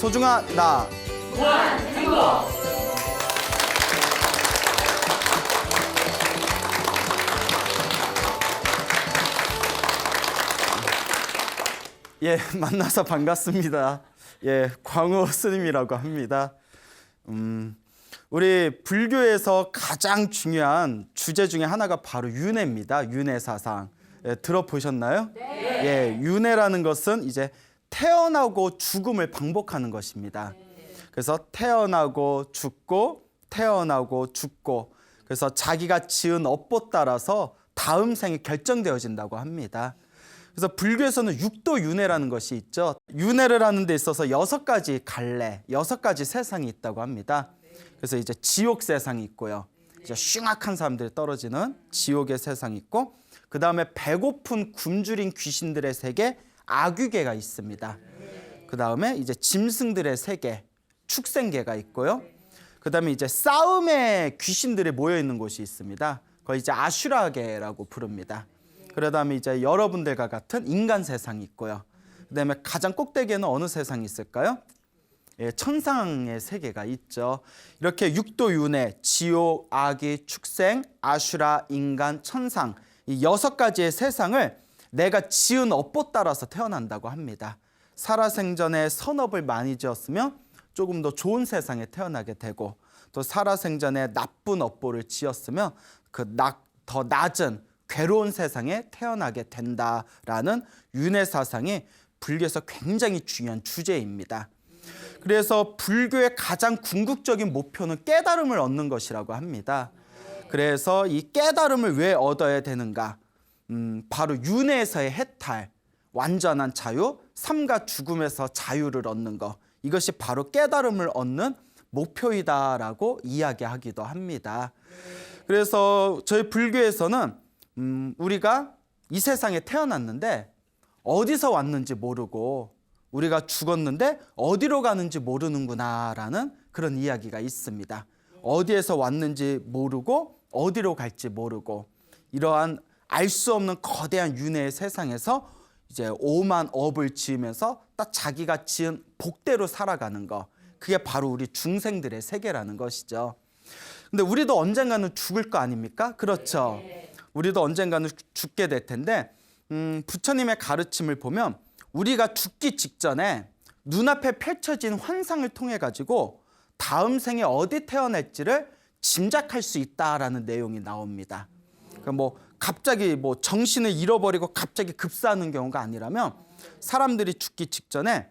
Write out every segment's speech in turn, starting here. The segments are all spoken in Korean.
소중한 나. 무한 행복. 예, 만나서 반갑습니다. 예, 광호 스님이라고 합니다. 우리 불교에서 가장 중요한 주제 중에 하나가 바로 윤회입니다. 윤회 사상. 예, 들어보셨나요? 네. 예, 윤회라는 것은 이제 태어나고 죽음을 반복하는 것입니다. 그래서 태어나고 죽고 태어나고 죽고, 그래서 자기가 지은 업보 따라서 다음 생이 결정되어진다고 합니다. 그래서 불교에서는 육도윤회라는 것이 있죠. 윤회를 하는 데 있어서 6가지 갈래, 6가지 세상이 있다고 합니다. 그래서 이제 지옥 세상이 있고요. 이제 흉악한 사람들이 떨어지는 지옥의 세상이 있고, 그 다음에 배고픈 굶주린 귀신들의 세계, 아귀계가 있습니다. 그 다음에 이제 짐승들의 세계, 축생계가 있고요. 그 다음에 이제 싸움의 귀신들이 모여 있는 곳이 있습니다. 그걸 이제 아슈라계라고 부릅니다. 그 다음에 이제 여러분들과 같은 인간 세상이 있고요. 그 다음에 가장 꼭대기에는 어느 세상이 있을까요? 예, 천상의 세계가 있죠. 이렇게 육도윤회, 지옥, 아기, 축생, 아슈라, 인간, 천상, 이 6가지의 세상을 내가 지은 업보 따라서 태어난다고 합니다. 살아생전에 선업을 많이 지었으면 조금 더 좋은 세상에 태어나게 되고, 또 살아생전에 나쁜 업보를 지었으면 더 낮은 괴로운 세상에 태어나게 된다라는 윤회 사상이 불교에서 굉장히 중요한 주제입니다. 그래서 불교의 가장 궁극적인 목표는 깨달음을 얻는 것이라고 합니다. 그래서 이 깨달음을 왜 얻어야 되는가? 바로 윤회에서의 해탈, 완전한 자유, 삶과 죽음에서 자유를 얻는 것, 이것이 바로 깨달음을 얻는 목표이다라고 이야기하기도 합니다. 그래서 저희 불교에서는 우리가 이 세상에 태어났는데 어디서 왔는지 모르고, 우리가 죽었는데 어디로 가는지 모르는구나라는 그런 이야기가 있습니다. 어디에서 왔는지 모르고 어디로 갈지 모르고, 이러한 알 수 없는 거대한 윤회의 세상에서 이제 오만 업을 지으면서 딱 자기가 지은 복대로 살아가는 거, 그게 바로 우리 중생들의 세계라는 것이죠. 근데 우리도 언젠가는 죽을 거 아닙니까? 그렇죠. 우리도 언젠가는 죽게 될 텐데, 부처님의 가르침을 보면 우리가 죽기 직전에 눈앞에 펼쳐진 환상을 통해 가지고 다음 생에 어디 태어날지를 짐작할 수 있다라는 내용이 나옵니다. 그러니까 갑자기 정신을 잃어버리고 갑자기 급사하는 경우가 아니라면, 사람들이 죽기 직전에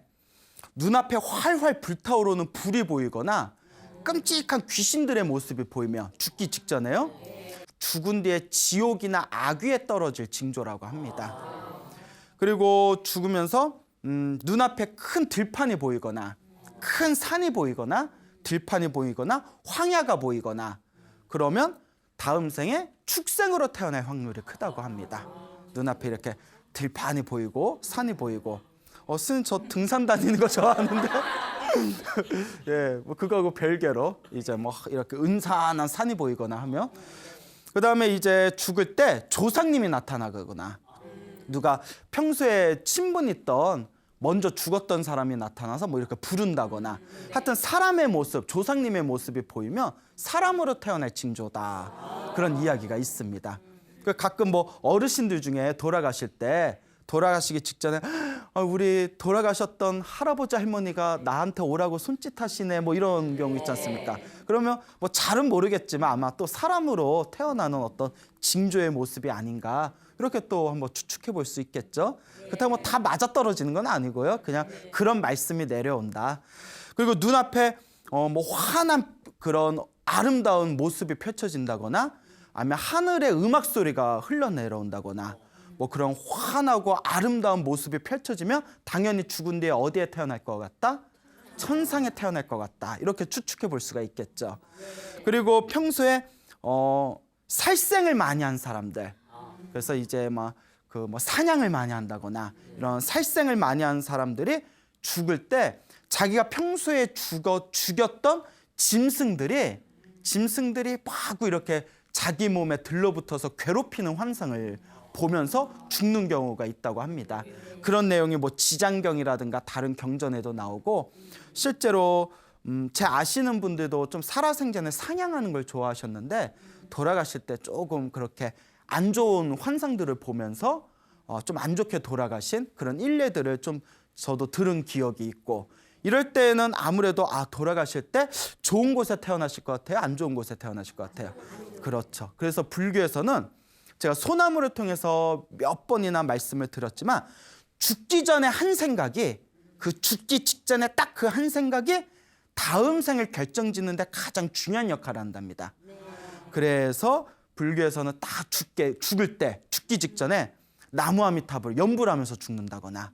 눈앞에 활활 불타오르는 불이 보이거나 끔찍한 귀신들의 모습이 보이면 죽기 직전에요, 죽은 뒤에 지옥이나 악귀에 떨어질 징조라고 합니다. 그리고 죽으면서 눈앞에 큰 들판이 보이거나 큰 산이 보이거나 들판이 보이거나 황야가 보이거나, 그러면 다음 생에 축생으로 태어날 확률이 크다고 합니다. 눈앞에 이렇게 들판이 보이고 산이 보이고. 스님, 저 등산 다니는 거 좋아하는데 예, 그거하고 별개로 이제 이렇게 은산한 산이 보이거나 하면, 그 다음에 이제 죽을 때 조상님이 나타나거나, 누가 평소에 친분 있던 먼저 죽었던 사람이 나타나서 이렇게 부른다거나, 하여튼 사람의 모습, 조상님의 모습이 보이면 사람으로 태어날 징조다, 그런 이야기가 있습니다. 가끔 어르신들 중에 돌아가시기 직전에 우리 돌아가셨던 할아버지 할머니가 나한테 오라고 손짓하시네, 이런 경우 있지 않습니까? 그러면 잘은 모르겠지만 아마 또 사람으로 태어나는 어떤 징조의 모습이 아닌가, 이렇게 또 한번 추측해 볼 수 있겠죠. 그렇다고 다 맞아떨어지는 건 아니고요. 그냥 그런 말씀이 내려온다. 그리고 눈앞에 환한 그런 아름다운 모습이 펼쳐진다거나, 아니면 하늘의 음악 소리가 흘러내려온다거나, 그런 환하고 아름다운 모습이 펼쳐지면 당연히 죽은 뒤에 어디에 태어날 것 같다? 천상에 태어날 것 같다. 이렇게 추측해 볼 수가 있겠죠. 그리고 평소에 살생을 많이 한 사람들, 그래서 이제 사냥을 많이 한다거나 이런 살생을 많이 한 사람들이 죽을 때 자기가 평소에 죽였던 짐승들이 마구 이렇게 자기 몸에 들러붙어서 괴롭히는 환상을 보면서 죽는 경우가 있다고 합니다. 그런 내용이 뭐 지장경이라든가 다른 경전에도 나오고 실제로 제 아시는 분들도 좀 살아생전에 상향하는 걸 좋아하셨는데 돌아가실 때 조금 그렇게 안 좋은 환상들을 보면서 좀 안 좋게 돌아가신 그런 일례들을 좀 저도 들은 기억이 있고 이럴 때는 아무래도 돌아가실 때 좋은 곳에 태어나실 것 같아요? 안 좋은 곳에 태어나실 것 같아요? 그렇죠. 그래서 불교에서는 제가 소나무를 통해서 몇 번이나 말씀을 드렸지만 죽기 전에 한 생각이 그 죽기 직전에 딱 그 한 생각이 다음 생을 결정짓는 데 가장 중요한 역할을 한답니다. 그래서 불교에서는 딱 죽을 때 죽기 직전에 나무 아미타불 연불 하면서 죽는다거나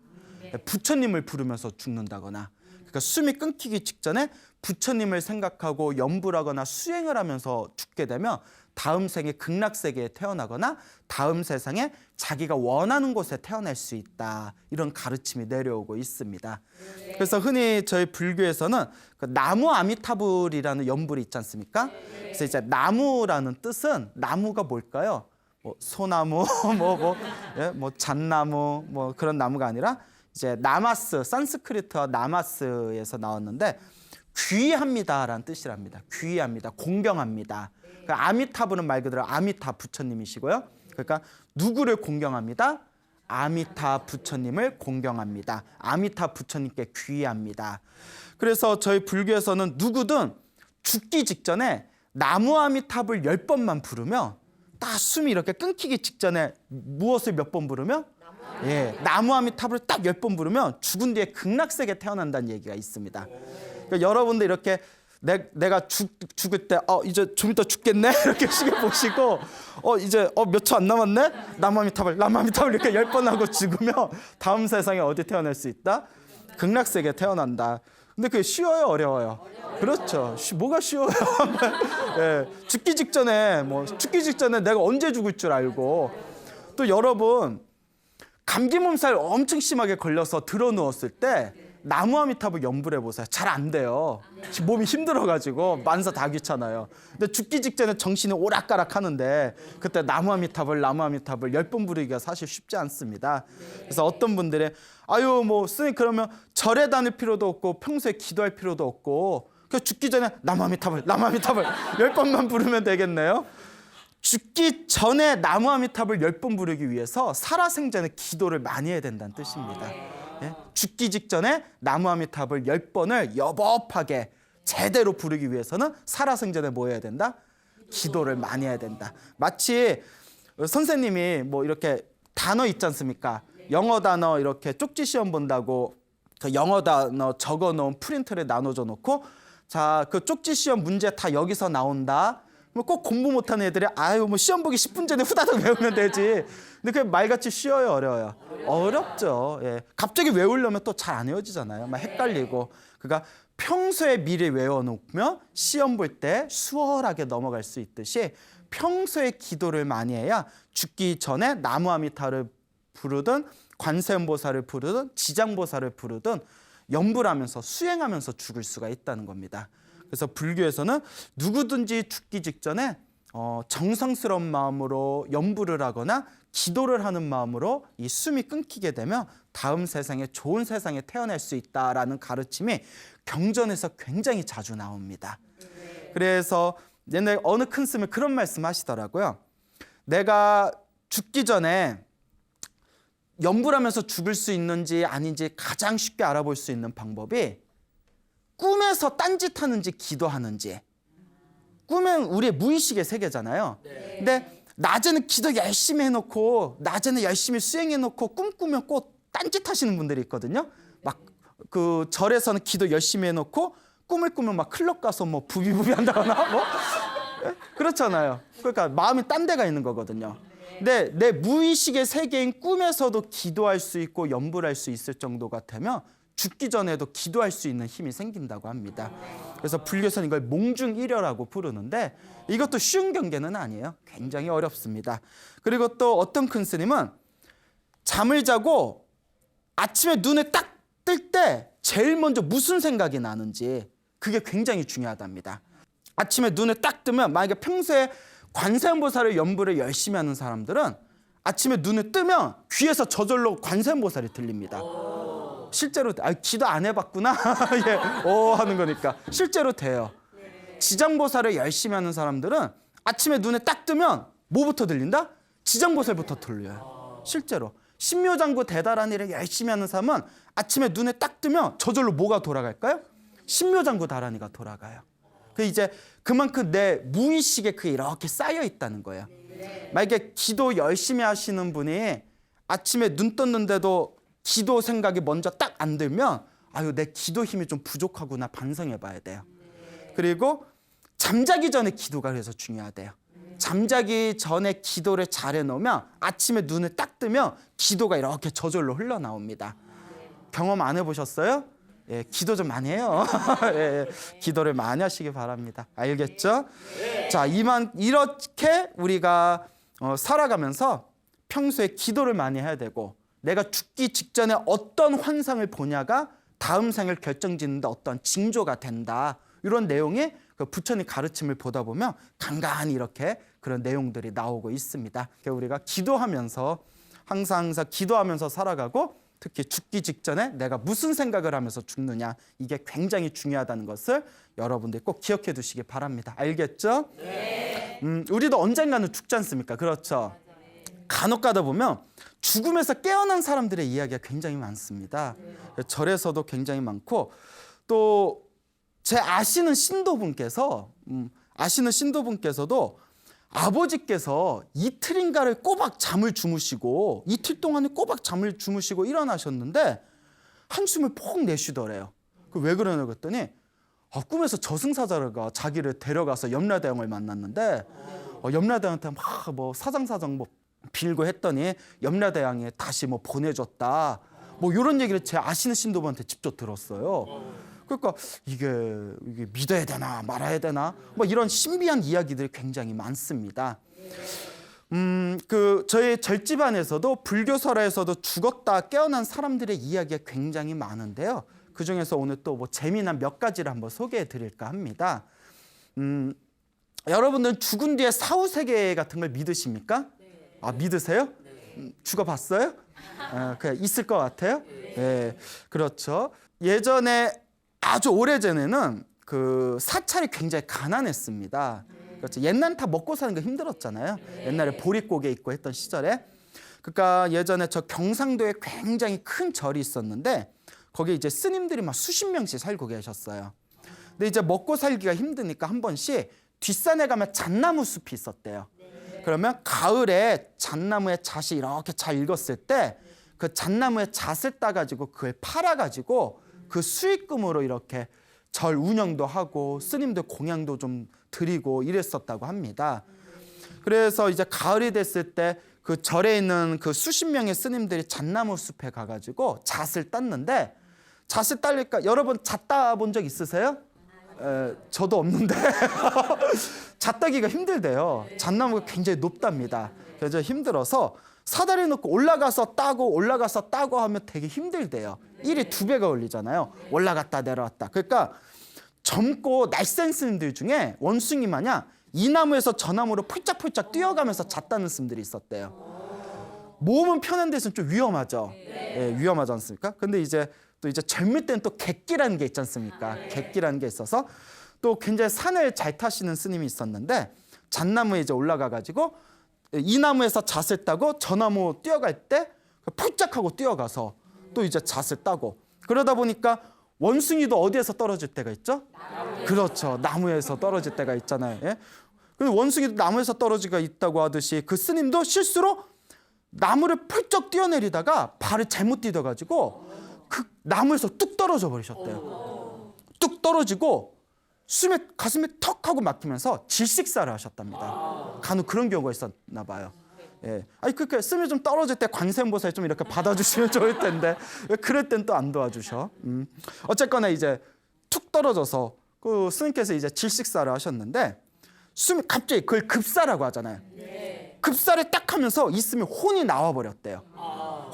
부처님을 부르면서 죽는다거나 그러니까 숨이 끊기기 직전에 부처님을 생각하고 연불하거나 수행을 하면서 죽게 되면 다음 생에 극락세계에 태어나거나 다음 세상에 자기가 원하는 곳에 태어날 수 있다. 이런 가르침이 내려오고 있습니다. 그래서 흔히 저희 불교에서는 그 나무 아미타불이라는 연불이 있지 않습니까? 그래서 이제 나무라는 뜻은 나무가 뭘까요? 뭐 소나무, 뭐 잣나무, 뭐 그런 나무가 아니라 이제 나마스, 산스크리트와 나마스에서 나왔는데 귀합니다라는 뜻이랍니다. 귀합니다. 공경합니다. 그러니까 아미타불은 말 그대로 아미타 부처님이시고요. 그러니까 누구를 공경합니다? 아미타 부처님을 공경합니다. 아미타 부처님께 귀합니다. 그래서 저희 불교에서는 누구든 죽기 직전에 나무 아미타불 10번만 부르면 딱 숨이 이렇게 끊기기 직전에 무엇을 몇 번 부르면 나무 아미타불을 딱 10번 부르면 죽은 뒤에 극락세계에 태어난다는 얘기가 있습니다. 그러니까 여러분들 이렇게 내가 죽을 때 이제 좀 이따 죽겠네 이렇게 시계 보시고 이제 몇 초 안 남았네 나무 아미타불 이렇게 10번 하고 죽으면 다음 세상에 어디 태어날 수 있다? 극락세계에 태어난다. 근데 그게 쉬워요, 어려워요? 그렇죠. 뭐가 쉬워요? 죽기 직전에 내가 언제 죽을 줄 알고 또 여러분 감기 몸살 엄청 심하게 걸려서 들어 누웠을 때 나무 아미타불 연불해 보세요. 잘 안 돼요. 몸이 힘들어가지고 만사 다 귀찮아요. 근데 죽기 직전에 정신이 오락가락 하는데 그때 나무 아미타불 10번 부르기가 사실 쉽지 않습니다. 그래서 어떤 분들이 스님 그러면 절에 다닐 필요도 없고 평소에 기도할 필요도 없고 그냥 죽기 전에 나무 아미타불 10번만 부르면 되겠네요. 죽기 전에 나무 아미타불 10번 부르기 위해서 살아생전에 기도를 많이 해야 된다는 뜻입니다. 죽기 직전에 나무 아미타불 10번을 여법하게 제대로 부르기 위해서는 살아생전에 뭐 해야 된다? 기도를 많이 해야 된다. 마치 선생님이 이렇게 단어 있지 않습니까? 영어 단어 이렇게 쪽지 시험 본다고 그 영어 단어 적어 놓은 프린트를 나눠줘 놓고 자, 그 쪽지 시험 문제 다 여기서 나온다. 꼭 공부 못하는 애들이 시험 보기 10분 전에 후다닥 외우면 되지. 근데 그게 말같이 쉬워요, 어려워요? 어렵죠. 갑자기 외우려면 또 잘 안 외워지잖아요. 막 헷갈리고. 그러니까 평소에 미리 외워놓으면 시험 볼 때 수월하게 넘어갈 수 있듯이 평소에 기도를 많이 해야 죽기 전에 나무 아미타를 부르든 관세음보살을 부르든 지장보살을 부르든 연불하면서 수행하면서 죽을 수가 있다는 겁니다. 그래서 불교에서는 누구든지 죽기 직전에 정성스러운 마음으로 연불을 하거나 기도를 하는 마음으로 이 숨이 끊기게 되면 다음 세상에 좋은 세상에 태어날 수 있다라는 가르침이 경전에서 굉장히 자주 나옵니다. 그래서 옛날에 어느 큰 스님이 그런 말씀 하시더라고요. 내가 죽기 전에 연불하면서 죽을 수 있는지 아닌지 가장 쉽게 알아볼 수 있는 방법이 꿈에서 딴짓하는지 기도하는지. 꿈은 우리의 무의식의 세계잖아요. 근데 낮에는 기도 열심히 해놓고 낮에는 열심히 수행해놓고 꿈꾸면 꼭 딴짓하시는 분들이 있거든요. 막 그 절에서는 기도 열심히 해놓고 꿈을 꾸면 막 클럽 가서 부비부비 한다거나 그렇잖아요. 그러니까 마음이 딴 데가 있는 거거든요. 근데 내 무의식의 세계인 꿈에서도 기도할 수 있고 연불할 수 있을 정도가 되면 죽기 전에도 기도할 수 있는 힘이 생긴다고 합니다. 그래서 불교에서는 이걸 몽중일여라고 부르는데 이것도 쉬운 경계는 아니에요. 굉장히 어렵습니다. 그리고 또 어떤 큰 스님은 잠을 자고 아침에 눈을 딱 뜰 때 제일 먼저 무슨 생각이 나는지 그게 굉장히 중요하답니다. 아침에 눈을 딱 뜨면 만약에 평소에 관세음보살을 연불을 열심히 하는 사람들은 아침에 눈을 뜨면 귀에서 저절로 관세음보살이 들립니다. 실제로 기도 안 해봤구나 예, 하는 거니까 실제로 돼요. 지장보살을 열심히 하는 사람들은 아침에 눈에 딱 뜨면 뭐부터 들린다? 지장보살부터 들려요. 실제로 신묘장구 대다란 일을 열심히 하는 사람은 아침에 눈에 딱 뜨면 저절로 뭐가 돌아갈까요? 신묘장구 다란이가 돌아가요. 그 이제 그만큼 내 무의식에 그게 이렇게 쌓여 있다는 거예요. 만약에 기도 열심히 하시는 분이 아침에 눈 떴는데도 기도 생각이 먼저 딱 안 들면 아유 내 기도 힘이 좀 부족하구나 반성해 봐야 돼요. 그리고 잠자기 전에 기도가 그래서 중요하대요. 잠자기 전에 기도를 잘 해놓으면 아침에 눈을 딱 뜨면 기도가 이렇게 저절로 흘러나옵니다. 경험 안 해보셨어요? 예, 기도 좀 많이 해요. 예, 기도를 많이 하시기 바랍니다. 알겠죠? 자, 이렇게 우리가 살아가면서 평소에 기도를 많이 해야 되고 내가 죽기 직전에 어떤 환상을 보냐가 다음 생을 결정짓는데 어떤 징조가 된다. 이런 내용이 그 부처님 가르침을 보다 보면 간간히 이렇게 그런 내용들이 나오고 있습니다. 우리가 기도하면서 항상 기도하면서 살아가고 특히 죽기 직전에 내가 무슨 생각을 하면서 죽느냐 이게 굉장히 중요하다는 것을 여러분들이 꼭 기억해 두시기 바랍니다. 알겠죠? 네. 우리도 언젠가는 죽지 않습니까? 그렇죠? 간혹 가다 보면 죽음에서 깨어난 사람들의 이야기가 굉장히 많습니다. 절에서도 굉장히 많고 또 제 아시는 신도분께서도 아버지께서 이틀인가를 꼬박 잠을 주무시고 이틀 동안에 꼬박 잠을 주무시고 일어나셨는데 한숨을 푹 내쉬더래요. 왜 그러냐 그랬더니 꿈에서 저승사자가 자기를 데려가서 염라대왕을 만났는데 염라대왕한테 막 뭐 사정사정 뭐 빌고 했더니 염라대왕이 다시 뭐 보내줬다. 뭐 이런 얘기를 제 아시는 신도분한테 직접 들었어요. 그러니까 이게 믿어야 되나 말아야 되나 뭐 이런 신비한 이야기들이 굉장히 많습니다. 저희 절집안에서도 불교설에서도 죽었다 깨어난 사람들의 이야기가 굉장히 많은데요. 그 중에서 오늘 또 뭐 재미난 몇 가지를 한번 소개해 드릴까 합니다. 여러분들은 죽은 뒤에 사후세계 같은 걸 믿으십니까? 아, 믿으세요? 죽어봤어요? 그냥 있을 것 같아요? 네, 그렇죠. 예전에 아주 오래전에는 그 사찰이 굉장히 가난했습니다. 그렇죠. 옛날엔 다 먹고 사는 거 힘들었잖아요. 옛날에 보릿고개 있고 했던 시절에. 그러니까 예전에 저 경상도에 굉장히 큰 절이 있었는데 거기에 이제 스님들이 막 수십 명씩 살고 계셨어요. 근데 이제 먹고 살기가 힘드니까 한 번씩 뒷산에 가면 잣나무 숲이 있었대요. 그러면 가을에 잣나무에 잣이 이렇게 잘 익었을 때 그 잣나무에 잣을 따가지고 그걸 팔아가지고 그 수익금으로 이렇게 절 운영도 하고 스님들 공양도 좀 드리고 이랬었다고 합니다. 그래서 이제 가을이 됐을 때 그 절에 있는 그 수십 명의 스님들이 잣나무 숲에 가가지고 잣을 땄는데 잣을 따니까 여러분 잣 따본 적 있으세요? 저도 없는데 잣 따기가 힘들대요. 잣나무가 굉장히 높답니다. 그래서 힘들어서 사다리 놓고 올라가서 따고 하면 되게 힘들대요. 일이 2배가 걸리잖아요. 올라갔다 내려왔다. 그러니까 젊고 날쌘 스님들 중에 원숭이 마냥 이 나무에서 저 나무로 폴짝폴짝 뛰어가면서 잣 따는 스님들이 있었대요. 몸은 편한 데서는 좀 위험하죠. 예, 위험하지 않습니까? 근데 이제 젊을 때는 또 객기라는 게 있지 않습니까? 객기라는 게 있어서 또 굉장히 산을 잘 타시는 스님이 있었는데 잣나무에 이제 올라가가지고 이 나무에서 잣을 따고 저 나무 뛰어갈 때 폴짝하고 뛰어가서 또 이제 잣을 따고 그러다 보니까 원숭이도 어디에서 떨어질 때가 있죠? 그렇죠. 나무에서 떨어질 때가 있잖아요. 예? 근데 원숭이도 나무에서 떨어지가 있다고 하듯이 그 스님도 실수로 나무를 펄쩍 뛰어내리다가 발을 잘못 디뎌가지고 그 나무에서 뚝 떨어져 버리셨대요. 뚝 떨어지고 가슴에 턱 하고 막히면서 질식사를 하셨답니다. 간혹 그런 경우가 있었나 봐요. 예. 그렇게 스님이 좀 떨어질 때 관세음보살 좀 이렇게 받아주시면 좋을 텐데 왜 그럴 땐 또 안 도와주셔? 어쨌거나 이제 툭 떨어져서 그 스님께서 이제 질식사를 하셨는데 스님이 갑자기 그걸 급사라고 하잖아요. 급사를 딱 하면서 이 스님이 혼이 나와버렸대요.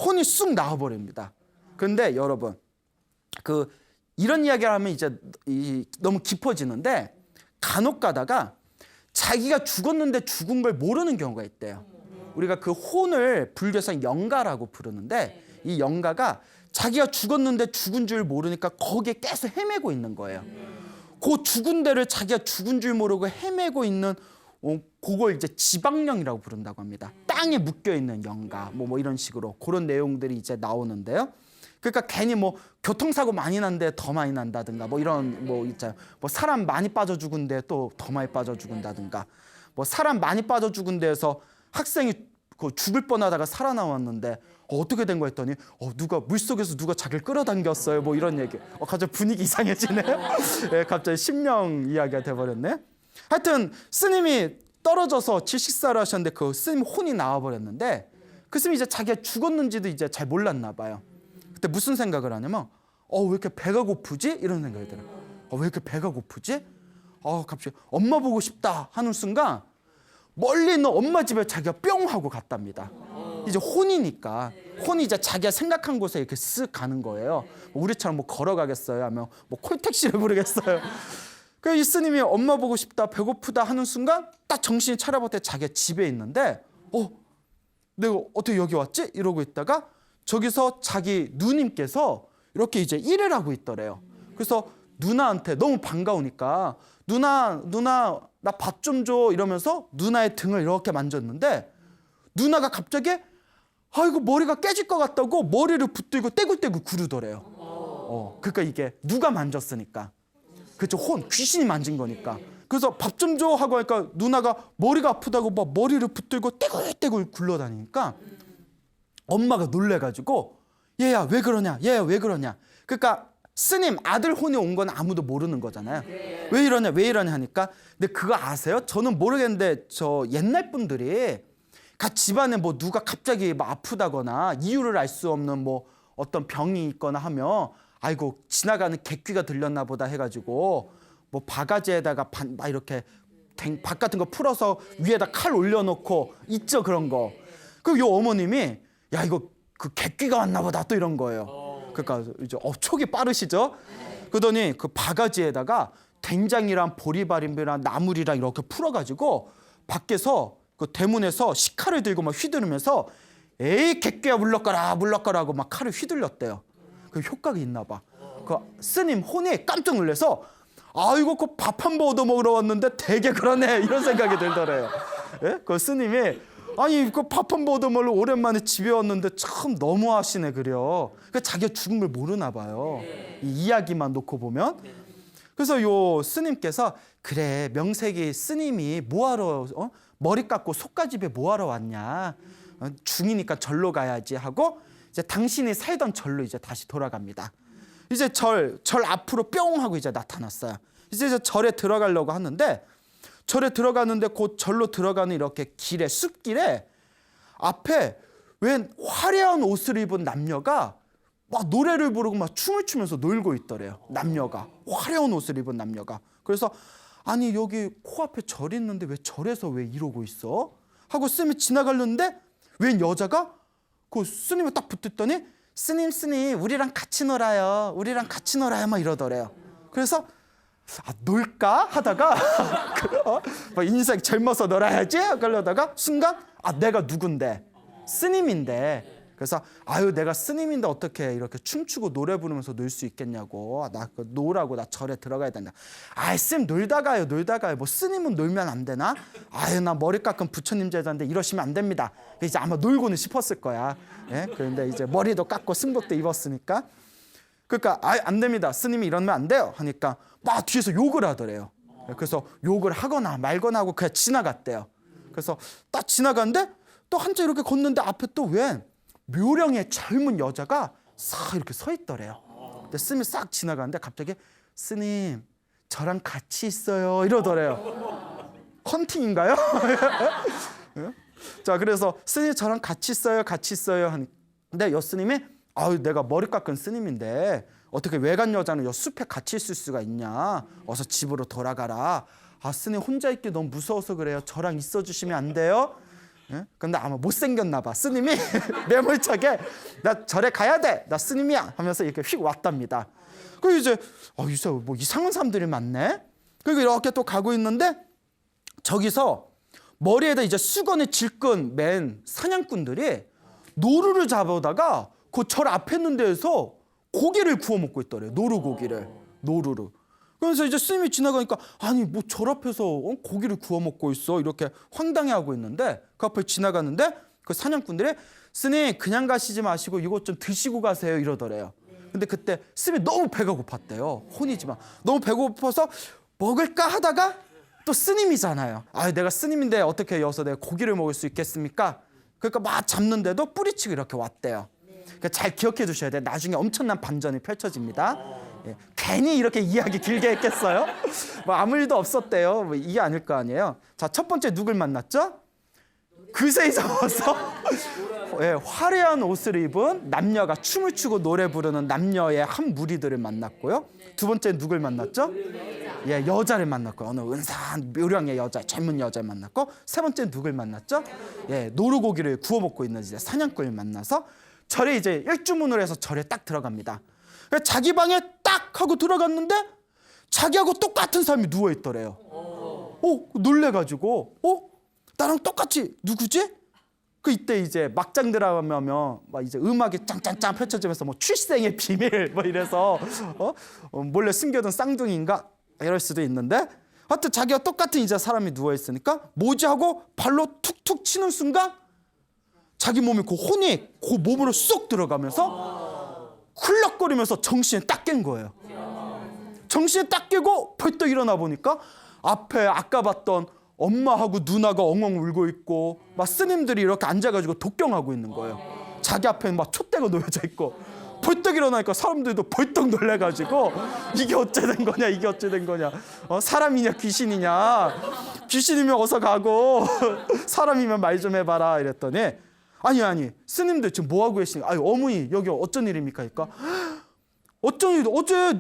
혼이 쑥 나와버립니다. 그런데 여러분 이런 이야기를 하면 이제 너무 깊어지는데 간혹 가다가 자기가 죽었는데 죽은 걸 모르는 경우가 있대요. 우리가 그 혼을 불교에서 영가라고 부르는데 이 영가가 자기가 죽었는데 죽은 줄 모르니까 거기에 계속 헤매고 있는 거예요. 그 죽은 데를 자기가 죽은 줄 모르고 헤매고 있는 그걸 이제 지방령이라고 부른다고 합니다. 땅에 묶여 있는 영가 뭐 이런 식으로 그런 내용들이 이제 나오는데요. 그러니까 괜히 뭐 교통사고 많이 난데 더 많이 난다든가 뭐 이런 뭐 있잖아요. 뭐 사람 많이 빠져 죽은데 또 더 많이 빠져 죽은다든가 뭐 사람 많이 빠져 죽은 데에서 학생이 그 죽을 뻔하다가 살아나왔는데 어떻게 된 거 했더니 누가 물속에서 누가 자기를 끌어당겼어요 뭐 이런 얘기. 갑자기 분위기 이상해지네요. 네, 갑자기 심령 이야기가 돼버렸네. 하여튼 스님이 떨어져서 질식사를 하셨는데 그 스님 혼이 나와버렸는데 그 스님이 이제 자기가 죽었는지도 이제 잘 몰랐나 봐요. 그때 무슨 생각을 하냐면 왜 이렇게 배가 고프지? 이런 생각이 들어요. 왜 이렇게 배가 고프지? 갑자기 엄마 보고 싶다 하는 순간 멀리 있는 엄마 집에 자기가 뿅 하고 갔답니다. 이제 혼이니까 혼이 이제 자기가 생각한 곳에 이렇게 쓱 가는 거예요. 우리처럼 뭐 걸어가겠어요? 하면 뭐 콜택시를 부르겠어요? 그래서 이 스님이 엄마 보고 싶다 배고프다 하는 순간 딱 정신이 차려볼 때 자기가 집에 있는데 내가 어떻게 여기 왔지? 이러고 있다가 저기서 자기 누님께서 이렇게 이제 일을 하고 있더래요. 그래서 누나한테 너무 반가우니까 누나 나 밥 좀 줘 이러면서 누나의 등을 이렇게 만졌는데 누나가 갑자기 이거 머리가 깨질 것 같다고 머리를 붙들고 떼굴떼굴 구르더래요. 그러니까 이게 누가 만졌으니까 그렇죠. 귀신이 만진 거니까. 그래서 밥 좀 줘 하고 하니까 누나가 머리가 아프다고 막 머리를 붙들고 떼굴떼굴 굴러다니니까 엄마가 놀래가지고 얘야 왜 그러냐 얘야 왜 그러냐. 그러니까 스님 아들 혼이 온 건 아무도 모르는 거잖아요. 왜 이러냐 하니까 근데 그거 아세요? 저는 모르겠는데 저 옛날 분들이 집안에 뭐 누가 갑자기 막 아프다거나 이유를 알 수 없는 뭐 어떤 병이 있거나 하면 아이고 지나가는 개귀가 들렸나 보다 해가지고 뭐 바가지에다가 막 이렇게 박 같은 거 풀어서 위에다 칼 올려놓고 있죠 그런 거. 그리고 요 어머님이 야 이거 그 개귀가 왔나 보다 또 이런 거예요. 그러니까 이제 촉이 빠르시죠. 그러더니 그 바가지에다가 된장이랑 보리밥이랑 나물이랑 이렇게 풀어가지고 밖에서 그 대문에서 식칼을 들고 막 휘두르면서 에이 개귀야 물러가라 하고 막 칼을 휘둘렀대요. 그 효과가 있나 봐. 그 스님 혼이 깜짝 놀라서 이거 그 밥 한 번 얻어 먹으러 왔는데 되게 그러네 이런 생각이 들더래요. 예? 그 스님이 아니 그 밥 한 번 얻어 먹으러 오랜만에 집에 왔는데 참 너무하시네 그래요. 그 자기가 죽은 걸 모르나 봐요. 이 이야기만 놓고 보면. 그래서 요 스님께서 그래 명색이 스님이 뭐하러 머리 깎고 속가집에 뭐하러 왔냐. 중이니까 절로 가야지 하고 이제 당신이 살던 절로 이제 다시 돌아갑니다. 이제 절 앞으로 뿅 하고 이제 나타났어요. 이제 절에 들어가려고 하는데 절에 들어가는데 곧 절로 들어가는 이렇게 길에 숲길에 앞에 웬 화려한 옷을 입은 남녀가 막 노래를 부르고 막 춤을 추면서 놀고 있더래요. 남녀가 화려한 옷을 입은 남녀가. 그래서 아니 여기 코앞에 절이 있는데 왜 절에서 왜 이러고 있어? 하고 스님이 지나가려는데 웬 여자가 그 스님을 딱 붙었더니 스님 우리랑 같이 놀아요 막 이러더래요. 그래서 놀까 하다가 막 인생 젊어서 놀아야지 그러다가 순간 내가 누군데 스님인데 그래서 내가 스님인데 어떻게 이렇게 춤추고 노래 부르면서 놀 수 있겠냐고 나 노라고 나 절에 들어가야 된다. 스님 놀다가요 뭐 스님은 놀면 안 되나? 나 머리 깎은 부처님 제자인데 이러시면 안 됩니다. 이제 아마 놀고는 싶었을 거야. 예? 그런데 이제 머리도 깎고 승복도 입었으니까 그러니까 안 됩니다. 스님이 이러면 안 돼요 하니까 막 뒤에서 욕을 하더래요. 그래서 욕을 하거나 말거나 하고 그냥 지나갔대요. 그래서 딱 지나갔는데 또 한참 이렇게 걷는데 앞에 또 웬 묘령의 젊은 여자가 싹 이렇게 서 있더래요. 근데 스님이 싹 지나가는데 갑자기 스님 저랑 같이 있어요 이러더래요. 헌팅인가요? 자 그래서 스님 저랑 같이 있어요 근데 여 스님이 내가 머리 깎은 스님인데 어떻게 외간 여자는 여 숲에 같이 있을 수가 있냐. 어서 집으로 돌아가라. 스님 혼자 있기 너무 무서워서 그래요. 저랑 있어 주시면 안 돼요? 예? 근데 아마 못생겼나 봐. 스님이 매몰차게 나 절에 가야 돼. 나 스님이야 하면서 이렇게 휙 왔답니다. 그리고 이제 이제 뭐 이상한 사람들이 많네. 그리고 이렇게 또 가고 있는데 저기서 머리에다 이제 수건에 질끈 맨 사냥꾼들이 노루를 잡아다가 그 절 앞에 있는 데에서 고기를 구워 먹고 있더래요. 노루고기를. 노루를. 그래서 이제 스님이 지나가니까 아니 뭐 절 앞에서 고기를 구워 먹고 있어 이렇게 황당해하고 있는데 그 앞을 지나가는데 그 사냥꾼들이 스님 그냥 가시지 마시고 이것 좀 드시고 가세요 이러더래요. 근데 그때 스님이 너무 배가 고팠대요. 혼이지만 너무 배고파서 먹을까 하다가 또 스님이잖아요. 아 내가 스님인데 어떻게 여기서 내가 고기를 먹을 수 있겠습니까? 그러니까 막 잡는데도 뿌리치고 이렇게 왔대요. 그러니까 잘 기억해 두셔야 돼요. 나중에 엄청난 반전이 펼쳐집니다. 예, 괜히 이렇게 이야기 길게 했겠어요? 뭐 아무 일도 없었대요. 뭐 이게 아닐 거 아니에요. 자, 첫 번째 누굴 만났죠? 그새 잊어서 예, 화려한 옷을 입은 남녀가 춤을 추고 노래 부르는 남녀의 한 무리들을 만났고요. 두 번째 누굴 만났죠? 예, 여자를 만났고 어느 은사한 묘령의 여자, 젊은 여자를 만났고 세 번째 누굴 만났죠? 예, 노루고기를 구워 먹고 있는 이제 사냥꾼을 만나서 절에 이제 일주문을 해서 절에 딱 들어갑니다. 자기 방에 딱 하고 들어갔는데 자기하고 똑같은 사람이 누워 있더래요. 놀래가지고 나랑 똑같이 누구지? 그 이때 이제 막장 들어가면 막 이제 음악이 짱짱짱 펼쳐지면서 뭐 출생의 비밀 뭐 이래서 몰래 숨겨둔 쌍둥이인가 이럴 수도 있는데 하여튼 자기와 똑같은 이제 사람이 누워 있으니까 뭐지 하고 발로 툭툭 치는 순간 자기 몸에 그 혼이 그 몸으로 쏙 들어가면서 훌럭거리면서 정신이 딱 깬 거예요. 정신이 딱 깨고 벌떡 일어나 보니까 앞에 아까 봤던 엄마하고 누나가 엉엉 울고 있고 막 스님들이 이렇게 앉아가지고 독경하고 있는 거예요. 자기 앞에 막 촛대가 놓여져 있고 벌떡 일어나니까 사람들도 벌떡 놀래가지고 이게 어째 된 거냐 이게 어째 된 거냐 사람이냐 귀신이냐 귀신이면 어서 가고 사람이면 말 좀 해봐라 이랬더니 아니 스님들 지금 뭐하고 계시니? 아니 어머니 여기 어쩐 일입니까? 그러니까 어쩐 일 어제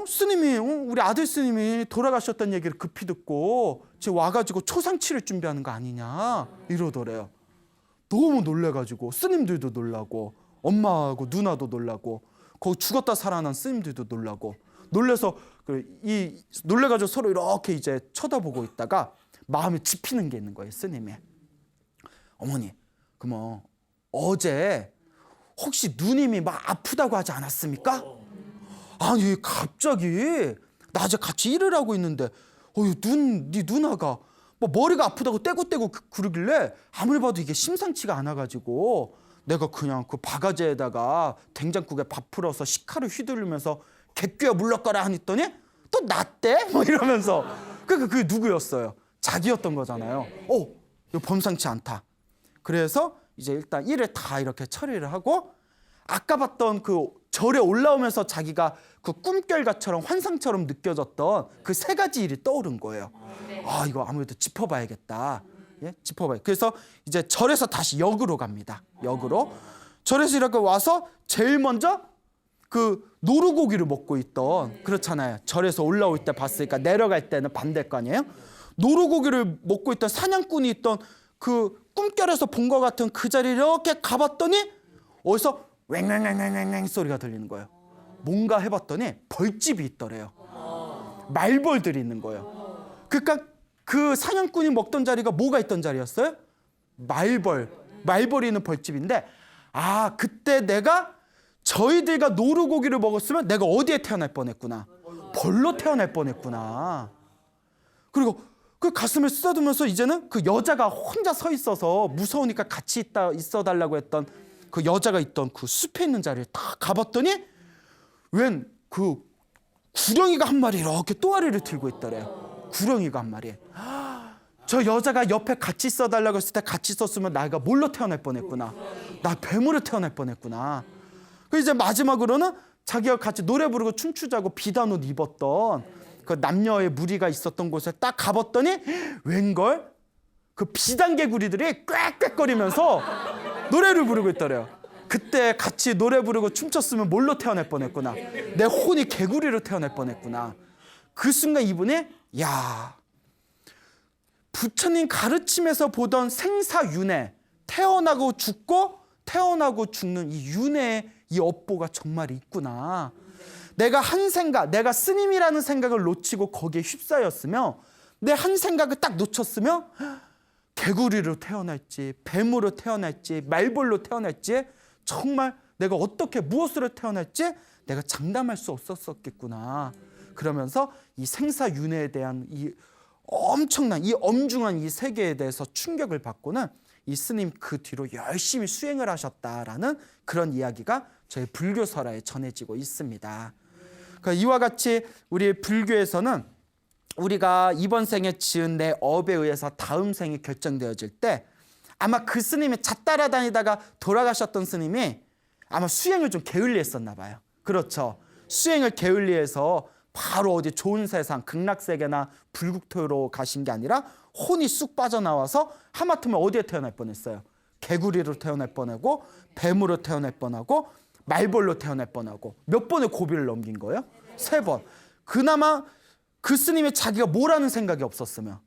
스님이 우리 아들 스님이 돌아가셨다는 얘기를 급히 듣고 지금 와가지고 초상치를 준비하는 거 아니냐 이러더래요. 너무 놀래가지고 스님들도 놀라고 엄마하고 누나도 놀라고 거기 죽었다 살아난 스님들도 놀라고 놀래서 이 놀래가지고 서로 이렇게 이제 쳐다보고 있다가 마음에 짚히는 게 있는 거예요. 스님이 어머니 그럼 어제 혹시 누님이 막 아프다고 하지 않았습니까? 아니 갑자기 낮에 같이 일을 하고 있는데 네 누나가 뭐 머리가 아프다고 떼고떼고 그러길래 아무리 봐도 이게 심상치가 않아가지고 내가 그냥 그 바가지에다가 된장국에 밥 풀어서 식칼을 휘두르면서 객귀야 물러가라 하니더니 또 낫대? 뭐 이러면서 그게 누구였어요? 자기였던 거잖아요. 이거 범상치 않다. 그래서 이제 일단 일을 다 이렇게 처리를 하고 아까 봤던 그 절에 올라오면서 자기가 그 꿈결과처럼 환상처럼 느껴졌던 그 세 가지 일이 떠오른 거예요. 이거 아무래도 짚어봐야겠다. 예? 짚어봐요. 그래서 이제 절에서 다시 역으로 갑니다. 역으로. 절에서 이렇게 와서 제일 먼저 그 노루고기를 먹고 있던 그렇잖아요. 절에서 올라올 때 봤으니까 내려갈 때는 반대일 거 아니에요? 노루고기를 먹고 있던 사냥꾼이 있던 그 꿈결에서 본 것 같은 그 자리를 이렇게 가봤더니 어디서 왱왱왱왱왱 소리가 들리는 거예요. 뭔가 해봤더니 벌집이 있더래요. 말벌들이 있는 거예요. 그러니까 그 사냥꾼이 먹던 자리가 뭐가 있던 자리였어요? 말벌이 있는 벌집인데 그때 내가 저희들과 노루고기를 먹었으면 내가 어디에 태어날 뻔했구나. 벌로 태어날 뻔했구나. 그리고 그 가슴을 쓰다듬으면서 이제는 그 여자가 혼자 서 있어서 무서우니까 같이 있어달라고 했던 그 여자가 있던 그 숲에 있는 자리를 딱 가봤더니 웬 그 구렁이가 한 마리 이렇게 또아리를 들고 있더래요. 구렁이가 한 마리. 저 여자가 옆에 같이 있어달라고 했을 때 같이 있었으면 내가 뭘로 태어날 뻔했구나. 나 뱀으로 태어날 뻔했구나. 그 이제 마지막으로는 자기가 같이 노래 부르고 춤추자고 비단 옷 입었던 그 남녀의 무리가 있었던 곳에 딱 가봤더니 웬걸 그 비단개구리들이 꽥꽥거리면서 노래를 부르고 있더래요. 그때 같이 노래 부르고 춤췄으면 뭘로 태어날 뻔했구나. 내 혼이 개구리로 태어날 뻔했구나. 그 순간 이분이 부처님 가르침에서 보던 생사윤회, 태어나고 죽고 태어나고 죽는 이 윤회의 이 업보가 정말 있구나. 내가 내가 스님이라는 생각을 놓치고 거기에 휩싸였으며 내 한 생각을 딱 놓쳤으면 개구리로 태어날지 뱀으로 태어날지 말벌로 태어날지 정말 내가 어떻게 무엇으로 태어날지 내가 장담할 수 없었겠구나. 그러면서 이 생사윤회에 대한 이 엄청난 이 엄중한 이 세계에 대해서 충격을 받고는 이 스님 그 뒤로 열심히 수행을 하셨다라는 그런 이야기가 저희 불교설화에 전해지고 있습니다. 그러니까 이와 같이 우리 불교에서는 우리가 이번 생에 지은 내 업에 의해서 다음 생이 결정되어질 때 아마 그 스님이 잣 따라다니다가 돌아가셨던 스님이 아마 수행을 좀 게을리했었나 봐요. 그렇죠. 수행을 게을리해서 바로 어디 좋은 세상 극락세계나 불국토로 가신 게 아니라 혼이 쑥 빠져나와서 하마터면 어디에 태어날 뻔했어요. 개구리로 태어날 뻔하고 뱀으로 태어날 뻔하고 말벌로 태어날 뻔하고 몇 번의 고비를 넘긴 거예요? 3번. 그나마 그 스님이 자기가 뭐라는 생각이 없었으면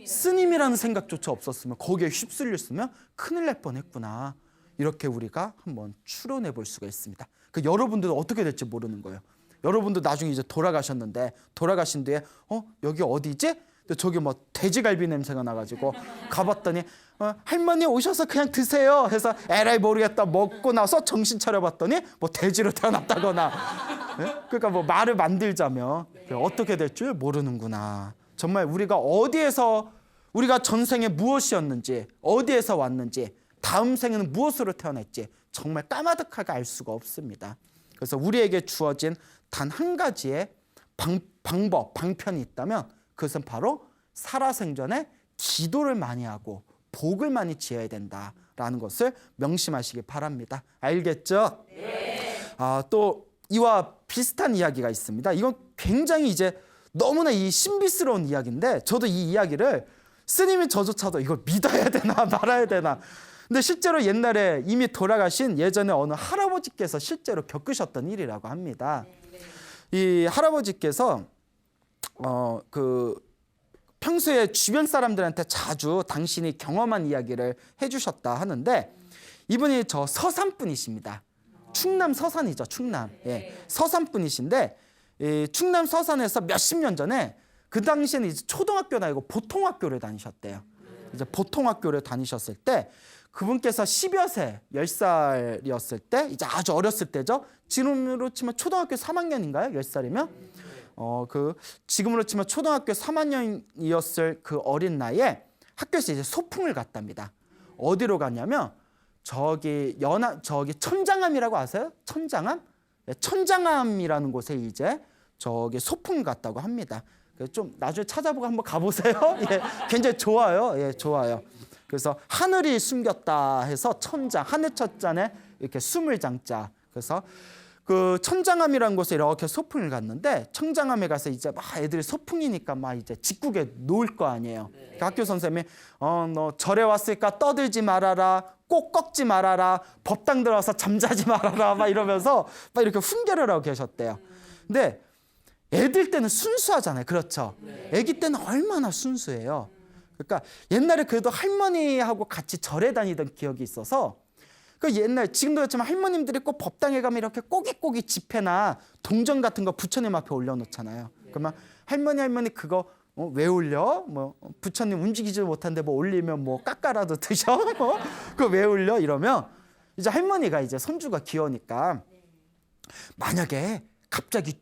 스님이라는 생각조차 없었으면 거기에 휩쓸렸으면 큰일 날 뻔했구나. 이렇게 우리가 한번 추론해 볼 수가 있습니다. 그 여러분들도 어떻게 될지 모르는 거예요. 여러분도 나중에 이제 돌아가셨는데 돌아가신 뒤에 여기 어디지? 근데 저기 뭐 돼지갈비 냄새가 나가지고 가봤더니 할머니 오셔서 그냥 드세요 해서 에라이 모르겠다 먹고 나서 정신 차려봤더니 뭐 돼지로 태어났다거나 네? 그러니까 뭐 말을 만들자면 어떻게 될 줄 모르는구나. 정말 우리가 어디에서 우리가 전생에 무엇이었는지 어디에서 왔는지 다음 생에는 무엇으로 태어날지 정말 까마득하게 알 수가 없습니다. 그래서 우리에게 주어진 단 한 가지의 방법, 방편이 있다면 그것은 바로 살아생전에 기도를 많이 하고 복을 많이 지어야 된다라는 것을 명심하시기 바랍니다. 알겠죠? 네. 또 이와 비슷한 이야기가 있습니다. 이건 굉장히 이제 너무나 이 신비스러운 이야기인데 저도 이 이야기를 스님이 저조차도 이걸 믿어야 되나 말아야 되나. 근데 실제로 옛날에 이미 돌아가신 예전에 어느 할아버지께서 실제로 겪으셨던 일이라고 합니다. 이 할아버지께서 평소에 주변 사람들한테 자주 당신이 경험한 이야기를 해주셨다 하는데 이분이 저 서산 분이십니다. 충남 서산이죠. 충남. 예. 서산 분이신데 충남 서산에서 몇십 년 전에 그 당시에는 이제 초등학교 다니고 보통학교를 다니셨대요. 이제 보통학교를 다니셨을 때 그분께서 10여 세, 10살이었을 때 이제 아주 어렸을 때죠. 지금으로 치면 초등학교 3학년인가요? 10살이면? 지금으로 치면 초등학교 3학년이었을 그 어린 나이에 학교에서 이제 소풍을 갔답니다. 어디로 갔냐면 저기 천장암이라고 아세요? 천장암? 네, 천장암이라는 곳에 이제 저기 소풍을 갔다고 합니다. 그래서 좀 나중에 찾아보고 한번 가보세요. 예, 굉장히 좋아요. 예, 좋아요. 그래서 하늘이 숨겼다 해서 천장, 하늘 첫자에 이렇게 숨을 장자. 그래서 그 천장암이라는 곳에 이렇게 소풍을 갔는데 천장암에 가서 이제 막 애들이 소풍이니까 막 이제 집구게 놀 거 아니에요. 그 학교 선생님이 너 절에 왔으니까 떠들지 말아라, 꼭 꺾지 말아라, 법당 들어와서 잠자지 말아라 막 이러면서 막 이렇게 훈계를 하고 계셨대요. 근데 애들 때는 순수하잖아요. 그렇죠? 애기 때는 얼마나 순수해요. 그러니까 옛날에 그래도 할머니하고 같이 절에 다니던 기억이 있어서 그 옛날 지금도 그렇지만 할머님들이 꼭 법당에 가면 이렇게 꼬깃꼬깃 지폐나 동전 같은 거 부처님 앞에 올려놓잖아요. 그러면 할머니 그거 왜 올려? 뭐 부처님 움직이지 못한데 뭐 올리면 뭐 깎아라도 드셔? 그거 왜 올려? 이러면 이제 할머니가 이제 손주가 귀여우니까 만약에 갑자기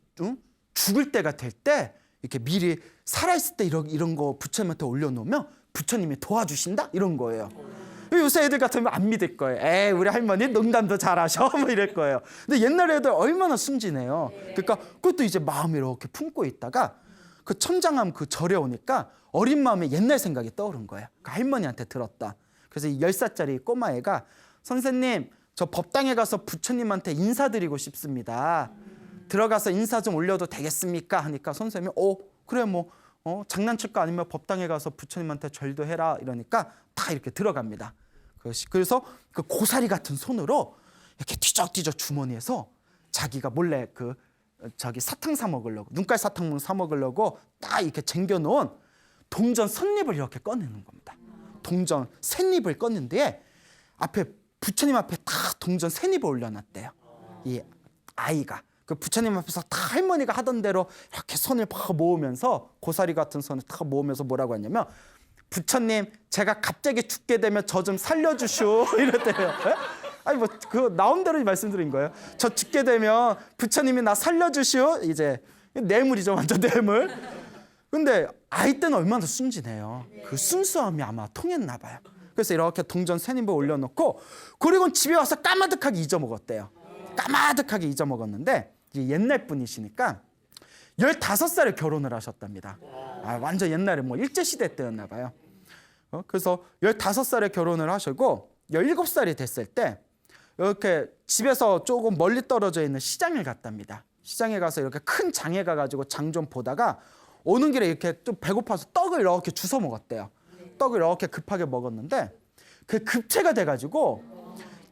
죽을 때가 될 때 이렇게 미리 살아있을 때 이런 거 부처님한테 올려놓으면 부처님이 도와주신다? 이런 거예요. 요새 애들 같으면 안 믿을 거예요. 에이, 우리 할머니 농담도 잘하셔. 뭐 이럴 거예요. 근데 옛날 애들 얼마나 순진해요. 그러니까 그것도 이제 마음에 이렇게 품고 있다가 그 천장암 그 절에 오니까 어린 마음에 옛날 생각이 떠오른 거예요. 그 할머니한테 들었다. 그래서 이 10살짜리 꼬마애가 선생님, 저 법당에 가서 부처님한테 인사드리고 싶습니다. 들어가서 인사 좀 올려도 되겠습니까? 하니까 선생님이 그래 뭐 장난칠 거 아니면 법당에 가서 부처님한테 절도 해라 이러니까 다 이렇게 들어갑니다. 그래서 그 고사리 같은 손으로 이렇게 뒤적뒤적 주머니에서 자기가 몰래 저기 사탕 사 먹으려고 눈깔 사탕 사 먹으려고 딱 이렇게 쟁겨놓은 동전 선립을 이렇게 꺼내는 겁니다. 동전 셋립을 꺼낸데 앞에 부처님 앞에 다 동전 셋립을 올려놨대요. 이 아이가. 그 부처님 앞에서 다 할머니가 하던 대로 이렇게 손을 팍 모으면서 고사리 같은 손을 탁 모으면서 뭐라고 했냐면 부처님 제가 갑자기 죽게 되면 저 좀 살려주시오 이랬대요. 예? 아니 뭐 그 나온 대로 말씀드린 거예요. 저 죽게 되면 부처님이 나 살려주시오. 이제 뇌물이죠, 완전 뇌물. 근데 아이 때는 얼마나 순진해요. 그 순수함이 아마 통했나 봐요. 그래서 이렇게 동전 세님을 올려놓고 그리고 집에 와서 까마득하게 잊어먹었대요. 까마득하게 잊어먹었는데 옛날 분이시니까 15살에 결혼을 하셨답니다. 완전 옛날에 뭐 일제시대 때였나 봐요. 그래서 15살에 결혼을 하시고 17살이 됐을 때 이렇게 집에서 조금 멀리 떨어져 있는 시장을 갔답니다. 시장에 가서 이렇게 큰 장에 가가지고 장 좀 보다가 오는 길에 이렇게 좀 배고파서 떡을 이렇게 주워 먹었대요. 떡을 이렇게 급하게 먹었는데 그 급체가 돼가지고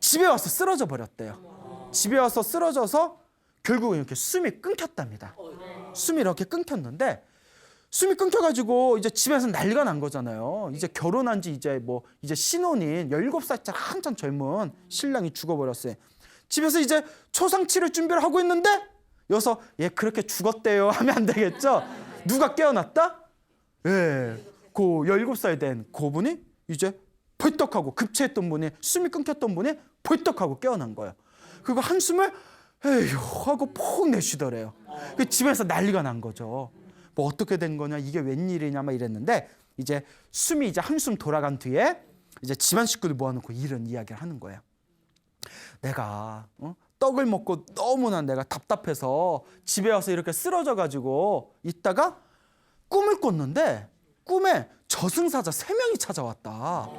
집에 와서 쓰러져 버렸대요. 집에 와서 쓰러져서 결국은 이렇게 숨이 끊겼답니다. 숨이 이렇게 끊겼는데 숨이 끊겨가지고 이제 집에서 난리가 난 거잖아요. 이제 결혼한 지 이제 신혼인 17살짜리 한참 젊은 신랑이 죽어버렸어요. 집에서 이제 초상 치를 준비를 하고 있는데 여기서 얘 그렇게 죽었대요 하면 안 되겠죠. 누가 깨어났다? 예, 그 17살 된 그분이 이제 벌떡하고 급체했던 분이 숨이 끊겼던 분이 벌떡하고 깨어난 거예요. 그리고 한숨을 에휴 하고 폭 내쉬더래요. 그 집에서 난리가 난 거죠. 뭐 어떻게 된 거냐, 이게 웬일이냐 막 이랬는데 이제 숨이 이제 한숨 돌아간 뒤에 이제 집안 식구들 모아놓고 이런 이야기를 하는 거예요. 내가 떡을 먹고 너무나 내가 답답해서 집에 와서 이렇게 쓰러져 가지고 있다가 꿈을 꿨는데 꿈에 저승사자 3명이 찾아왔다.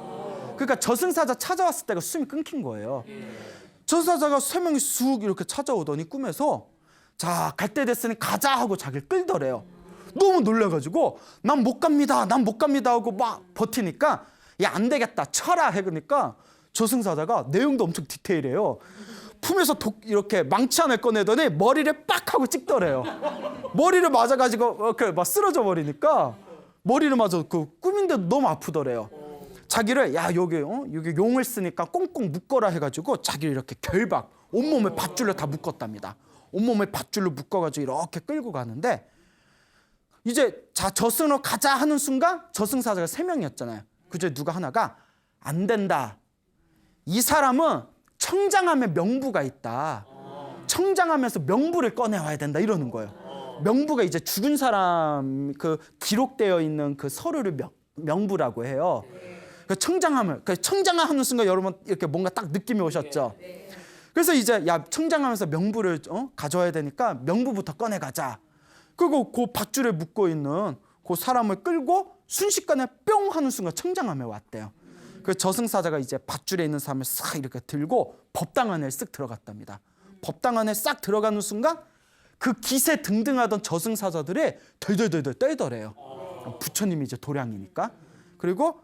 그러니까 저승사자 찾아왔을 때가 숨이 끊긴 거예요. 저승사자가 3명이 쑥 이렇게 찾아오더니 꿈에서 자, 갈 때 됐으니 가자 하고 자기를 끌더래요. 너무 놀라가지고 난 못 갑니다, 난 못 갑니다 하고 막 버티니까 야, 안 되겠다, 쳐라 해그니까 저승사자가 내용도 엄청 디테일해요. 품에서 이렇게 망치 하나를 꺼내더니 머리를 빡 하고 찍더래요. 머리를 맞아가지고 이렇게 막 쓰러져 버리니까 머리를 맞아 그 꿈인데도 너무 아프더래요. 자기를 야 여기 용을 쓰니까 꽁꽁 묶어라 해가지고 자기를 이렇게 결박 온몸을 밧줄로 다 묶었답니다. 온몸을 밧줄로 묶어가지고 이렇게 끌고 가는데 이제 자 저승으로 가자 하는 순간 저승사자가 3명이었잖아요. 그중에 누가 하나가 안 된다. 이 사람은 청장함에 명부가 있다. 청장하면서 명부를 꺼내와야 된다 이러는 거예요. 명부가 이제 죽은 사람 그 기록되어 있는 그 서류를 명부라고 해요. 그 청장하는 순간 여러분 이렇게 뭔가 딱 느낌이 오셨죠. 그래서 이제 야 청장하면서 명부를 가져와야 되니까 명부부터 꺼내가자. 그리고 그 밧줄에 묶어 있는 그 사람을 끌고 순식간에 뿅 하는 순간 청장함에 왔대요. 그 저승사자가 이제 밧줄에 있는 사람을 싹 이렇게 들고 법당 안에 쓱 들어갔답니다. 법당 안에 싹 들어가는 순간 그 기세 등등하던 저승사자들이 덜덜덜덜 떨더래요. 부처님이 이제 도량이니까. 그리고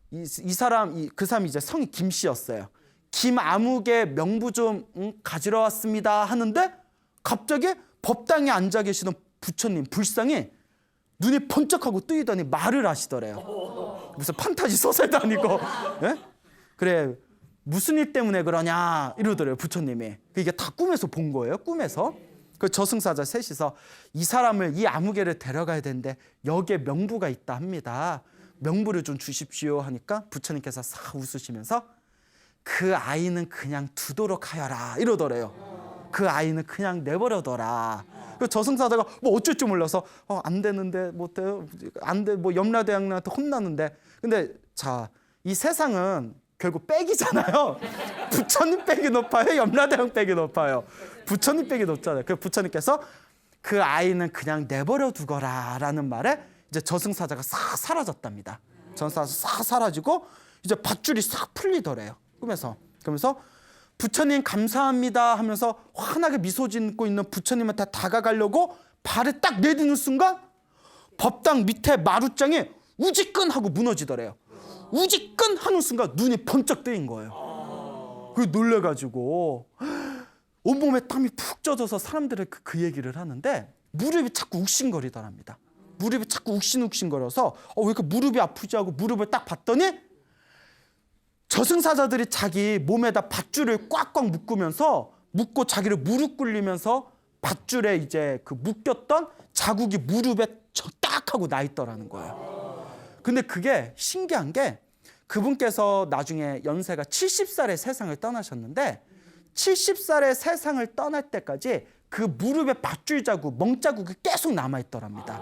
그 사람이 이제 성이 김씨였어요. 김아무개 명부 좀 가지러 왔습니다 하는데 갑자기 법당에 앉아 계시던 부처님 불상이 눈이 번쩍하고 뜨이더니 말을 하시더래요. 무슨 판타지 소설도 아니고. 예? 그래 무슨 일 때문에 그러냐 이러더래요 부처님이. 이게 다 꿈에서 본 거예요. 꿈에서. 그 저승사자 셋이서 이 사람을 이 아무개를 데려가야 되는데 여기에 명부가 있다 합니다. 명부를 좀 주십시오 하니까 부처님께서 싹 웃으시면서 그 아이는 그냥 두도록 하여라 이러더래요. 그 아이는 그냥 내버려둬라. 그 저승사자가 뭐 어쩔 줄 몰라서 안 되는데 못해요. 안 돼. 뭐 염라대왕한테 혼나는데. 근데 자, 이 세상은 결국 빽이잖아요. 부처님 빽이 높아요. 염라대왕 빽이 높아요. 부처님 빽이 높잖아요. 그 부처님께서 그 아이는 그냥 내버려 두거라라는 말에 이제 저승사자가 싹 사라졌답니다. 저승사자가 싹 사라지고 이제 밧줄이 싹 풀리더래요. 꿈에서. 그러면서 부처님 감사합니다 하면서 환하게 미소 짓고 있는 부처님한테 다가가려고 발을 딱 내딛는 순간 법당 밑에 마루장이 우지끈 하고 무너지더래요. 우지끈 하는 순간 눈이 번쩍 뜨인 거예요. 그게 놀래가지고 온몸에 땀이 푹 젖어서 사람들이 그 얘기를 하는데 무릎이 자꾸 욱신거리더랍니다. 무릎이 자꾸 욱신욱신거려서 왜 이렇게 무릎이 아프지 하고 무릎을 딱 봤더니 저승사자들이 자기 몸에다 밧줄을 꽉꽉 묶고 자기를 무릎 꿇리면서 밧줄에 이제 그 묶였던 자국이 무릎에 딱 하고 나 있더라는 거예요. 근데 그게 신기한 게 그분께서 나중에 연세가 70살에 세상을 떠나셨는데 70살에 세상을 떠날 때까지 그 무릎에 밧줄 자국, 멍자국이 계속 남아있더랍니다.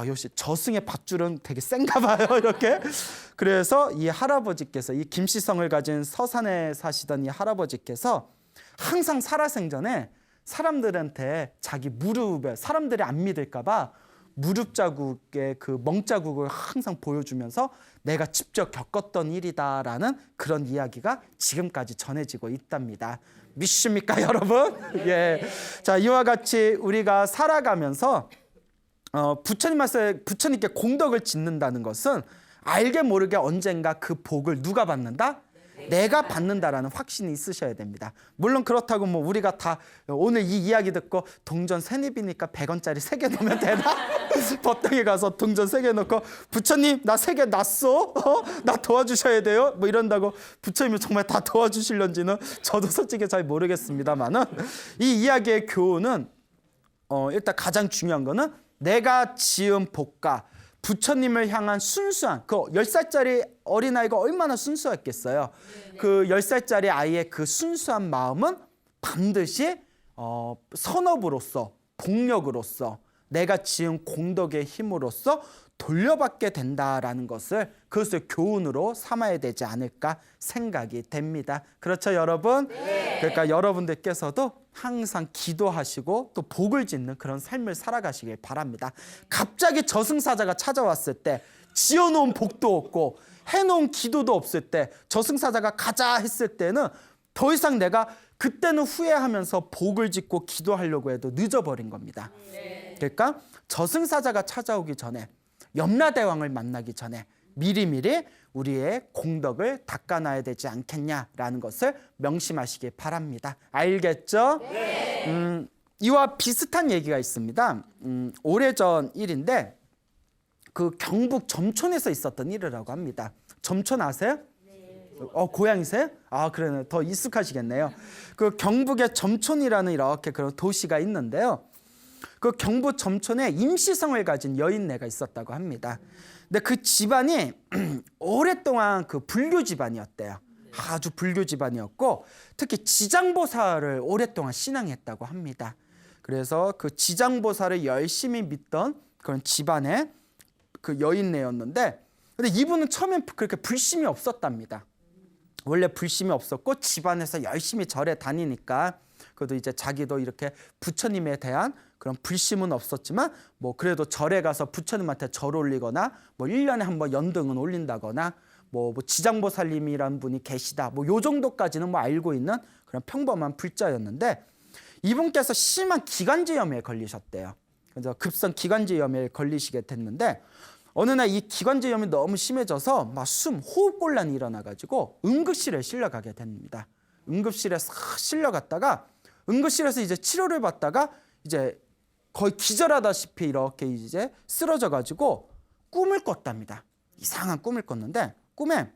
역시 저승의 밧줄은 되게 센가 봐요, 이렇게. 그래서 이 할아버지께서, 이 김씨성을 가진 서산에 사시던 이 할아버지께서 항상 살아생전에 사람들한테 자기 무릎에, 사람들이 안 믿을까 봐 무릎 자국의 그 멍자국을 항상 보여주면서 내가 직접 겪었던 일이다라는 그런 이야기가 지금까지 전해지고 있답니다. 믿습니까, 여러분? 예. 자, 이와 같이 우리가 살아가면서 부처님께 공덕을 짓는다는 것은 알게 모르게 언젠가 그 복을 누가 받는다? 내가 받는다라는 확신이 있으셔야 됩니다. 물론 그렇다고 뭐 우리가 다 오늘 이 이야기 듣고 동전 세입이니까 100원짜리 3개 넣으면 되나? 법당에 가서 동전 3개 넣고 부처님 나 3개 놨어? 나 도와주셔야 돼요? 뭐 이런다고 부처님이 정말 다 도와주실런지는 저도 솔직히 잘 모르겠습니다만은 이 이야기의 교훈은 일단 가장 중요한 거는 내가 지은 복과 부처님을 향한 순수한 그 10살짜리 어린아이가 얼마나 순수했겠어요. 그 10살짜리 아이의 그 순수한 마음은 반드시 선업으로서 복력으로서 내가 지은 공덕의 힘으로써 돌려받게 된다라는 것을 그것을 교훈으로 삼아야 되지 않을까 생각이 됩니다. 그렇죠, 여러분? 네. 그러니까 여러분들께서도 항상 기도하시고 또 복을 짓는 그런 삶을 살아가시길 바랍니다. 갑자기 저승사자가 찾아왔을 때 지어놓은 복도 없고 해놓은 기도도 없을 때 저승사자가 가자 했을 때는 더 이상 내가 그때는 후회하면서 복을 짓고 기도하려고 해도 늦어버린 겁니다. 그러니까 저승사자가 찾아오기 전에 염라대왕을 만나기 전에 미리미리 우리의 공덕을 닦아놔야 되지 않겠냐라는 것을 명심하시기 바랍니다. 알겠죠? 네. 이와 비슷한 얘기가 있습니다. 오래전 일인데 그 경북 점촌에서 있었던 일이라고 합니다. 점촌 아세요? 네. 고향이세요? 그러네. 더 익숙하시겠네요. 그 경북의 점촌이라는 이렇게 그런 도시가 있는데요. 그 경북 점촌에 임시성을 가진 여인네가 있었다고 합니다. 근데 그 집안이 오랫동안 그 불교 집안이었대요. 아주 불교 집안이었고 특히 지장보살을 오랫동안 신앙했다고 합니다. 그래서 그 지장보살을 열심히 믿던 그런 집안의 그 여인네였는데 근데 이분은 처음엔 그렇게 불심이 없었답니다. 원래 불심이 없었고 집안에서 열심히 절에 다니니까 그래도 이제 자기도 이렇게 부처님에 대한 그런 불심은 없었지만 뭐 그래도 절에 가서 부처님한테 절 올리거나 뭐 1년에 한 번 연등은 올린다거나 뭐 지장보살님이란 분이 계시다 뭐 요 정도까지는 뭐 알고 있는 그런 평범한 불자였는데 이분께서 심한 기관지염에 걸리셨대요. 그래서 급성 기관지염에 걸리시게 됐는데 어느 날 이 기관지염이 너무 심해져서 막 호흡곤란이 일어나가지고 응급실에 실려가게 됩니다. 응급실에 싹 실려갔다가 응급실에서 이제 치료를 받다가 이제 거의 기절하다시피 이렇게 이제 쓰러져가지고 꿈을 꿨답니다. 이상한 꿈을 꿨는데 꿈에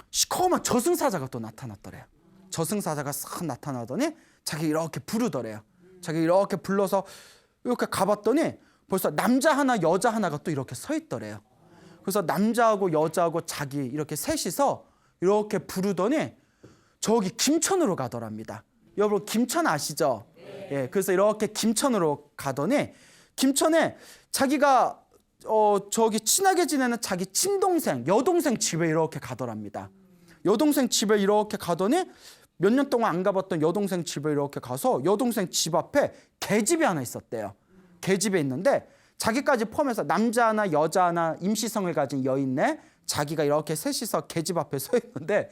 시커먼 저승사자가 또 나타났더래요. 저승사자가 싹 나타나더니 자기 이렇게 부르더래요. 자기 이렇게 불러서 이렇게 가봤더니 벌써 남자 하나 여자 하나가 또 이렇게 서 있더래요. 그래서 남자하고 여자하고 자기 이렇게 셋이서 이렇게 부르더니 저기 김천으로 가더랍니다. 여러분 김천 아시죠? 예, 그래서 이렇게 김천으로 가더니 김천에 자기가 저기 친하게 지내는 자기 친동생, 여동생 집에 이렇게 가더랍니다. 여동생 집에 이렇게 가더니 몇 년 동안 안 가봤던 여동생 집에 이렇게 가서 여동생 집 앞에 개집이 하나 있었대요. 개집에 있는데 자기까지 포함해서 남자 하나 여자 하나 임시성을 가진 여인네 자기가 이렇게 셋이서 개집 앞에 서 있는데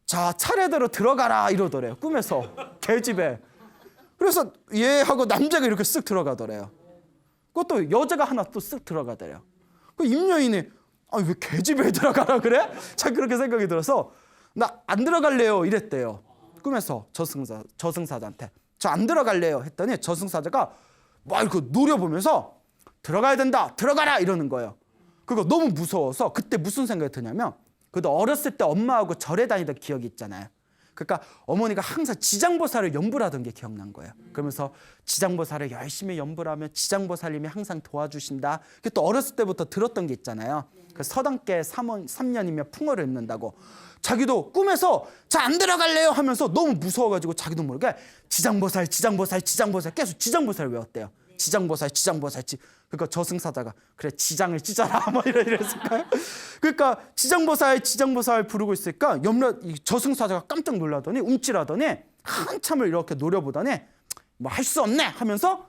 자 차례대로 들어가라 이러더래요. 꿈에서 개집에. 그래서 얘 하고 남자가 이렇게 쓱 들어가더래요. 그것도 여자가 하나 또 쓱 들어가더래요. 그 임여인이 왜 개집에 들어가라 그래? 자 그렇게 생각이 들어서 나 안 들어갈래요 이랬대요. 꿈에서 저승사자한테 저 안 들어갈래요 했더니 저승사자가 막 이렇게 노려보면서 들어가야 된다 들어가라 이러는 거예요. 그거 너무 무서워서 그때 무슨 생각이 드냐면 그래도 어렸을 때 엄마하고 절에 다니던 기억이 있잖아요. 그러니까 어머니가 항상 지장보살을 연불 하던 게 기억난 거예요. 그러면서 지장보살을 열심히 연불하면 지장보살님이 항상 도와주신다. 그게 또 어렸을 때부터 들었던 게 있잖아요. 그 서당계 3년이면 풍어를 입는다고. 자기도 꿈에서 자, 안 들어갈래요 하면서 너무 무서워가지고 자기도 모르게 지장보살 계속 지장보살 외웠대요. 지장보살. 그러니까 저승사자가 그래 지장을 찢어라 뭐 이랬을까요? 그러니까 지장보살 부르고 있으니까 이 저승사자가 깜짝 놀라더니 움찔하더니 한참을 이렇게 노려보더니 뭐 할 수 없네 하면서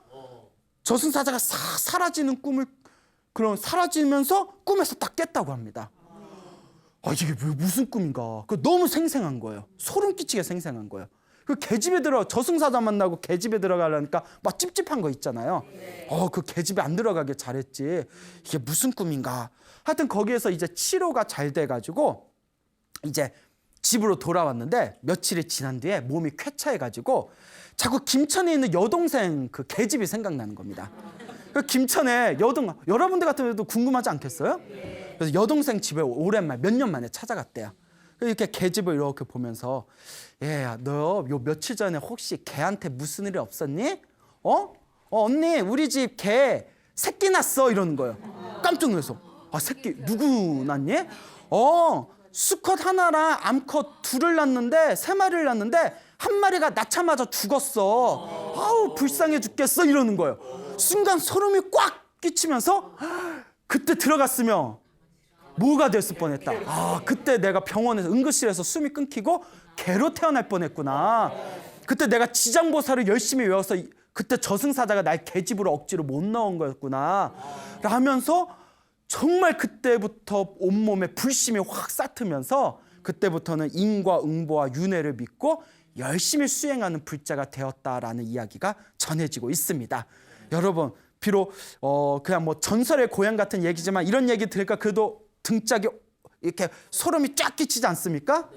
저승사자가 싹 사라지는 사라지면서 꿈에서 딱 깼다고 합니다. 이게 무슨 꿈인가? 너무 생생한 거예요. 소름 끼치게 생생한 거예요. 그 계집에 저승사자 만나고 계집에 들어가려니까 막 찝찝한 거 있잖아요. 그 계집에 안 들어가길 잘했지. 이게 무슨 꿈인가? 하여튼 거기에서 이제 치료가 잘 돼가지고 이제 집으로 돌아왔는데 며칠이 지난 뒤에 몸이 쾌차해가지고 자꾸 김천에 있는 여동생 그 계집이 생각나는 겁니다. 그 김천에 여러분들 같은 경우도 궁금하지 않겠어요? 그래서 여동생 집에 오랜만에 몇 년 만에 찾아갔대요. 이렇게 계집을 이렇게 보면서 얘야 너 요 며칠 전에 혹시 걔한테 무슨 일이 없었니? 언니 우리 집 개 새끼 낳았어 이러는 거예요. 깜짝 놀라서 새끼 누구 낳니? 수컷 하나랑 암컷 둘을 낳았는데 3마리를 낳았는데 한 마리가 낳자마자 죽었어. 아우 불쌍해 죽겠어 이러는 거예요. 순간 소름이 꽉 끼치면서 그때 들어갔으면 뭐가 됐을 뻔했다. 그때 내가 병원에서 응급실에서 숨이 끊기고 개로 태어날 뻔했구나. 그때 내가 지장보살을 열심히 외워서 그때 저승사자가 날 개집으로 억지로 못 넣은 거였구나 하면서 정말 그때부터 온몸에 불심이 확 싹트면서 그때부터는 인과 응보와 윤회를 믿고 열심히 수행하는 불자가 되었다라는 이야기가 전해지고 있습니다. 여러분 비록 그냥 뭐 전설의 고향 같은 얘기지만 이런 얘기 들으니까 그래도 등짝이 이렇게 소름이 쫙 끼치지 않습니까?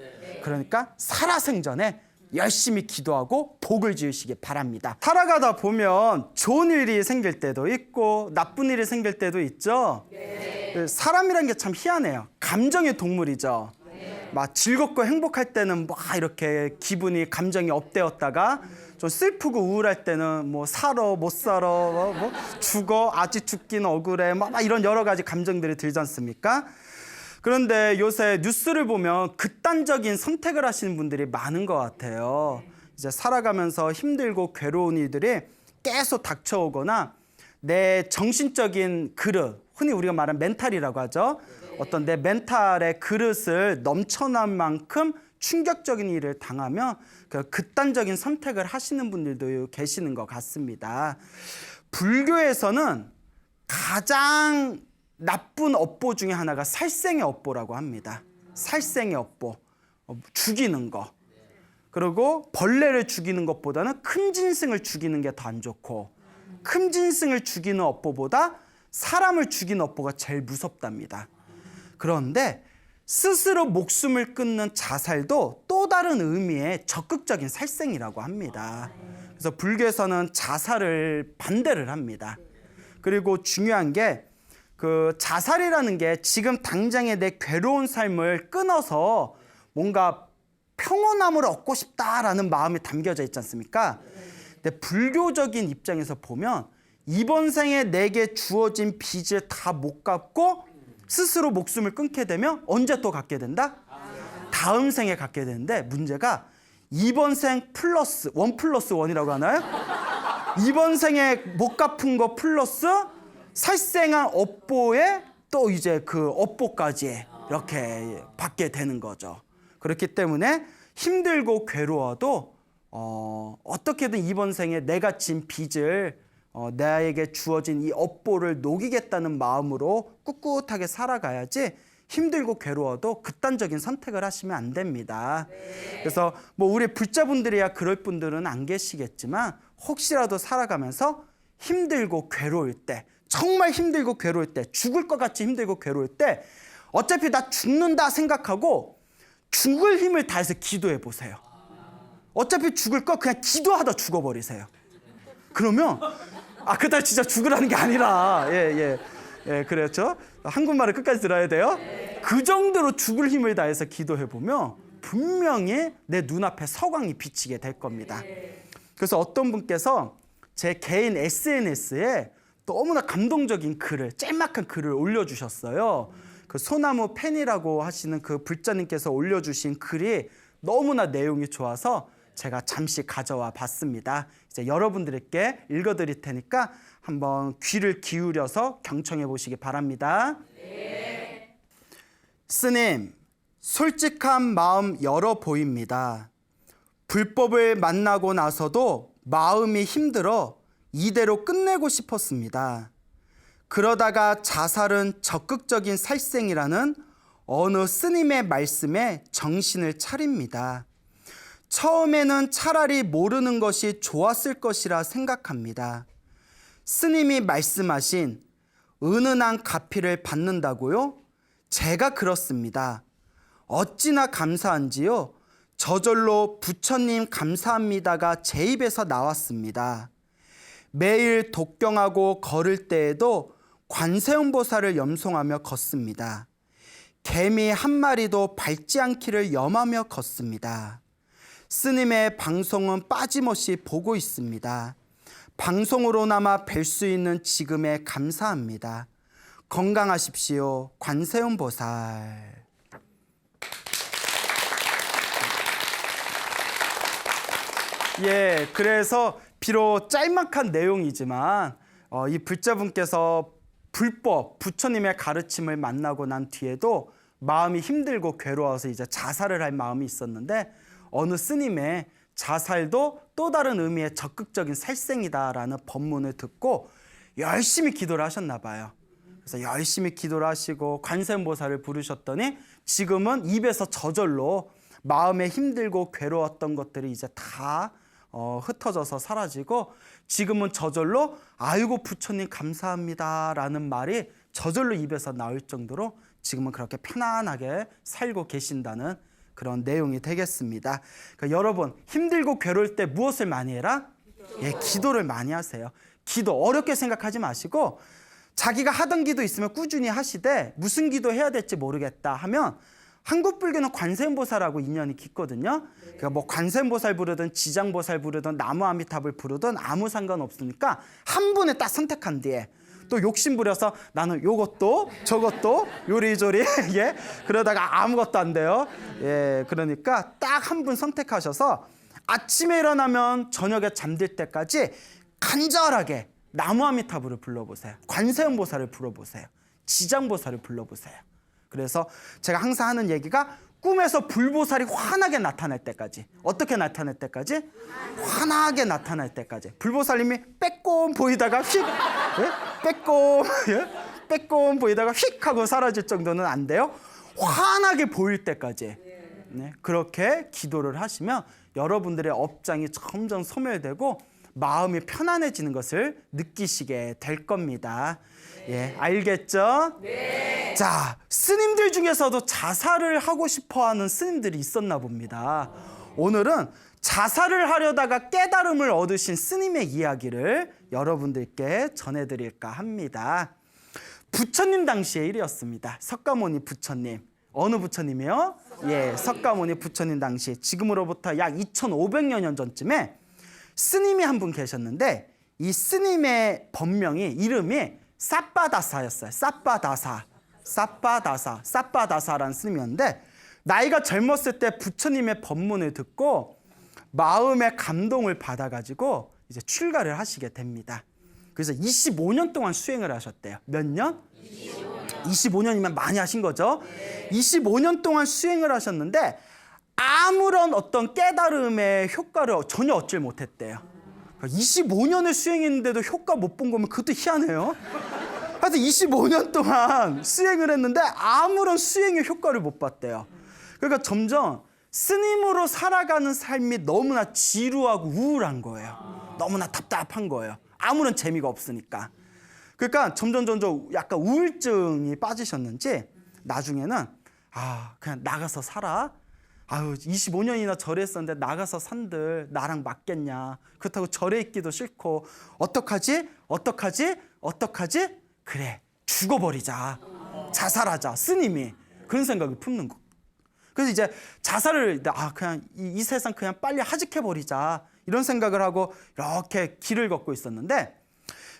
그러니까 살아생전에 열심히 기도하고 복을 지으시기 바랍니다. 살아가다 보면 좋은 일이 생길 때도 있고 나쁜 일이 생길 때도 있죠. 사람이란 게 참 희한해요. 감정의 동물이죠. 막 즐겁고 행복할 때는 막 이렇게 감정이 업되었다가 좀 슬프고 우울할 때는 뭐 살아 못 살아 뭐 죽어 아직 죽긴 억울해 막 이런 여러 가지 감정들이 들지 않습니까? 그런데 요새 뉴스를 보면 극단적인 선택을 하시는 분들이 많은 것 같아요. 이제 살아가면서 힘들고 괴로운 일들이 계속 닥쳐오거나 내 정신적인 그릇, 흔히 우리가 말하는 멘탈이라고 하죠. 어떤 내 멘탈의 그릇을 넘쳐난 만큼 충격적인 일을 당하면 극단적인 선택을 하시는 분들도 계시는 것 같습니다. 불교에서는 가장 나쁜 업보 중에 하나가 살생의 업보라고 합니다. 살생의 업보, 죽이는 거. 그리고 벌레를 죽이는 것보다는 큰짐승을 죽이는 게 더 안 좋고 큰짐승을 죽이는 업보보다 사람을 죽이는 업보가 제일 무섭답니다. 그런데 스스로 목숨을 끊는 자살도 또 다른 의미의 적극적인 살생이라고 합니다. 그래서 불교에서는 자살을 반대를 합니다. 그리고 중요한 게 그 자살이라는 게 지금 당장의 내 괴로운 삶을 끊어서 뭔가 평온함을 얻고 싶다라는 마음이 담겨져 있지 않습니까? 근데 불교적인 입장에서 보면 이번 생에 내게 주어진 빚을 다 못 갚고 스스로 목숨을 끊게 되면 언제 또 갖게 된다? 다음 생에 갖게 되는데 문제가 이번 생 플러스 1+1이라고 하나요? 이번 생에 못 갚은 거 플러스 살생한 업보에 또 이제 그 업보까지 이렇게 받게 되는 거죠. 그렇기 때문에 힘들고 괴로워도 어떻게든 이번 생에 내가 진 빚을 나에게 주어진 이 업보를 녹이겠다는 마음으로 꿋꿋하게 살아가야지 힘들고 괴로워도 극단적인 선택을 하시면 안 됩니다. 그래서 뭐 우리 불자분들이야 그럴 분들은 안 계시겠지만 혹시라도 살아가면서 힘들고 괴로울 때 정말 힘들고 괴로울 때 죽을 것 같이 힘들고 괴로울 때 어차피 나 죽는다 생각하고 죽을 힘을 다해서 기도해 보세요. 어차피 죽을 거 그냥 기도하다 죽어버리세요. 그러면 그날 진짜 죽으라는 게 아니라 그렇죠. 한국말을 끝까지 들어야 돼요. 그 정도로 죽을 힘을 다해서 기도해 보면 분명히 내 눈앞에 서광이 비치게 될 겁니다. 그래서 어떤 분께서 제 개인 SNS에 너무나 감동적인 글을, 짤막한 글을 올려주셨어요. 그 소나무 팬이라고 하시는 그 불자님께서 올려주신 글이 너무나 내용이 좋아서 제가 잠시 가져와 봤습니다. 이제 여러분들께 읽어드릴 테니까 한번 귀를 기울여서 경청해 보시기 바랍니다. 네. 스님, 솔직한 마음 열어 보입니다. 불법을 만나고 나서도 마음이 힘들어 이대로 끝내고 싶었습니다. 그러다가 자살은 적극적인 살생이라는 어느 스님의 말씀에 정신을 차립니다. 처음에는 차라리 모르는 것이 좋았을 것이라 생각합니다. 스님이 말씀하신 은은한 가피를 받는다고요? 제가 그렇습니다. 어찌나 감사한지요. 저절로 부처님 감사합니다가 제 입에서 나왔습니다. 매일 독경하고 걸을 때에도 관세음보살을 염송하며 걷습니다. 개미 한 마리도 밟지 않기를 염하며 걷습니다. 스님의 방송은 빠짐없이 보고 있습니다. 방송으로나마 뵐 수 있는 지금에 감사합니다. 건강하십시오. 관세음보살. 예, 그래서 비록 짤막한 내용이지만 이 불자분께서 불법 부처님의 가르침을 만나고 난 뒤에도 마음이 힘들고 괴로워서 이제 자살을 할 마음이 있었는데 어느 스님의 자살도 또 다른 의미의 적극적인 살생이다라는 법문을 듣고 열심히 기도를 하셨나 봐요. 그래서 열심히 기도를 하시고 관세음보살을 부르셨더니 지금은 입에서 저절로 마음에 힘들고 괴로웠던 것들이 이제 다 흩어져서 사라지고 지금은 저절로 아이고 부처님 감사합니다라는 말이 저절로 입에서 나올 정도로 지금은 그렇게 편안하게 살고 계신다는 그런 내용이 되겠습니다. 그러니까 여러분 힘들고 괴로울 때 무엇을 많이 해라? 예, 기도를 많이 하세요. 기도 어렵게 생각하지 마시고 자기가 하던 기도 있으면 꾸준히 하시되 무슨 기도 해야 될지 모르겠다 하면 한국 불교는 관세음보살하고 인연이 깊거든요. 그러니까 뭐 관세음보살 부르든 지장보살 부르든 나무아미탑을 부르든 아무 상관없으니까 한 분에 딱 선택한 뒤에 또 욕심 부려서 나는 요것도 저것도 요리조리 예 그러다가 아무것도 안 돼요. 예 그러니까 딱 한 분 선택하셔서 아침에 일어나면 저녁에 잠들 때까지 간절하게 나무아미타불을 불러보세요. 관세음보살을 불러보세요. 지장보살을 불러보세요. 그래서 제가 항상 하는 얘기가 꿈에서 불보살이 환하게 나타날 때까지. 어떻게 나타날 때까지? 환하게 나타날 때까지. 불보살님이 빼꼼 보이다가 휙, 예? 빼꼼, 예? 빼꼼 보이다가 휙 하고 사라질 정도는 안 돼요. 환하게 보일 때까지. 네, 그렇게 기도를 하시면 여러분들의 업장이 점점 소멸되고 마음이 편안해지는 것을 느끼시게 될 겁니다. 예, 알겠죠? 네. 자, 스님들 중에서도 자살을 하고 싶어하는 스님들이 있었나 봅니다. 오늘은 자살을 하려다가 깨달음을 얻으신 스님의 이야기를 여러분들께 전해드릴까 합니다. 부처님 당시의 일이었습니다. 석가모니 부처님. 어느 부처님이요? 예, 석가모니 부처님 당시 지금으로부터 약 2500여 년 전쯤에 스님이 한 분 계셨는데 이 스님의 법명이 이름이 사빠다사였어요. 사빠다사라는 스님이었는데 나이가 젊었을 때 부처님의 법문을 듣고 마음의 감동을 받아가지고 이제 출가를 하시게 됩니다. 그래서 25년 동안 수행을 하셨대요. 몇 년? 25년이면 많이 하신 거죠. 25년 동안 수행을 하셨는데 아무런 어떤 깨달음의 효과를 전혀 얻질 못했대요. 25년을 수행했는데도 효과 못 본 거면 그것도 희한해요. 하여튼 25년 동안 수행을 했는데 아무런 수행의 효과를 못 봤대요. 그러니까 점점 스님으로 살아가는 삶이 너무나 지루하고 우울한 거예요. 너무나 답답한 거예요. 아무런 재미가 없으니까. 그러니까 점점 약간 우울증이 빠지셨는지 나중에는 그냥 나가서 살아. 25년이나 절에 있었는데 나가서 산들 나랑 맞겠냐. 그렇다고 절에 있기도 싫고 어떡하지? 그래 죽어버리자. 자살하자. 스님이 그런 생각이 품는 거. 그래서 이제 자살을 그냥 이 세상 그냥 빨리 하직해 버리자 이런 생각을 하고 이렇게 길을 걷고 있었는데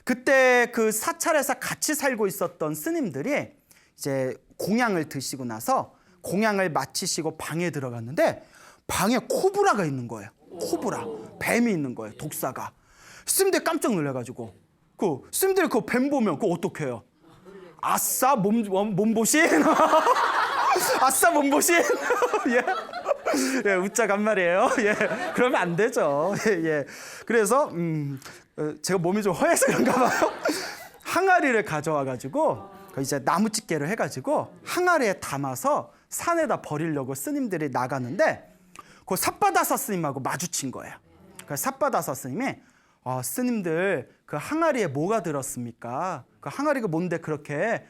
그때 그 사찰에서 같이 살고 있었던 스님들이 이제 공양을 드시고 나서 공양을 마치시고 방에 들어갔는데 방에 코브라가 있는 거예요. 코브라, 뱀이 있는 거예요. 독사가. 스님들이 깜짝 놀라가지고 스님들이 그 뱀 보면 그거 어떡해요? 아싸 몸보신? 아싸 몸보신? 예, 웃자간 말이에요. 예, 그러면 안 되죠. 예. 그래서 제가 몸이 좀 허해서 그런가 봐요. 항아리를 가져와가지고 이제 나무집게를 해가지고 항아리에 담아서 산에다 버리려고 스님들이 나가는데 그 삿바다사 스님하고 마주친 거예요. 그 삿바다사 스님이 스님들 그 항아리에 뭐가 들었습니까? 그 항아리가 뭔데 그렇게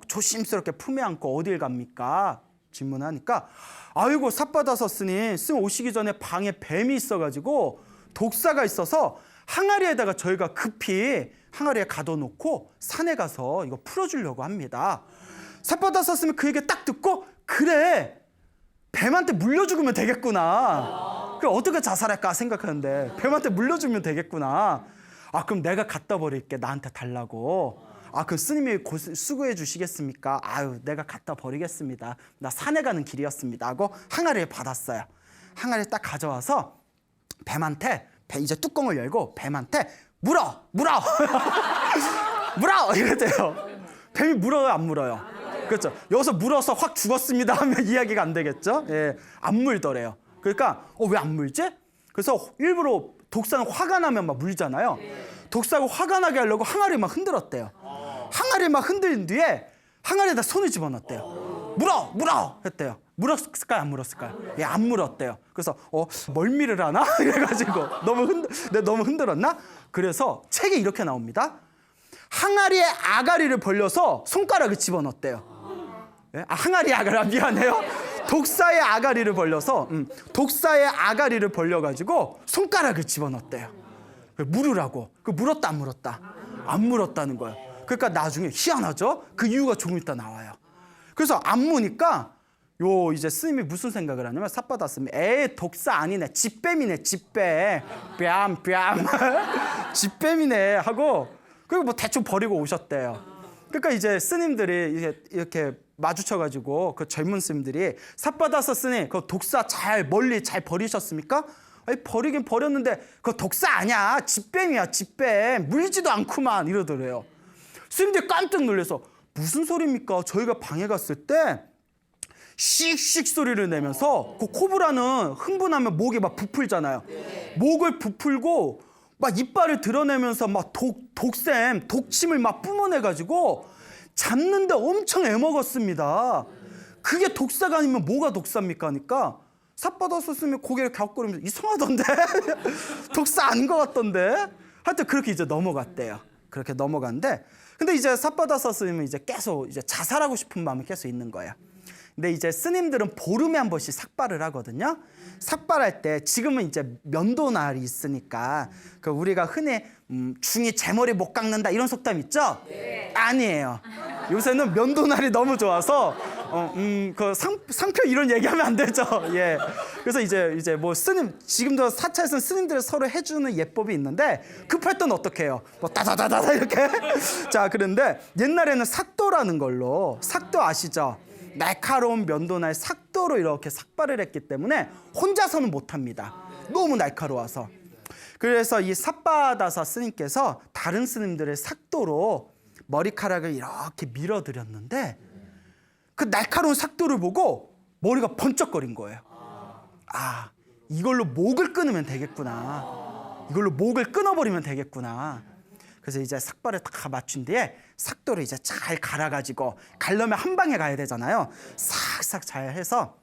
조심스럽게 품에 안고 어딜 갑니까? 질문하니까 아이고 삿바다사 스님 오시기 전에 방에 뱀이 있어가지고 독사가 있어서 항아리에다가 저희가 급히 항아리에 가둬놓고 산에 가서 이거 풀어주려고 합니다. 삿바다사 스님이 그 얘기 딱 듣고 그래 뱀한테 물려 죽으면 되겠구나. 그 어떻게 자살할까 생각하는데 뱀한테 물려주면 되겠구나. 그럼 내가 갖다 버릴게. 나한테 달라고. 그 스님이 수고해 주시겠습니까? 아유 내가 갖다 버리겠습니다. 나 산에 가는 길이었습니다 하고 항아리를 받았어요. 항아리를 딱 가져와서 뱀한테 이제 뚜껑을 열고 뱀한테 물어 물어 이랬대요. 뱀이 물어요 안 물어요? 그렇죠. 여기서 물어서 확 죽었습니다 하면 이야기가 안 되겠죠. 예, 안 물더래요. 그러니까 왜 안 물지? 그래서 일부러 독사는 화가 나면 막 물잖아요. 독사가 화가 나게 하려고 항아리 막 흔들었대요. 항아리 막 흔든 뒤에 항아리에다 손을 집어넣었대요. 물어 했대요. 물었을까요 안 물었을까요? 예, 안 물었대요. 그래서 멀미를 하나 이래가지고 너무 흔들었나? 그래서 책에 이렇게 나옵니다. 항아리에 아가리를 벌려서 손가락을 집어넣었대요. 예? 항아리 아가리 미안해요. 독사의 아가리를 벌려서 독사의 아가리를 벌려가지고 손가락을 집어넣었대요. 물으라고. 물었다 안 물었다? 안 물었다는 거예요. 그러니까 나중에 희한하죠? 그 이유가 조금 있다 나와요. 그래서 안 무니까 이제 스님이 무슨 생각을 하냐면 삿바다 스님이 독사 아니네 집뱀이네 집뱀 뺨 집뱀이네 하고 그리고 뭐 대충 버리고 오셨대요. 그러니까 이제 스님들이 이렇게 마주쳐가지고 그 젊은 스님들이 삿바다사 스님 그 독사 멀리 잘 버리셨습니까? 아니 버리긴 버렸는데 그 독사 아니야 집뱀이야 집뱀 물리지도 않구만 이러더래요. 스님들이 깜짝 놀라서 무슨 소리입니까? 저희가 방에 갔을 때 씩씩 소리를 내면서 그 코브라는 흥분하면 목이 막 부풀잖아요. 목을 부풀고 막 이빨을 드러내면서 막 독침을 막 뿜어내가지고 잡는데 엄청 애먹었습니다. 그게 독사가 아니면 뭐가 독사입니까? 하니까 삿바다사 스님이 고개를 갸웃거리면서 이상하던데? 독사 아닌 것 같던데? 하여튼 그렇게 이제 넘어갔대요. 그렇게 넘어갔는데 근데 이제 삿바다사 스님은 이제 계속 이제 자살하고 싶은 마음이 계속 있는 거예요. 근데 이제 스님들은 보름에 한 번씩 삭발을 하거든요. 삭발할 때 지금은 이제 면도날이 있으니까 그 우리가 흔히 중이 제 머리 못 깎는다 이런 속담 있죠? 네. 아니에요. 요새는 면도날이 너무 좋아서 그 상표 이런 얘기하면 안 되죠. 예. 그래서 이제 뭐 스님 지금도 사찰에서는 스님들이 서로 해주는 예법이 있는데 급할 땐 어떻게 해요? 뭐 따다다다다 이렇게. 자 그런데 옛날에는 삭도라는 걸로 삭도 아시죠? 날카로운 면도날 삭도로 이렇게 삭발을 했기 때문에 혼자서는 못합니다. 너무 날카로워서. 그래서 이 삿바다사 스님께서 다른 스님들의 삭도로 머리카락을 이렇게 밀어드렸는데 그 날카로운 삭도를 보고 머리가 번쩍거린 거예요. 이걸로 목을 끊으면 되겠구나. 이걸로 목을 끊어버리면 되겠구나. 그래서 이제 삭발을 다 맞춘 뒤에 삭도를 이제 잘 갈아가지고 가려면 한 방에 가야 되잖아요. 싹싹 잘 해서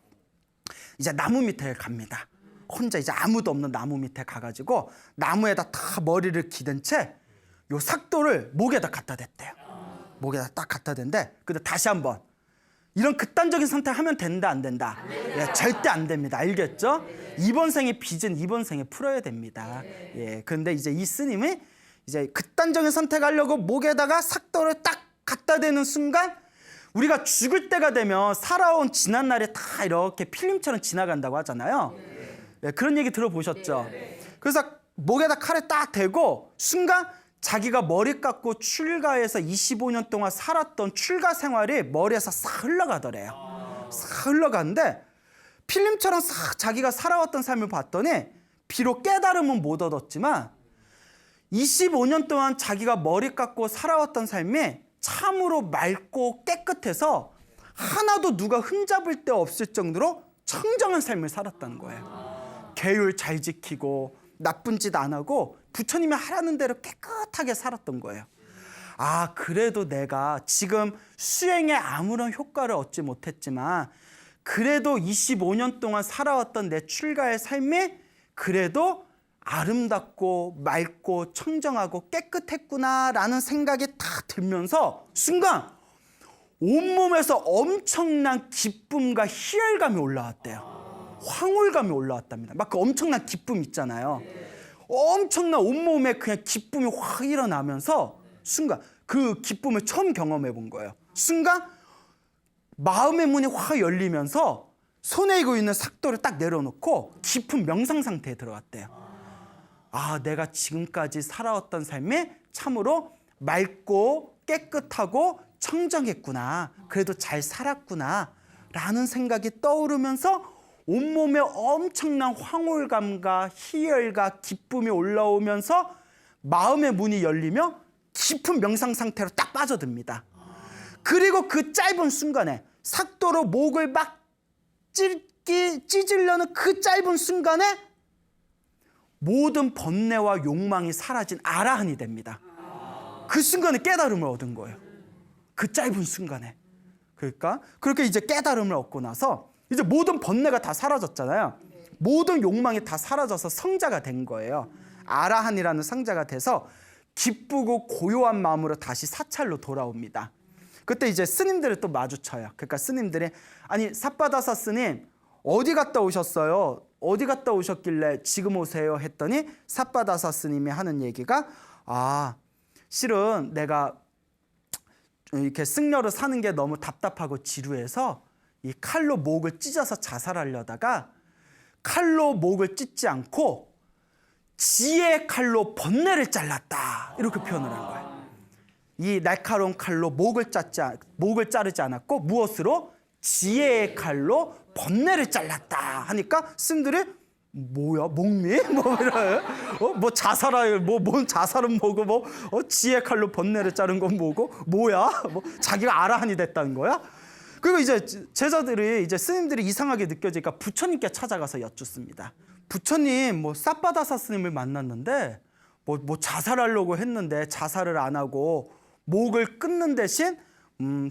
이제 나무 밑에 갑니다. 혼자 이제 아무도 없는 나무 밑에 가가지고 나무에다 다 머리를 기댄 채 요 삭도를 목에다 갖다 댔대요. 목에다 딱 갖다 댔는데 근데 다시 한번 이런 극단적인 선택하면 된다 안 된다? 예, 절대 안 됩니다. 알겠죠? 이번 생의 빚은 이번 생에 풀어야 됩니다. 예, 근데 이제 이 스님이 이제 극단적인 선택하려고 목에다가 삭도를 딱 갖다 대는 순간 우리가 죽을 때가 되면 살아온 지난 날이 다 이렇게 필름처럼 지나간다고 하잖아요. 네, 그런 얘기 들어보셨죠? 그래서 목에다 칼을 딱 대고 순간 자기가 머리 깎고 출가해서 25년 동안 살았던 출가 생활이 머리에서 싹 흘러가더래요. 싹 흘러가는데 필름처럼 싹 자기가 살아왔던 삶을 봤더니 비록 깨달음은 못 얻었지만 25년 동안 자기가 머리 깎고 살아왔던 삶이 참으로 맑고 깨끗해서 하나도 누가 흠잡을 데 없을 정도로 청정한 삶을 살았다는 거예요. 계율 잘 지키고 나쁜 짓 안 하고 부처님이 하라는 대로 깨끗하게 살았던 거예요. 아, 그래도 내가 지금 수행에 아무런 효과를 얻지 못했지만 그래도 25년 동안 살아왔던 내 출가의 삶이 그래도 아름답고 맑고 청정하고 깨끗했구나라는 생각이 딱 들면서 순간 온몸에서 엄청난 기쁨과 희열감이 올라왔대요. 황홀감이 올라왔답니다. 막 그 엄청난 기쁨 있잖아요. 엄청난 온몸에 그냥 기쁨이 확 일어나면서 순간 그 기쁨을 처음 경험해 본 거예요. 순간 마음의 문이 확 열리면서 손에 이고 있는 삭도를 딱 내려놓고 깊은 명상 상태에 들어갔대요. 아, 내가 지금까지 살아왔던 삶이 참으로 맑고 깨끗하고 청정했구나. 그래도 잘 살았구나. 라는 생각이 떠오르면서 온몸에 엄청난 황홀감과 희열과 기쁨이 올라오면서 마음의 문이 열리며 깊은 명상 상태로 딱 빠져듭니다. 그리고 그 짧은 순간에 삭도로 목을 막 찢으려는 그 짧은 순간에 모든 번뇌와 욕망이 사라진 아라한이 됩니다. 그 순간에 깨달음을 얻은 거예요. 그 짧은 순간에. 그러니까 그렇게 이제 깨달음을 얻고 나서 이제 모든 번뇌가 다 사라졌잖아요. 모든 욕망이 다 사라져서 성자가 된 거예요. 아라한이라는 성자가 돼서 기쁘고 고요한 마음으로 다시 사찰로 돌아옵니다. 그때 이제 스님들을 또 마주쳐요. 그러니까 스님들이 아니 삿바다사 스님 어디 갔다 오셨어요? 어디 갔다 오셨길래 지금 오세요? 했더니 삿바다사 스님이 하는 얘기가 아 실은 내가 이렇게 승려로 사는 게 너무 답답하고 지루해서 이 칼로 목을 찢어서 자살하려다가 칼로 목을 찢지 않고 지혜의 칼로 번뇌를 잘랐다. 이렇게 표현을 한 거예요. 이 날카로운 칼로 목을 자르지 않았고 무엇으로? 지혜의 칼로 번뇌를 잘랐다 하니까 스님들이 뭐야 목미? 뭐 이래요? 뭐 자살할 뭔 자살은 뭐고 지혜 칼로 번뇌를 자른 건 뭐고 뭐야? 뭐 자기가 아라한이 됐다는 거야? 그리고 이제 제자들이 이제 스님들이 이상하게 느껴지니까 부처님께 찾아가서 여쭙습니다. 부처님 뭐 삿바다사 스님을 만났는데 뭐 자살하려고 했는데 자살을 안 하고 목을 끊는 대신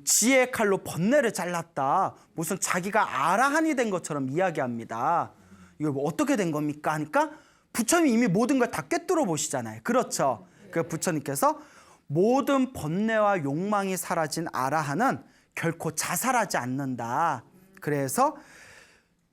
지혜의 칼로 번뇌를 잘랐다. 무슨 자기가 아라한이 된 것처럼 이야기합니다. 이거 뭐 어떻게 된 겁니까? 하니까 부처님이 이미 모든 걸 다 꿰뚫어 보시잖아요. 그렇죠. 그 부처님께서 모든 번뇌와 욕망이 사라진 아라한은 결코 자살하지 않는다. 그래서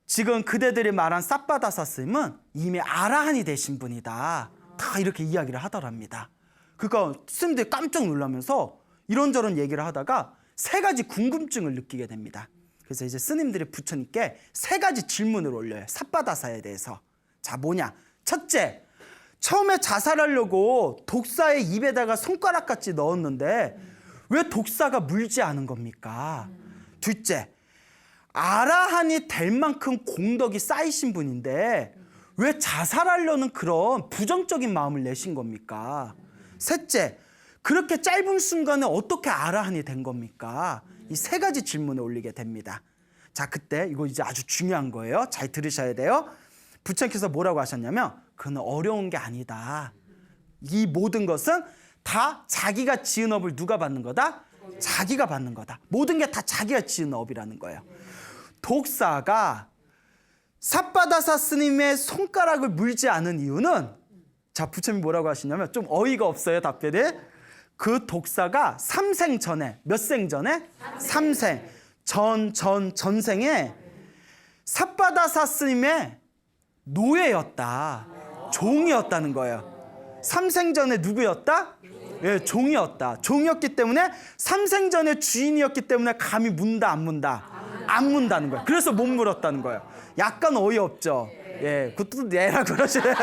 지금 그대들이 말한 삿바다사 스님은 이미 아라한이 되신 분이다. 다 이렇게 이야기를 하더랍니다. 그러니까 스님들이 깜짝 놀라면서 이런저런 얘기를 하다가 세 가지 궁금증을 느끼게 됩니다. 그래서 이제 스님들이 부처님께 세 가지 질문을 올려요. 삿바다사에 대해서. 자, 뭐냐? 첫째, 처음에 자살하려고 독사의 입에다가 손가락같이 넣었는데 왜 독사가 물지 않은 겁니까? 둘째, 아라한이 될 만큼 공덕이 쌓이신 분인데 왜 자살하려는 그런 부정적인 마음을 내신 겁니까? 셋째, 그렇게 짧은 순간에 어떻게 아라한이 된 겁니까? 이 세 가지 질문을 올리게 됩니다. 자, 그때 이거 이제 아주 중요한 거예요. 잘 들으셔야 돼요. 부처님께서 뭐라고 하셨냐면 그건 어려운 게 아니다. 이 모든 것은 다 자기가 지은 업을 누가 받는 거다? 자기가 받는 거다. 모든 게 다 자기가 지은 업이라는 거예요. 독사가 삿바다사 스님의 손가락을 물지 않은 이유는 자, 부처님이 뭐라고 하시냐면 좀 어이가 없어요, 답변이. 그 독사가 삼생 전에 몇 생 전에? 삼생 전생에 삿바다사 스님의 노예였다. 종이었다는 거예요. 삼생 전에 누구였다? 예, 종이었다. 종이었기 때문에 삼생전의 주인이었기 때문에 감히 문다 안 문다? 안 문다는 거예요. 그래서 못 물었다는 거예요. 약간 어이없죠. 예, 그것도 내라 그러시네. 예.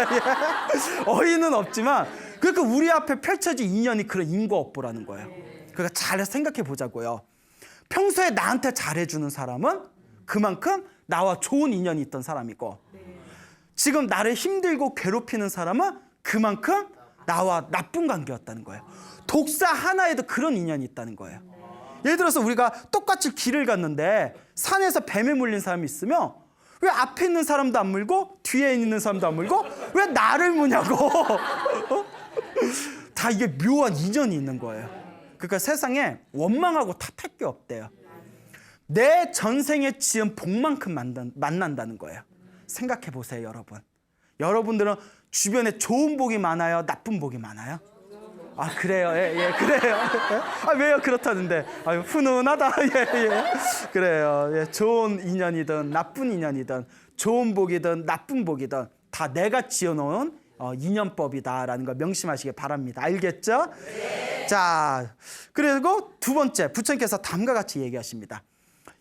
어이는 없지만 그러니까 우리 앞에 펼쳐진 인연이 그런 인과업보라는 거예요. 그러니까 잘 생각해 보자고요. 평소에 나한테 잘해주는 사람은 그만큼 나와 좋은 인연이 있던 사람이고 지금 나를 힘들고 괴롭히는 사람은 그만큼 나와 나쁜 관계였다는 거예요. 독사 하나에도 그런 인연이 있다는 거예요. 예를 들어서 우리가 똑같이 길을 갔는데 산에서 뱀에 물린 사람이 있으면 왜 앞에 있는 사람도 안 물고 뒤에 있는 사람도 안 물고 왜 나를 무냐고. 다 이게 묘한 인연이 있는 거예요. 그러니까 세상에 원망하고 탓할 게 없대요. 내 전생에 지은 복만큼 만난다는 거예요. 생각해 보세요, 여러분. 여러분들은 주변에 좋은 복이 많아요? 나쁜 복이 많아요? 아, 그래요? 예, 그래요. 아, 왜요? 그렇다는데. 아유, 훈훈하다. 예. 그래요. 예, 좋은 인연이든 나쁜 인연이든 좋은 복이든 나쁜 복이든 다 내가 지어놓은 인연법이다라는 걸 명심하시기 바랍니다. 알겠죠? 네. 자, 그리고 두 번째, 부처님께서 다음과 같이 얘기하십니다.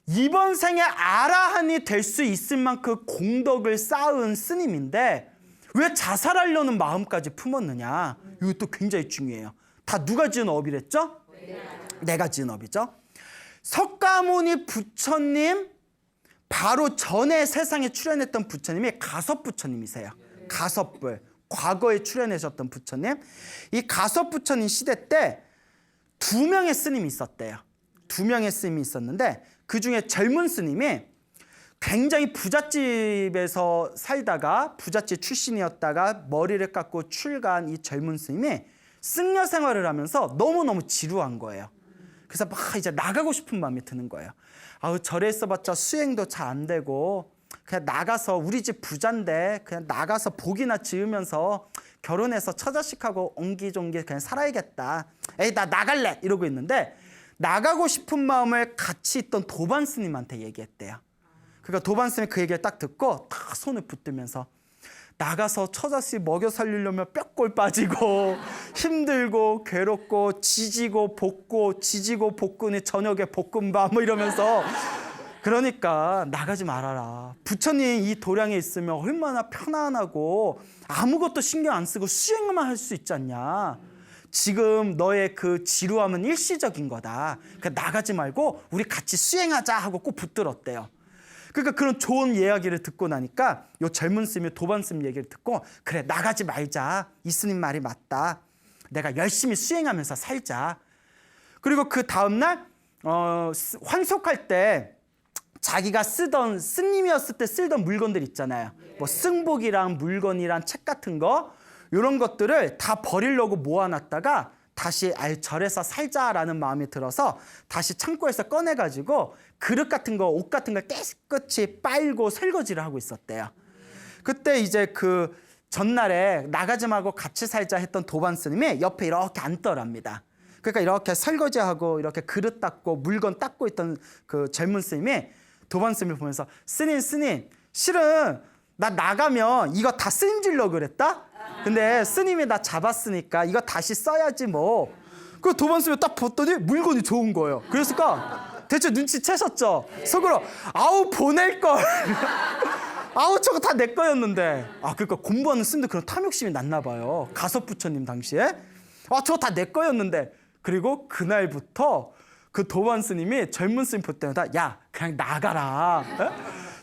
이번 생에 아라한이 될 수 있을 만큼 공덕을 쌓은 스님인데 왜 자살하려는 마음까지 품었느냐? 이것도 굉장히 중요해요. 다 누가 지은 업이랬죠? 내가 지은 업이죠. 석가모니 부처님 바로 전에 세상에 출연했던 부처님이 가섭부처님이세요. 가섭불. 과거에 출연하셨던 부처님. 이 가섭부처님 시대 때 2명의 스님이 있었대요. 2명의 스님이 있었는데 그중에 젊은 스님이 굉장히 부잣집에서 살다가 부잣집 출신이었다가 머리를 깎고 출가한 이 젊은 스님이 승려 생활을 하면서 너무너무 지루한 거예요. 그래서 막 이제 나가고 싶은 마음이 드는 거예요. 아우, 절에 있어봤자 수행도 잘 안 되고 그냥 나가서 우리 집 부자인데 그냥 나가서 복이나 지으면서 결혼해서 처자식하고 옹기종기 그냥 살아야겠다. 에이, 나 나갈래! 이러고 있는데 나가고 싶은 마음을 같이 있던 도반 스님한테 얘기했대요. 그러니까 도반 스님이 그 얘기를 딱 듣고 딱 손을 붙들면서 나가서 처자식 먹여 살리려면 뼈골 빠지고 힘들고 괴롭고 지지고 볶고 지지고 볶으니 저녁에 볶음밥 뭐 이러면서 그러니까 나가지 말아라. 부처님 이 도량에 있으면 얼마나 편안하고 아무것도 신경 안 쓰고 수행만 할 수 있지 않냐. 지금 너의 그 지루함은 일시적인 거다. 그러니까 나가지 말고 우리 같이 수행하자 하고 꼭 붙들었대요. 그러니까 그런 좋은 이야기를 듣고 나니까 요 젊은 스님이 도반 스님 얘기를 듣고 그래 나가지 말자. 이 스님 말이 맞다. 내가 열심히 수행하면서 살자. 그리고 그 다음날 환속할 때 자기가 쓰던 스님이었을 때 쓰던 물건들 있잖아요. 뭐 승복이랑 물건이랑 책 같은 거 이런 것들을 다 버리려고 모아놨다가 다시 절에서 살자라는 마음이 들어서 다시 창고에서 꺼내가지고 그릇 같은 거, 옷 같은 걸 깨끗이 빨고 설거지를 하고 있었대요. 그때 이제 그 전날에 나가지 말고 같이 살자 했던 도반 스님이 옆에 이렇게 앉더랍니다. 그러니까 이렇게 설거지하고 이렇게 그릇 닦고 물건 닦고 있던 그 젊은 스님이 도반 스님을 보면서 스님 실은 나 나가면 이거 다 쓰임질러 그랬다? 근데 스님이 나 잡았으니까 이거 다시 써야지 뭐. 그 도반 스님이 딱 봤더니 물건이 좋은 거예요. 그래서까 대체 눈치채셨죠? 속으로 아우 보낼걸. 아우 저거 다 내 거였는데. 아 그러니까 공부하는 스님들 그런 탐욕심이 났나 봐요. 가섭부처님 당시에. 아 저거 다 내 거였는데. 그리고 그날부터 그 도반 스님이 젊은 스님 볼 때마다 야 그냥 나가라. 에?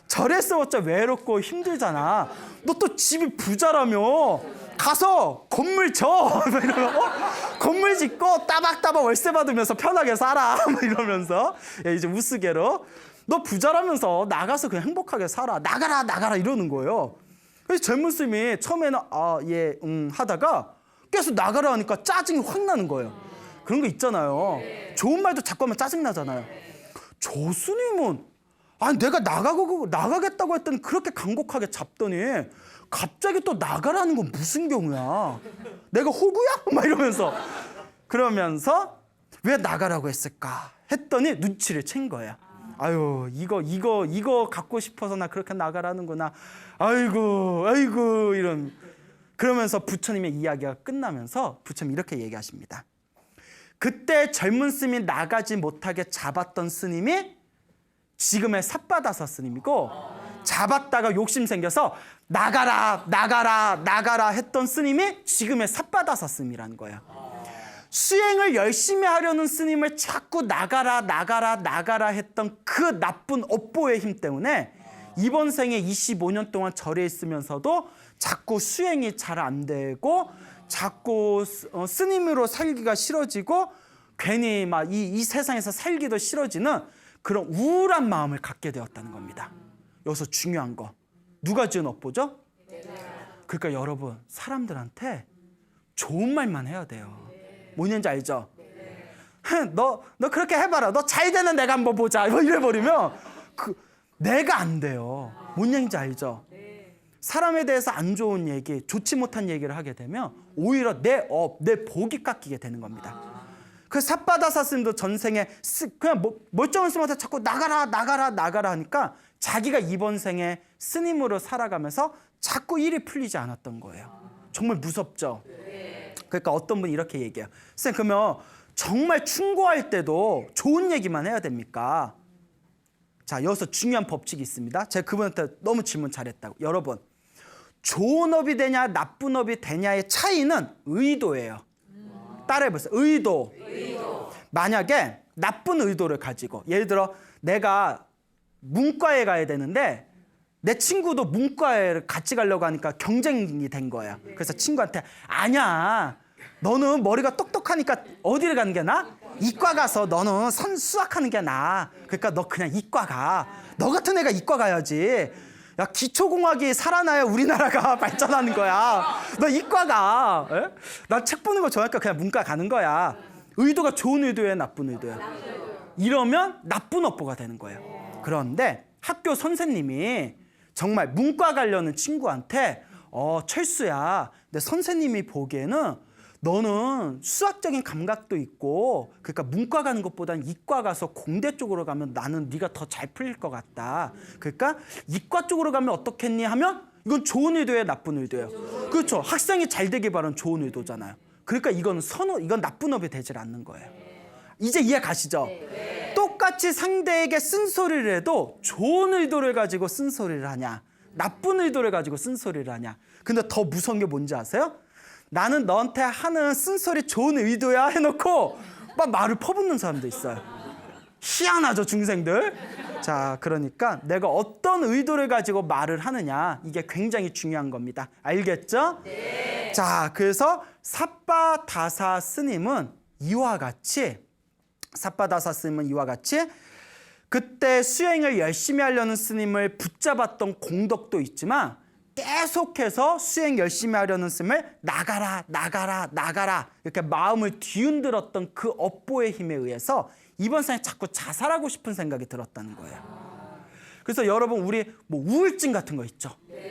절에 써봤자 외롭고 힘들잖아. 너 또 집이 부자라며 가서 건물 져. 건물 짓고 따박따박 월세 받으면서 편하게 살아. 이러면서 이제 우스개로 너 부자라면서 나가서 그냥 행복하게 살아. 나가라 이러는 거예요. 그래서 젊은 스님이 처음에는 하다가 계속 나가라 하니까 짜증이 확 나는 거예요. 그런 거 있잖아요. 좋은 말도 자꾸 하면 짜증 나잖아요. 저 스님은 아니 내가 나가겠다고 했더니 그렇게 간곡하게 잡더니 갑자기 또 나가라는 건 무슨 경우야? 내가 호구야? 막 이러면서 그러면서 왜 나가라고 했을까? 했더니 눈치를 챈 거예요. 아유 이거 갖고 싶어서 나 그렇게 나가라는구나. 아이고 이런. 그러면서 부처님의 이야기가 끝나면서 부처님 이렇게 얘기하십니다. 그때 젊은 스님이 나가지 못하게 잡았던 스님이 지금의 삿바다사 스님이고, 잡았다가 욕심 생겨서 나가라 나가라 나가라 했던 스님이 지금의 삿바다사 스님이라는 거예요. 수행을 열심히 하려는 스님을 자꾸 나가라 나가라 나가라 했던 그 나쁜 업보의 힘 때문에 이번 생에 25년 동안 절에 있으면서도 자꾸 수행이 잘 안 되고 자꾸 스님으로 살기가 싫어지고 괜히 막 이 세상에서 살기도 싫어지는 그런 우울한 마음을 갖게 되었다는 겁니다. 여기서 중요한 거, 누가 지은 업보죠? 그러니까 여러분, 사람들한테 좋은 말만 해야 돼요. 뭐냐는지 알죠? 너 그렇게 해봐라. 너 잘 되는 내가 한번 보자. 뭐 이래버리면 내가 안 돼요. 뭔 얘기인지 알죠? 사람에 대해서 안 좋은 얘기, 좋지 못한 얘기를 하게 되면 오히려 내 복이 깎이게 되는 겁니다. 그 삿바다사 스님도 전생에 그냥 멀쩡한 스님한테 자꾸 나가라 나가라 나가라 하니까 자기가 이번 생에 스님으로 살아가면서 자꾸 일이 풀리지 않았던 거예요. 정말 무섭죠? 그러니까 어떤 분이 이렇게 얘기해요. 선생님, 그러면 정말 충고할 때도 좋은 얘기만 해야 됩니까? 자, 여기서 중요한 법칙이 있습니다. 제가 그분한테 너무 질문 잘했다고. 여러분, 좋은 업이 되냐 나쁜 업이 되냐의 차이는 의도예요. 따라해보세요. 의도. 만약에 나쁜 의도를 가지고, 예를 들어 내가 문과에 가야 되는데 내 친구도 문과에 같이 가려고 하니까 경쟁이 된 거예요. 그래서 친구한테 아니야, 너는 머리가 똑똑하니까 어디를 가는 게 나아? 이과 가서 너는 수학하는 게 나아. 그러니까 너 그냥 이과 가. 너 같은 애가 이과 가야지. 야, 기초공학이 살아나야 우리나라가 발전하는 거야. 너 이과 가. 나 책 보는 거 좋아하니까 그냥 문과 가는 거야. 의도가 좋은 의도예요, 나쁜 의도예요? 이러면 나쁜 업보가 되는 거예요. 그런데 학교 선생님이 정말 문과 가려는 친구한테 철수야, 내 선생님이 보기에는 너는 수학적인 감각도 있고, 그러니까 문과 가는 것보다는 이과 가서 공대 쪽으로 가면 나는 네가 더 잘 풀릴 것 같다. 그러니까 이과 쪽으로 가면 어떻겠니 하면 이건 좋은 의도예요, 나쁜 의도예요? 그렇죠. 학생이 잘 되길 바라는 좋은 의도잖아요. 그러니까 이건 나쁜 업이 되질 않는 거예요. 이제 이해 가시죠? 똑같이 상대에게 쓴소리를 해도 좋은 의도를 가지고 쓴소리를 하냐, 나쁜 의도를 가지고 쓴소리를 하냐. 근데 더 무서운 게 뭔지 아세요? 나는 너한테 하는 쓴소리 좋은 의도야 해놓고 막 말을 퍼붓는 사람도 있어요. 희한하죠, 중생들? 자, 그러니까 내가 어떤 의도를 가지고 말을 하느냐, 이게 굉장히 중요한 겁니다. 알겠죠? 네. 자, 그래서 삿바다사 스님은 이와 같이 그때 수행을 열심히 하려는 스님을 붙잡았던 공덕도 있지만 계속해서 수행 열심히 하려는 스님을 나가라 나가라 나가라 이렇게 마음을 뒤흔들었던 그 업보의 힘에 의해서 이번 생에 자꾸 자살하고 싶은 생각이 들었다는 거예요. 그래서 여러분, 우리 뭐 우울증 같은 거 있죠.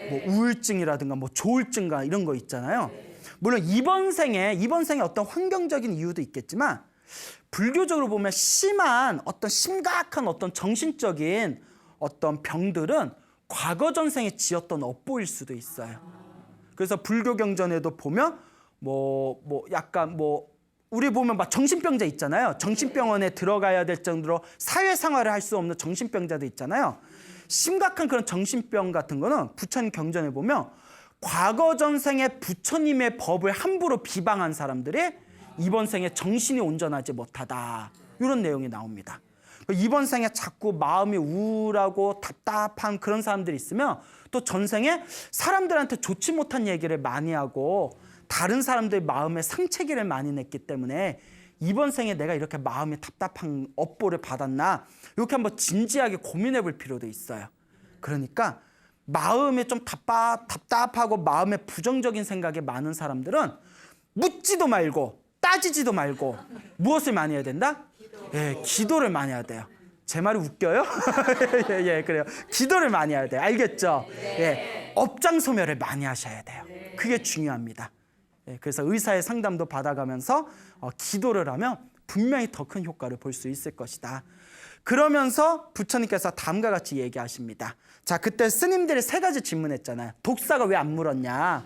뭐 우울증이라든가 뭐 조울증가 이런 거 있잖아요. 물론 이번 생에 어떤 환경적인 이유도 있겠지만 불교적으로 보면 심한 어떤 심각한 어떤 정신적인 어떤 병들은 과거 전생에 지었던 업보일 수도 있어요. 그래서 불교 경전에도 보면 약간 우리 보면 막 정신병자 있잖아요. 정신병원에 들어가야 될 정도로 사회생활을 할 수 없는 정신병자도 있잖아요. 심각한 그런 정신병 같은 거는 부처님 경전에 보면 과거 전생에 부처님의 법을 함부로 비방한 사람들이 이번 생에 정신이 온전하지 못하다, 이런 내용이 나옵니다. 이번 생에 자꾸 마음이 우울하고 답답한 그런 사람들이 있으면 또 전생에 사람들한테 좋지 못한 얘기를 많이 하고 다른 사람들 마음에 상처기를 많이 냈기 때문에 이번 생에 내가 이렇게 마음이 답답한 업보를 받았나, 이렇게 한번 진지하게 고민해 볼 필요도 있어요. 그러니까 마음이 좀 답답하고 마음에 부정적인 생각이 많은 사람들은 묻지도 말고 따지지도 말고 무엇을 많이 해야 된다? 기도를 많이 해야 돼요. 제 말이 웃겨요? 그래요. 기도를 많이 해야 돼요. 알겠죠? 업장 소멸을 많이 하셔야 돼요. 그게 중요합니다. 그래서 의사의 상담도 받아가면서 기도를 하면 분명히 더 큰 효과를 볼 수 있을 것이다. 그러면서 부처님께서 다음과 같이 얘기하십니다. 자, 그때 스님들이 3가지 질문했잖아요. 독사가 왜 안 물었냐?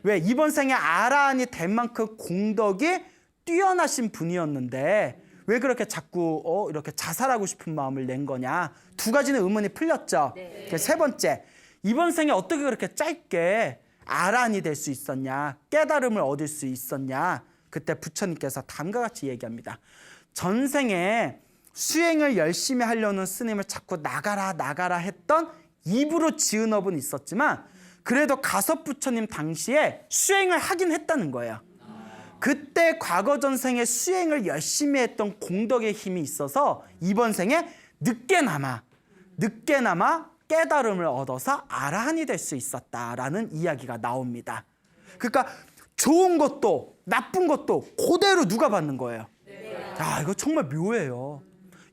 왜 이번 생에 아라한이 될 만큼 공덕이 뛰어나신 분이었는데 왜 그렇게 자꾸 이렇게 자살하고 싶은 마음을 낸 거냐. 두 가지는 의문이 풀렸죠. 세 번째, 이번 생에 어떻게 그렇게 짧게 아란이 될 수 있었냐, 깨달음을 얻을 수 있었냐. 그때 부처님께서 다음과 같이 얘기합니다. 전생에 수행을 열심히 하려는 스님을 자꾸 나가라 했던 입으로 지은 업은 있었지만 그래도 가섭 부처님 당시에 수행을 하긴 했다는 거예요. 그때 과거 전생에 수행을 열심히 했던 공덕의 힘이 있어서 이번 생에 늦게나마 깨달음을 얻어서 아라한이 될 수 있었다라는 이야기가 나옵니다. 그러니까 좋은 것도 나쁜 것도 그대로 누가 받는 거예요? 이거 정말 묘해요.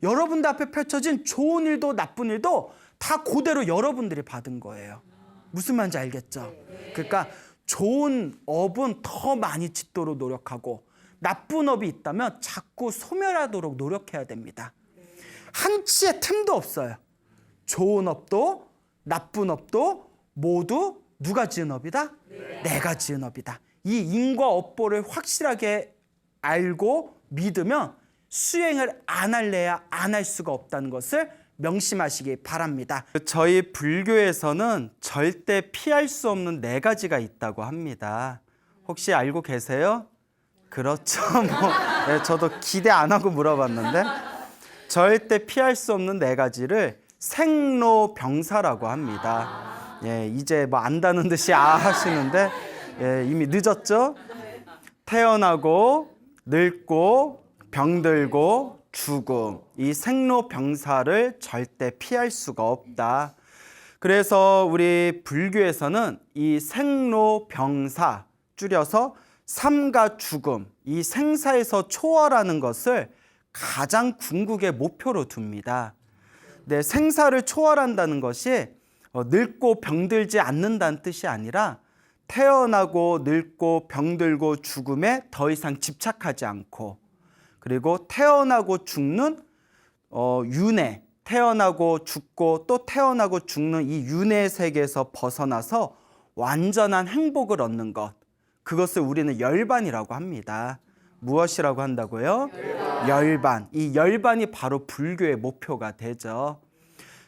여러분들 앞에 펼쳐진 좋은 일도 나쁜 일도 다 그대로 여러분들이 받은 거예요. 무슨 말인지 알겠죠? 그러니까 좋은 업은 더 많이 짓도록 노력하고 나쁜 업이 있다면 자꾸 소멸하도록 노력해야 됩니다. 한치의 틈도 없어요. 좋은 업도 나쁜 업도 모두 누가 지은 업이다? 내가 지은 업이다. 이 인과 업보를 확실하게 알고 믿으면 수행을 안 할래야 안 할 수가 없다는 것을 명심하시기 바랍니다. 저희 불교에서는 절대 피할 수 없는 4가지가 있다고 합니다. 혹시 알고 계세요? 그렇죠. 네, 저도 기대 안 하고 물어봤는데 절대 피할 수 없는 4가지를 생로병사라고 합니다. 예, 이제 뭐 안다는 듯이 하시는데 이미 늦었죠? 태어나고 늙고 병들고 죽음, 이 생로병사를 절대 피할 수가 없다. 그래서 우리 불교에서는 이 생로병사, 줄여서 삶과 죽음, 이 생사에서 초월하는 것을 가장 궁극의 목표로 둡니다. 네, 생사를 초월한다는 것이 늙고 병들지 않는다는 뜻이 아니라 태어나고 늙고 병들고 죽음에 더 이상 집착하지 않고, 그리고 태어나고 죽는 윤회, 태어나고 죽고 또 태어나고 죽는 이 윤회 세계에서 벗어나서 완전한 행복을 얻는 것, 그것을 우리는 열반이라고 합니다. 무엇이라고 한다고요? 열반. 이 열반이 바로 불교의 목표가 되죠.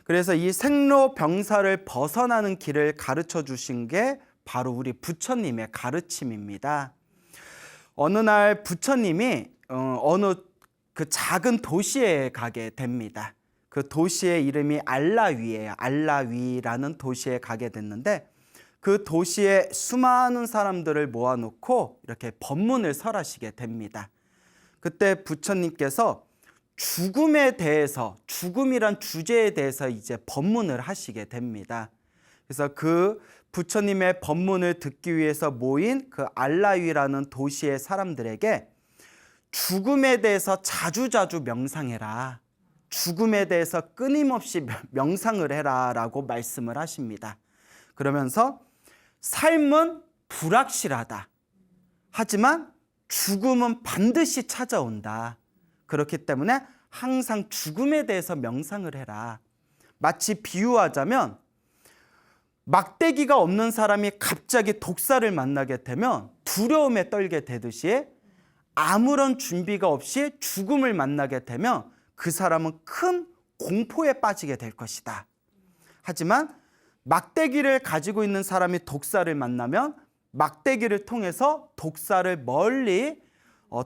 그래서 이 생로병사를 벗어나는 길을 가르쳐 주신 게 바로 우리 부처님의 가르침입니다. 어느 날 부처님이 어느 그 작은 도시에 가게 됩니다. 그 도시의 이름이 알라위예요. 알라위라는 도시에 가게 됐는데 그 도시에 수많은 사람들을 모아놓고 이렇게 법문을 설하시게 됩니다. 그때 부처님께서 죽음에 대해서, 죽음이란 주제에 대해서 이제 법문을 하시게 됩니다. 그래서 그 부처님의 법문을 듣기 위해서 모인 그 알라위라는 도시의 사람들에게 죽음에 대해서 자주자주 명상해라, 죽음에 대해서 끊임없이 명상을 해라 라고 말씀을 하십니다. 그러면서 삶은 불확실하다. 하지만 죽음은 반드시 찾아온다. 그렇기 때문에 항상 죽음에 대해서 명상을 해라. 마치 비유하자면 막대기가 없는 사람이 갑자기 독사를 만나게 되면 두려움에 떨게 되듯이 아무런 준비가 없이 죽음을 만나게 되면 그 사람은 큰 공포에 빠지게 될 것이다. 하지만 막대기를 가지고 있는 사람이 독사를 만나면 막대기를 통해서 독사를 멀리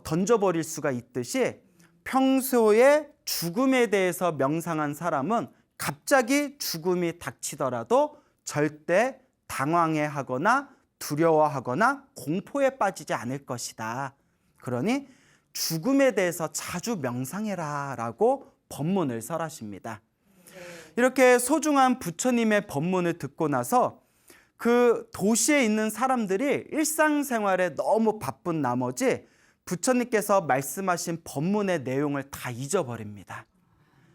던져버릴 수가 있듯이 평소에 죽음에 대해서 명상한 사람은 갑자기 죽음이 닥치더라도 절대 당황해하거나 두려워하거나 공포에 빠지지 않을 것이다. 그러니 죽음에 대해서 자주 명상해라 라고 법문을 설하십니다. 이렇게 소중한 부처님의 법문을 듣고 나서 그 도시에 있는 사람들이 일상생활에 너무 바쁜 나머지 부처님께서 말씀하신 법문의 내용을 다 잊어버립니다.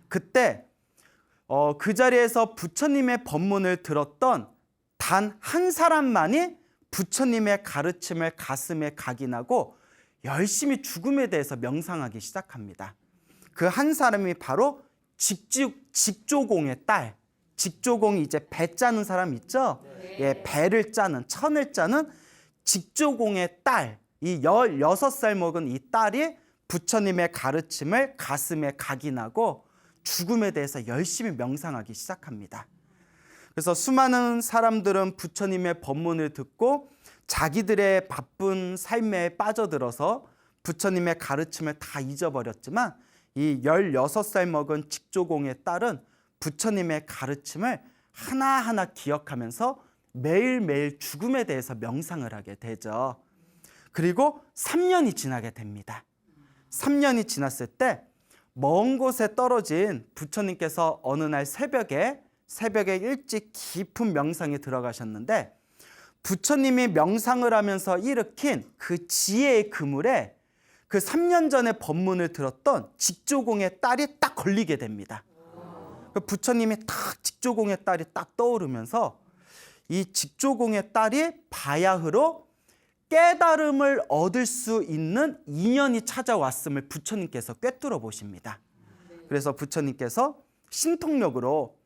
그때 그 자리에서 부처님의 법문을 들었던 단 한 사람만이 부처님의 가르침을 가슴에 각인하고 열심히 죽음에 대해서 명상하기 시작합니다. 그 한 사람이 바로 직조공의 딸. 직조공이 이제 배 짜는 사람 있죠? 예, 배를 짜는, 천을 짜는 직조공의 딸, 이 16살 먹은 이 딸이 부처님의 가르침을 가슴에 각인하고 죽음에 대해서 열심히 명상하기 시작합니다. 그래서 수많은 사람들은 부처님의 법문을 듣고 자기들의 바쁜 삶에 빠져들어서 부처님의 가르침을 다 잊어버렸지만 이 16살 먹은 직조공의 딸은 부처님의 가르침을 하나하나 기억하면서 매일매일 죽음에 대해서 명상을 하게 되죠. 그리고 3년이 지나게 됩니다. 3년이 지났을 때 먼 곳에 떨어진 부처님께서 어느 날 새벽에 일찍 깊은 명상에 들어가셨는데 부처님이 명상을 하면서 일으킨 그 지혜의 그물에 그 3년 전에 법문을 들었던 직조공의 딸이 딱 걸리게 됩니다. 부처님이 딱 직조공의 딸이 딱 떠오르면서 이 직조공의 딸이 바야흐로 깨달음을 얻을 수 있는 인연이 찾아왔음을 부처님께서 꿰뚫어 보십니다. 그래서 부처님께서 신통력으로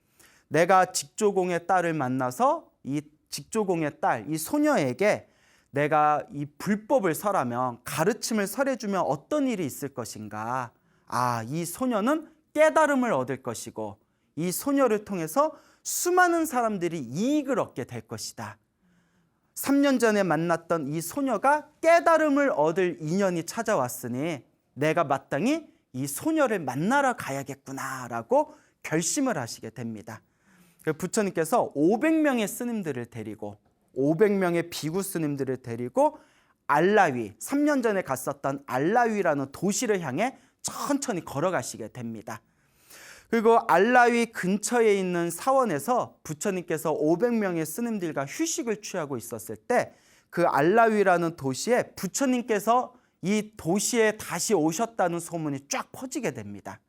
내가 직조공의 딸을 만나서 이 직조공의 딸, 이 소녀에게 내가 이 불법을 설하면, 가르침을 설해주면 어떤 일이 있을 것인가. 이 소녀는 깨달음을 얻을 것이고 이 소녀를 통해서 수많은 사람들이 이익을 얻게 될 것이다. 3년 전에 만났던 이 소녀가 깨달음을 얻을 인연이 찾아왔으니 내가 마땅히 이 소녀를 만나러 가야겠구나라고 결심을 하시게 됩니다. 부처님께서 500명의 스님들을 데리고 500명의 비구 스님들을 데리고 알라위, 3년 전에 갔었던 알라위라는 도시를 향해 천천히 걸어가시게 됩니다. 그리고 알라위 근처에 있는 사원에서 부처님께서 500명의 스님들과 휴식을 취하고 있었을 때 그 알라위라는 도시에 부처님께서 이 도시에 다시 오셨다는 소문이 쫙 퍼지게 됩니다.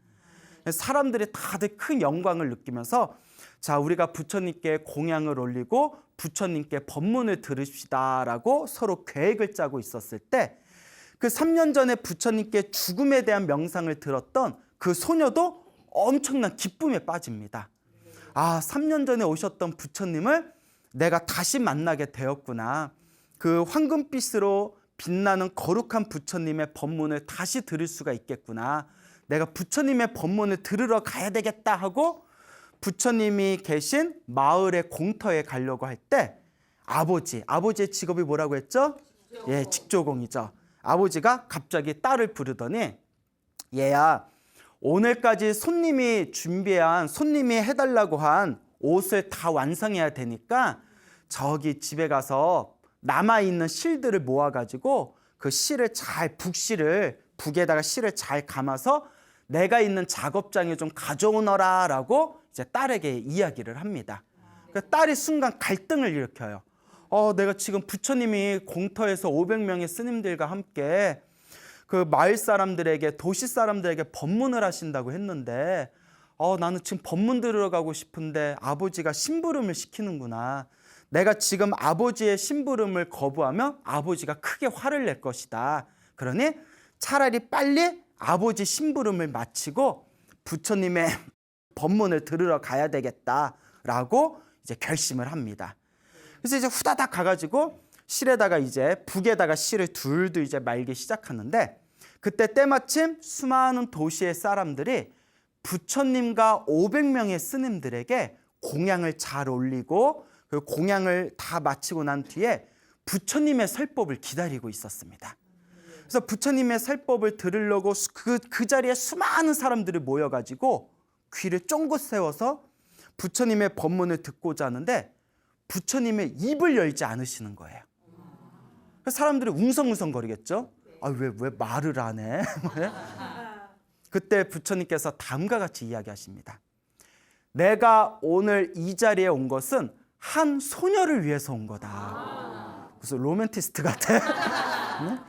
사람들이 다들 큰 영광을 느끼면서 자, 우리가 부처님께 공양을 올리고 부처님께 법문을 들읍시다라고 서로 계획을 짜고 있었을 때 그 3년 전에 부처님께 죽음에 대한 명상을 들었던 그 소녀도 엄청난 기쁨에 빠집니다. 3년 전에 오셨던 부처님을 내가 다시 만나게 되었구나. 그 황금빛으로 빛나는 거룩한 부처님의 법문을 다시 들을 수가 있겠구나. 내가 부처님의 법문을 들으러 가야 되겠다 하고 부처님이 계신 마을의 공터에 가려고 할 때 아버지의 직업이 뭐라고 했죠? 예, 직조공이죠. 아버지가 갑자기 딸을 부르더니 얘야, 오늘까지 손님이 해달라고 한 옷을 다 완성해야 되니까 저기 집에 가서 남아있는 실들을 모아가지고 그 북에다가 실을 잘 감아서 내가 있는 작업장에 좀 가져오너라 라고 이제 딸에게 이야기를 합니다. 딸이 순간 갈등을 일으켜요. 내가 지금 부처님이 공터에서 500명의 스님들과 함께 그 마을 사람들에게, 도시 사람들에게 법문을 하신다고 했는데 나는 지금 법문 들으러 가고 싶은데 아버지가 심부름을 시키는구나. 내가 지금 아버지의 심부름을 거부하면 아버지가 크게 화를 낼 것이다. 그러니 차라리 빨리 아버지 심부름을 마치고 부처님의 법문을 들으러 가야 되겠다라고 이제 결심을 합니다. 그래서 이제 후다닥 가가지고 실에다가 이제 북에다가 실을 둘둘 이제 말기 시작하는데 그때 때마침 수많은 도시의 사람들이 부처님과 500명의 스님들에게 공양을 잘 올리고 그 공양을 다 마치고 난 뒤에 부처님의 설법을 기다리고 있었습니다. 그래서 부처님의 설법을 들으려고 그 자리에 수많은 사람들이 모여가지고 귀를 쫑긋 세워서 부처님의 법문을 듣고자 하는데 부처님의 입을 열지 않으시는 거예요. 사람들이 웅성웅성거리겠죠. 왜 말을 안 해? 그때 부처님께서 다음과 같이 이야기하십니다. 내가 오늘 이 자리에 온 것은 한 소녀를 위해서 온 거다. 무슨 로맨티스트 같아.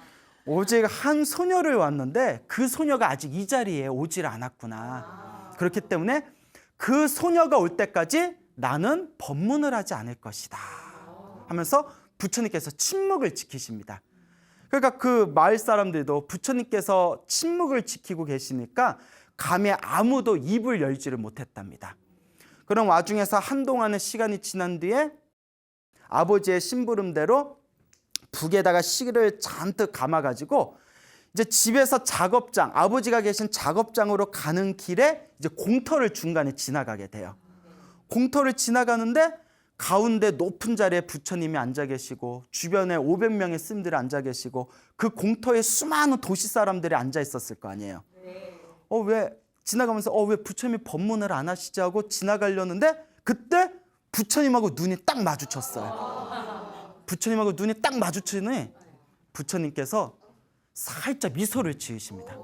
오직 한 소녀를 왔는데 그 소녀가 아직 이 자리에 오질 않았구나. 그렇기 때문에 그 소녀가 올 때까지 나는 법문을 하지 않을 것이다 하면서 부처님께서 침묵을 지키십니다. 그러니까 그 마을 사람들도 부처님께서 침묵을 지키고 계시니까 감히 아무도 입을 열지를 못했답니다. 그런 와중에서 한동안의 시간이 지난 뒤에 아버지의 심부름대로 북에다가 실을 잔뜩 감아가지고 이제 집에서 작업장, 아버지가 계신 작업장으로 가는 길에 이제 공터를 중간에 지나가게 돼요. 공터를 지나가는데 가운데 높은 자리에 부처님이 앉아 계시고 주변에 500명의 스님들이 앉아 계시고 그 공터에 수많은 도시 사람들이 앉아 있었을 거 아니에요. 왜 지나가면서 왜 부처님이 법문을 안 하시지 하고 지나가려는데 그때 부처님하고 눈이 딱 마주쳤어요. 부처님하고 눈이 딱 마주치니 부처님께서 살짝 미소를 지으십니다.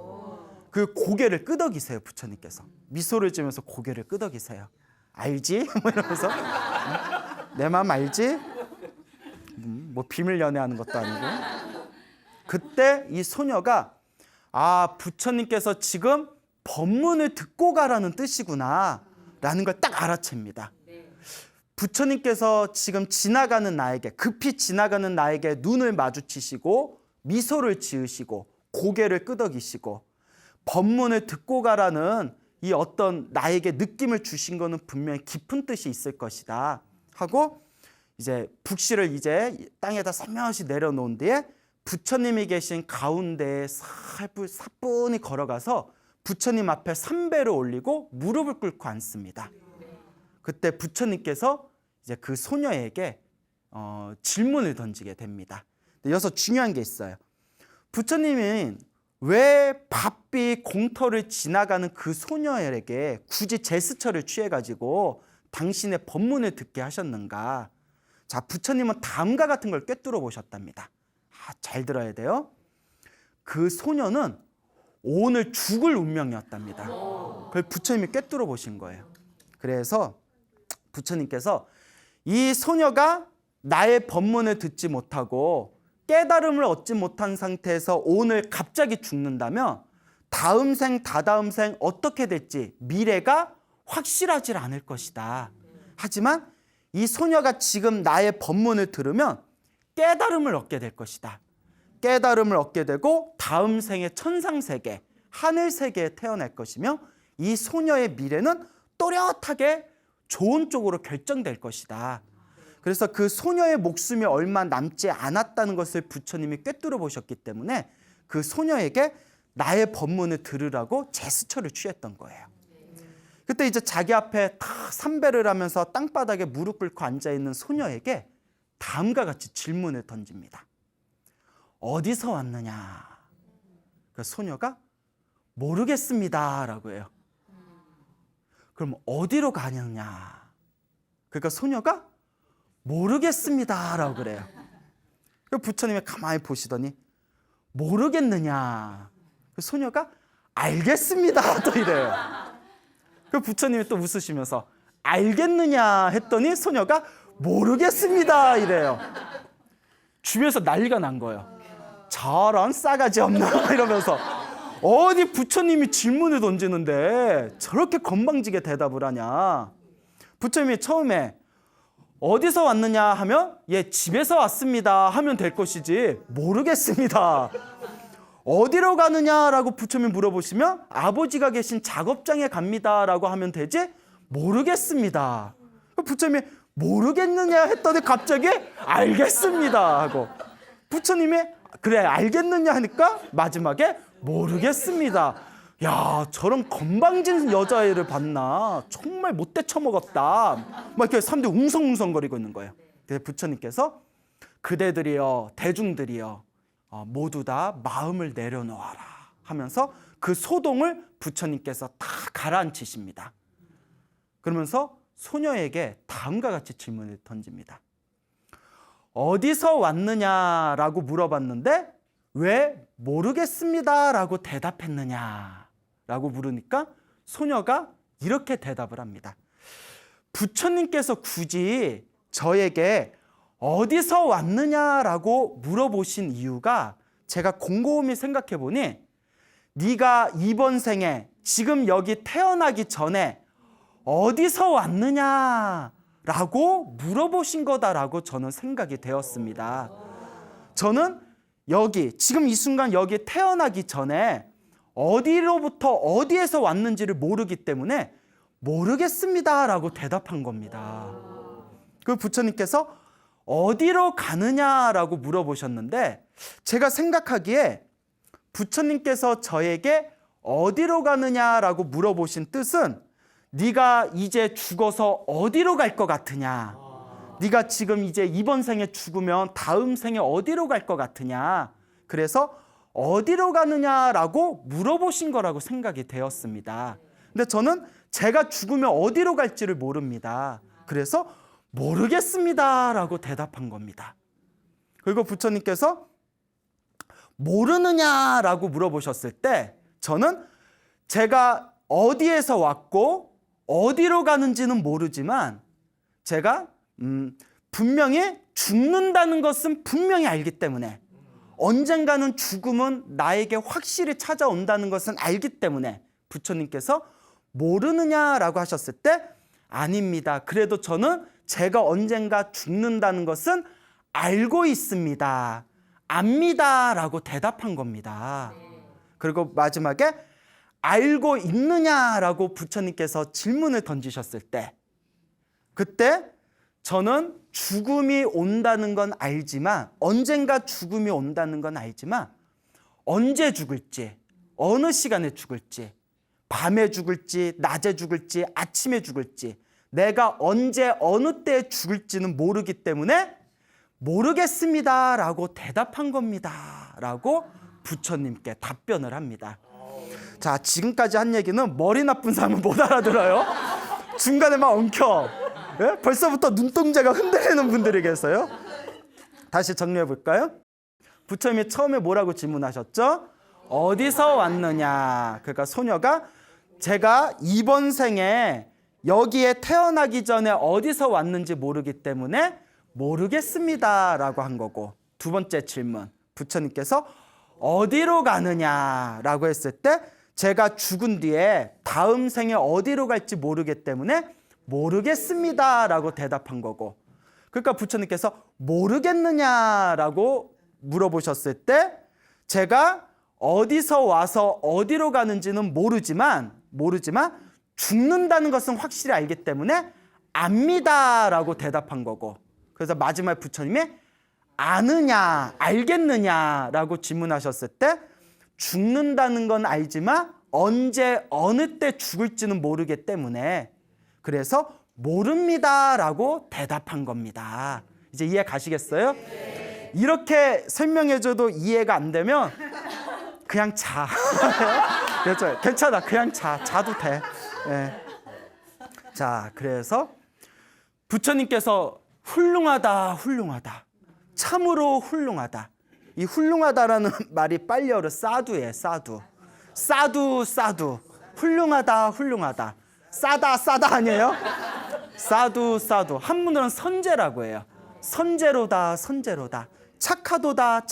그 고개를 끄덕이세요. 부처님께서 미소를 지으면서 고개를 끄덕이세요. 알지? 뭐 이러면서 내 마음 알지? 뭐 비밀 연애하는 것도 아니고. 그때 이 소녀가 부처님께서 지금 법문을 듣고 가라는 뜻이구나 라는 걸 딱 알아챕니다. 부처님께서 지금 지나가는 나에게, 급히 지나가는 나에게 눈을 마주치시고 미소를 지으시고 고개를 끄덕이시고 법문을 듣고 가라는 이 어떤 나에게 느낌을 주신 거는 분명히 깊은 뜻이 있을 것이다 하고 이제 북실을 이제 땅에다 살며시 내려놓은 뒤에 부처님이 계신 가운데에 사뿐히 걸어가서 부처님 앞에 삼배를 올리고 무릎을 꿇고 앉습니다. 그때 부처님께서 이제 그 소녀에게 질문을 던지게 됩니다. 여기서 중요한 게 있어요. 부처님은 왜 바삐 공터를 지나가는 그 소녀에게 굳이 제스처를 취해가지고 당신의 법문을 듣게 하셨는가? 자, 부처님은 다음과 같은 걸 꿰뚫어 보셨답니다. 잘 들어야 돼요. 그 소녀는 오늘 죽을 운명이었답니다. 그걸 부처님이 꿰뚫어 보신 거예요. 그래서 부처님께서 이 소녀가 나의 법문을 듣지 못하고 깨달음을 얻지 못한 상태에서 오늘 갑자기 죽는다면 다음 생, 다다음 생 어떻게 될지 미래가 확실하지 않을 것이다. 하지만 이 소녀가 지금 나의 법문을 들으면 깨달음을 얻게 될 것이다. 깨달음을 얻게 되고 다음 생에 천상세계, 하늘세계에 태어날 것이며 이 소녀의 미래는 또렷하게 좋은 쪽으로 결정될 것이다. 그래서 그 소녀의 목숨이 얼마 남지 않았다는 것을 부처님이 꿰뚫어 보셨기 때문에 그 소녀에게 나의 법문을 들으라고 제스처를 취했던 거예요. 그때 이제 자기 앞에 다 삼배를 하면서 땅바닥에 무릎 꿇고 앉아있는 소녀에게 다음과 같이 질문을 던집니다. 어디서 왔느냐? 그 소녀가 모르겠습니다 라고 해요. 그럼 어디로 가느냐? 그러니까 소녀가 모르겠습니다 라고 그래요. 부처님이 가만히 보시더니 모르겠느냐? 그 소녀가 알겠습니다 또 이래요. 그 부처님이 또 웃으시면서 알겠느냐 했더니 소녀가 모르겠습니다 이래요. 주변에서 난리가 난 거예요. 저런 싸가지 없나 이러면서 어디 부처님이 질문을 던지는데 저렇게 건방지게 대답을 하냐. 부처님이 처음에 어디서 왔느냐 하면 집에서 왔습니다 하면 될 것이지 모르겠습니다. 어디로 가느냐라고 부처님이 물어보시면 아버지가 계신 작업장에 갑니다라고 하면 되지 모르겠습니다. 부처님이 모르겠느냐 했더니 갑자기 알겠습니다 하고 부처님이 그래 알겠느냐 하니까 마지막에 모르겠습니다. 야 저런 건방진 여자애를 봤나 정말 못돼 처먹었다 막 이렇게 사람들이 웅성웅성거리고 있는 거예요. 그래서 부처님께서 그대들이여 대중들이여 모두 다 마음을 내려놓아라 하면서 그 소동을 부처님께서 다 가라앉히십니다. 그러면서 소녀에게 다음과 같이 질문을 던집니다. 어디서 왔느냐라고 물어봤는데 왜 모르겠습니다라고 대답했느냐라고 물으니까 소녀가 이렇게 대답을 합니다. 부처님께서 굳이 저에게 어디서 왔느냐라고 물어보신 이유가 제가 곰곰이 생각해 보니 네가 이번 생에 지금 여기 태어나기 전에 어디서 왔느냐라고 물어보신 거다라고 저는 생각이 되었습니다. 저는 여기 지금 이 순간 여기 태어나기 전에 어디로부터 어디에서 왔는지를 모르기 때문에 모르겠습니다라고 대답한 겁니다. 그 부처님께서 어디로 가느냐라고 물어보셨는데 제가 생각하기에 부처님께서 저에게 어디로 가느냐라고 물어보신 뜻은 네가 이제 죽어서 어디로 갈 것 같으냐? 네가 지금 이제 이번 생에 죽으면 다음 생에 어디로 갈 것 같으냐? 그래서 어디로 가느냐라고 물어보신 거라고 생각이 되었습니다. 근데 저는 제가 죽으면 어디로 갈지를 모릅니다. 그래서 모르겠습니다라고 대답한 겁니다. 그리고 부처님께서 모르느냐라고 물어보셨을 때 저는 제가 어디에서 왔고 어디로 가는지는 모르지만 제가 분명히 죽는다는 것은 분명히 알기 때문에 언젠가는 죽음은 나에게 확실히 찾아온다는 것은 알기 때문에 부처님께서 모르느냐라고 하셨을 때 아닙니다. 그래도 저는 제가 언젠가 죽는다는 것은 알고 있습니다. 압니다라고 대답한 겁니다. 그리고 마지막에 알고 있느냐라고 부처님께서 질문을 던지셨을 때 그때 저는 죽음이 온다는 건 알지만 언젠가 죽음이 온다는 건 알지만 언제 죽을지 어느 시간에 죽을지 밤에 죽을지 낮에 죽을지 아침에 죽을지 내가 언제 어느 때 죽을지는 모르기 때문에 모르겠습니다라고 대답한 겁니다 라고 부처님께 답변을 합니다. 자, 지금까지 한 얘기는 머리 나쁜 사람은 못 알아들어요. 중간에 막 엉켜. 예? 벌써부터 눈동자가 흔들리는 분들이 계세요. 다시 정리해 볼까요? 부처님이 처음에 뭐라고 질문하셨죠? 어디서 왔느냐. 그러니까 소녀가 제가 이번 생에 여기에 태어나기 전에 어디서 왔는지 모르기 때문에 모르겠습니다라고 한 거고, 두 번째 질문 부처님께서 어디로 가느냐라고 했을 때 제가 죽은 뒤에 다음 생에 어디로 갈지 모르기 때문에 모르겠습니다라고 대답한 거고, 그러니까 부처님께서 모르겠느냐라고 물어보셨을 때 제가 어디서 와서 어디로 가는지는 모르지만 죽는다는 것은 확실히 알기 때문에 압니다라고 대답한 거고, 그래서 마지막에 부처님이 아느냐 알겠느냐라고 질문하셨을 때 죽는다는 건 알지만 언제 어느 때 죽을지는 모르기 때문에 그래서 모릅니다라고 대답한 겁니다. 이제 이해 가시겠어요? 이렇게 설명해줘도 이해가 안 되면 그냥 자. 그렇죠? 괜찮아, 그냥 자도 돼. 네. 자, 그래서 부처님께서 훌륭하다, 참으로 훌륭하다. 이 훌륭하다라는 말이 빨리어로 사두예요. 사두. 훌륭하다. 싸다 아니에요? 사두. 한문으로는 선제라고 해요. 선제로다. 착하도다.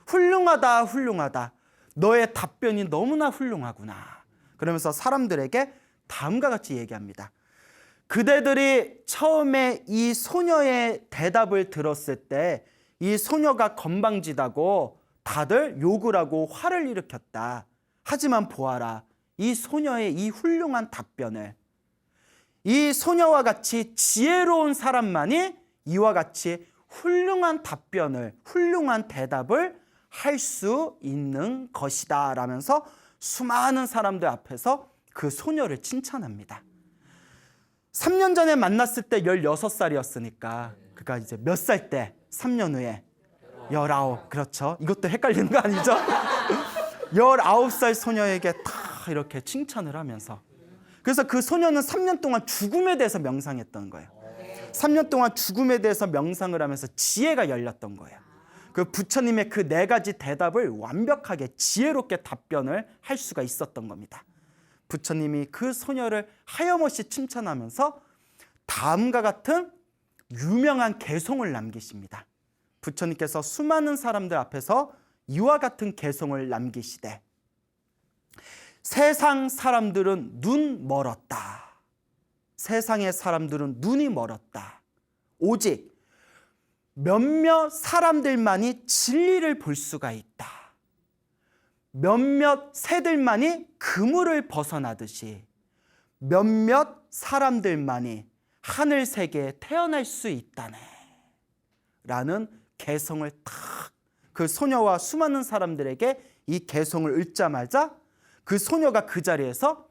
훌륭하다. 너의 답변이 너무나 훌륭하구나. 그러면서 사람들에게 다음과 같이 얘기합니다. 그대들이 처음에 이 소녀의 대답을 들었을 때 이 소녀가 건방지다고 다들 욕을 하고 화를 일으켰다. 하지만 보아라, 이 소녀의 이 훌륭한 답변을, 이 소녀와 같이 지혜로운 사람만이 이와 같이 훌륭한 답변을, 훌륭한 대답을 할 수 있는 것이다 라면서 수많은 사람들 앞에서 그 소녀를 칭찬합니다. 3년 전에 만났을 때 16살이었으니까 그러니까 이제 몇 살 때? 3년 후에 19. 그렇죠. 이것도 헷갈리는 거 아니죠? 19살 소녀에게 다 이렇게 칭찬을 하면서, 그래서 그 소녀는 3년 동안 죽음에 대해서 명상했던 거예요. 3년 동안 죽음에 대해서 명상을 하면서 지혜가 열렸던 거예요. 그 부처님의 그 4가지 대답을 완벽하게 지혜롭게 답변을 할 수가 있었던 겁니다. 부처님이 그 소녀를 하염없이 칭찬하면서 다음과 같은 유명한 개송을 남기십니다. 부처님께서 수많은 사람들 앞에서 이와 같은 개송을 남기시되, 세상 사람들은 눈 멀었다. 세상의 사람들은 눈이 멀었다. 오직 몇몇 사람들만이 진리를 볼 수가 있다. 몇몇 새들만이 그물을 벗어나듯이 몇몇 사람들만이 하늘 세계에 태어날 수 있다네. 라는 개성을 탁 그 소녀와 수많은 사람들에게 이 개성을 읽자마자 그 소녀가 그 자리에서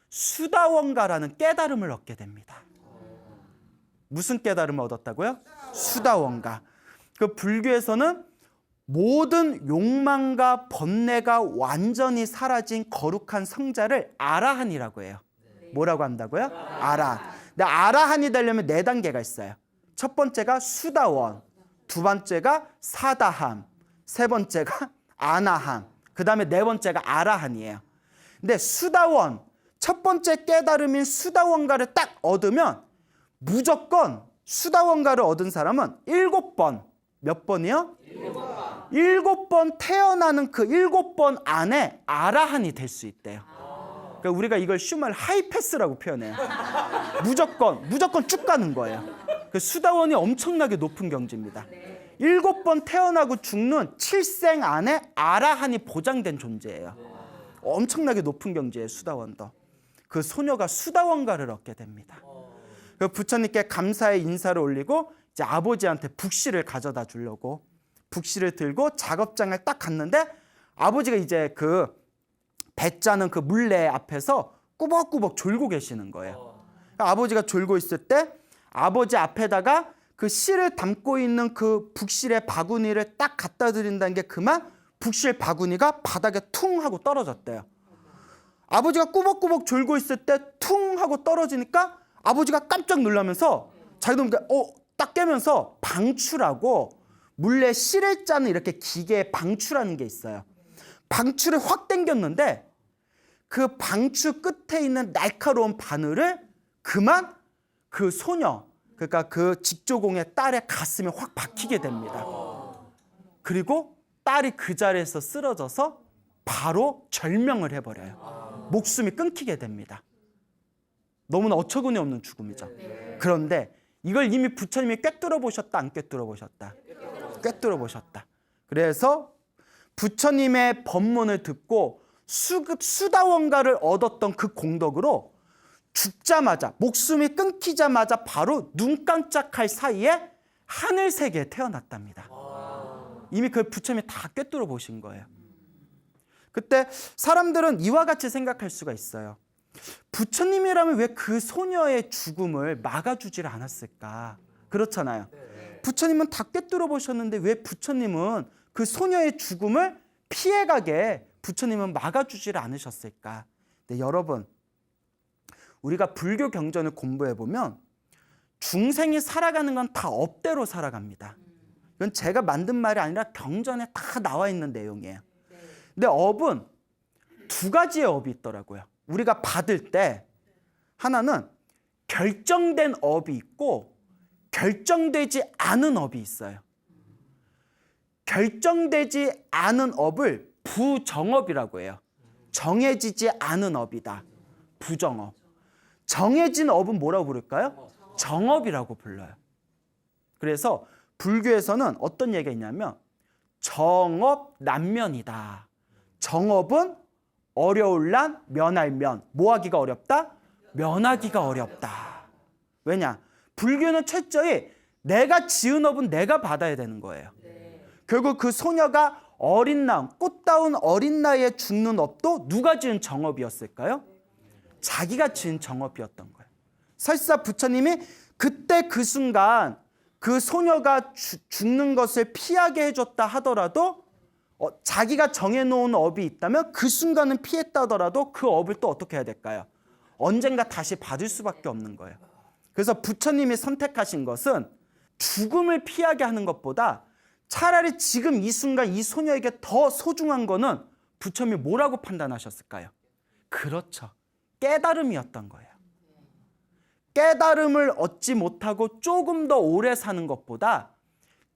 수다원가라는 깨달음을 얻게 됩니다. 무슨 깨달음을 얻었다고요? 수다원가. 그 불교에서는 모든 욕망과 번뇌가 완전히 사라진 거룩한 성자를 아라한이라고 해요. 뭐라고 한다고요? 아라한. 근데 아라한이 되려면 4단계가 있어요. 첫 번째가 수다원, 두 번째가 사다함, 세 번째가 아나함, 그 다음에 4번째가 아라한이에요. 근데 수다원, 첫 번째 깨달음인 수다원가를 딱 얻으면 무조건 수다원가를 얻은 사람은 7번, 몇 번이요? 7번 태어나는 그 7번 안에 아라한이 될 수 있대요. 그러니까 우리가 이걸 슈말 하이패스라고 표현해요. 무조건 쭉 가는 거예요. 그 수다원이 엄청나게 높은 경지입니다. 7번 태어나고 죽는 7생 안에 아라한이 보장된 존재예요. 엄청나게 높은 경지예요, 수다원도. 그 소녀가 수다원가를 얻게 됩니다. 그 부처님께 감사의 인사를 올리고 이제 아버지한테 북시를 가져다 주려고 북시를 들고 작업장을 딱 갔는데 아버지가 이제 그 배짜는 그 물레 앞에서 꾸벅꾸벅 졸고 계시는 거예요. 아버지가 졸고 있을 때 아버지 앞에다가 그 씨를 담고 있는 그 북실의 바구니를 딱 갖다 드린다는 게 그만 북실 바구니가 바닥에 퉁 하고 떨어졌대요. 아버지가 꾸벅꾸벅 졸고 있을 때 퉁 하고 떨어지니까 아버지가 깜짝 놀라면서 자기도 딱 깨면서 방추라고 물레 씨를 짜는 이렇게 기계에 방추라는 게 있어요. 방추를 확 당겼는데 그 방추 끝에 있는 날카로운 바늘을 그만 그 소녀, 그러니까 그 직조공의 딸의 가슴에 확 박히게 됩니다. 그리고 딸이 그 자리에서 쓰러져서 바로 절명을 해버려요. 목숨이 끊기게 됩니다. 너무나 어처구니 없는 죽음이죠. 그런데 이걸 이미 부처님이 꿰뚫어 보셨다, 안 꿰뚫어 보셨다? 꿰뚫어 보셨다. 그래서 부처님의 법문을 듣고 수다원가를 얻었던 그 공덕으로 죽자마자 목숨이 끊기자마자 바로 눈 깜짝할 사이에 하늘 세계에 태어났답니다. 이미 그 부처님이 다 꿰뚫어 보신 거예요. 그때 사람들은 이와 같이 생각할 수가 있어요. 부처님이라면 왜 그 소녀의 죽음을 막아주질 않았을까? 그렇잖아요. 부처님은 다 꿰뚫어 보셨는데 왜 부처님은 그 소녀의 죽음을 피해가게 부처님은 막아주질 않으셨을까? 근데 여러분, 우리가 불교 경전을 공부해 보면 중생이 살아가는 건 다 업대로 살아갑니다. 이건 제가 만든 말이 아니라 경전에 다 나와 있는 내용이에요. 근데 업은 2가지의 업이 있더라고요. 우리가 받을 때 하나는 결정된 업이 있고 결정되지 않은 업이 있어요. 결정되지 않은 업을 부정업이라고 해요. 정해지지 않은 업이다. 부정업. 정해진 업은 뭐라고 부를까요? 정업이라고 불러요. 그래서 불교에서는 어떤 얘기가 있냐면 정업 난면이다. 정업은 어려울 난 면할 면. 뭐 하기가 어렵다? 면하기가 어렵다. 왜냐? 불교는 철저히 내가 지은 업은 내가 받아야 되는 거예요. 결국 그 소녀가 어린 나음, 꽃다운 어린 나이에 죽는 업도 누가 지은 정업이었을까요? 자기가 지은 정업이었던 거예요. 설사 부처님이 그때 그 순간 그 소녀가 죽는 것을 피하게 해줬다 하더라도 자기가 정해놓은 업이 있다면 그 순간은 피했다 하더라도 그 업을 또 어떻게 해야 될까요? 언젠가 다시 받을 수밖에 없는 거예요. 그래서 부처님이 선택하신 것은 죽음을 피하게 하는 것보다 차라리 지금 이 순간 이 소녀에게 더 소중한 거는 부처님이 뭐라고 판단하셨을까요? 그렇죠. 깨달음이었던 거예요. 깨달음을 얻지 못하고 조금 더 오래 사는 것보다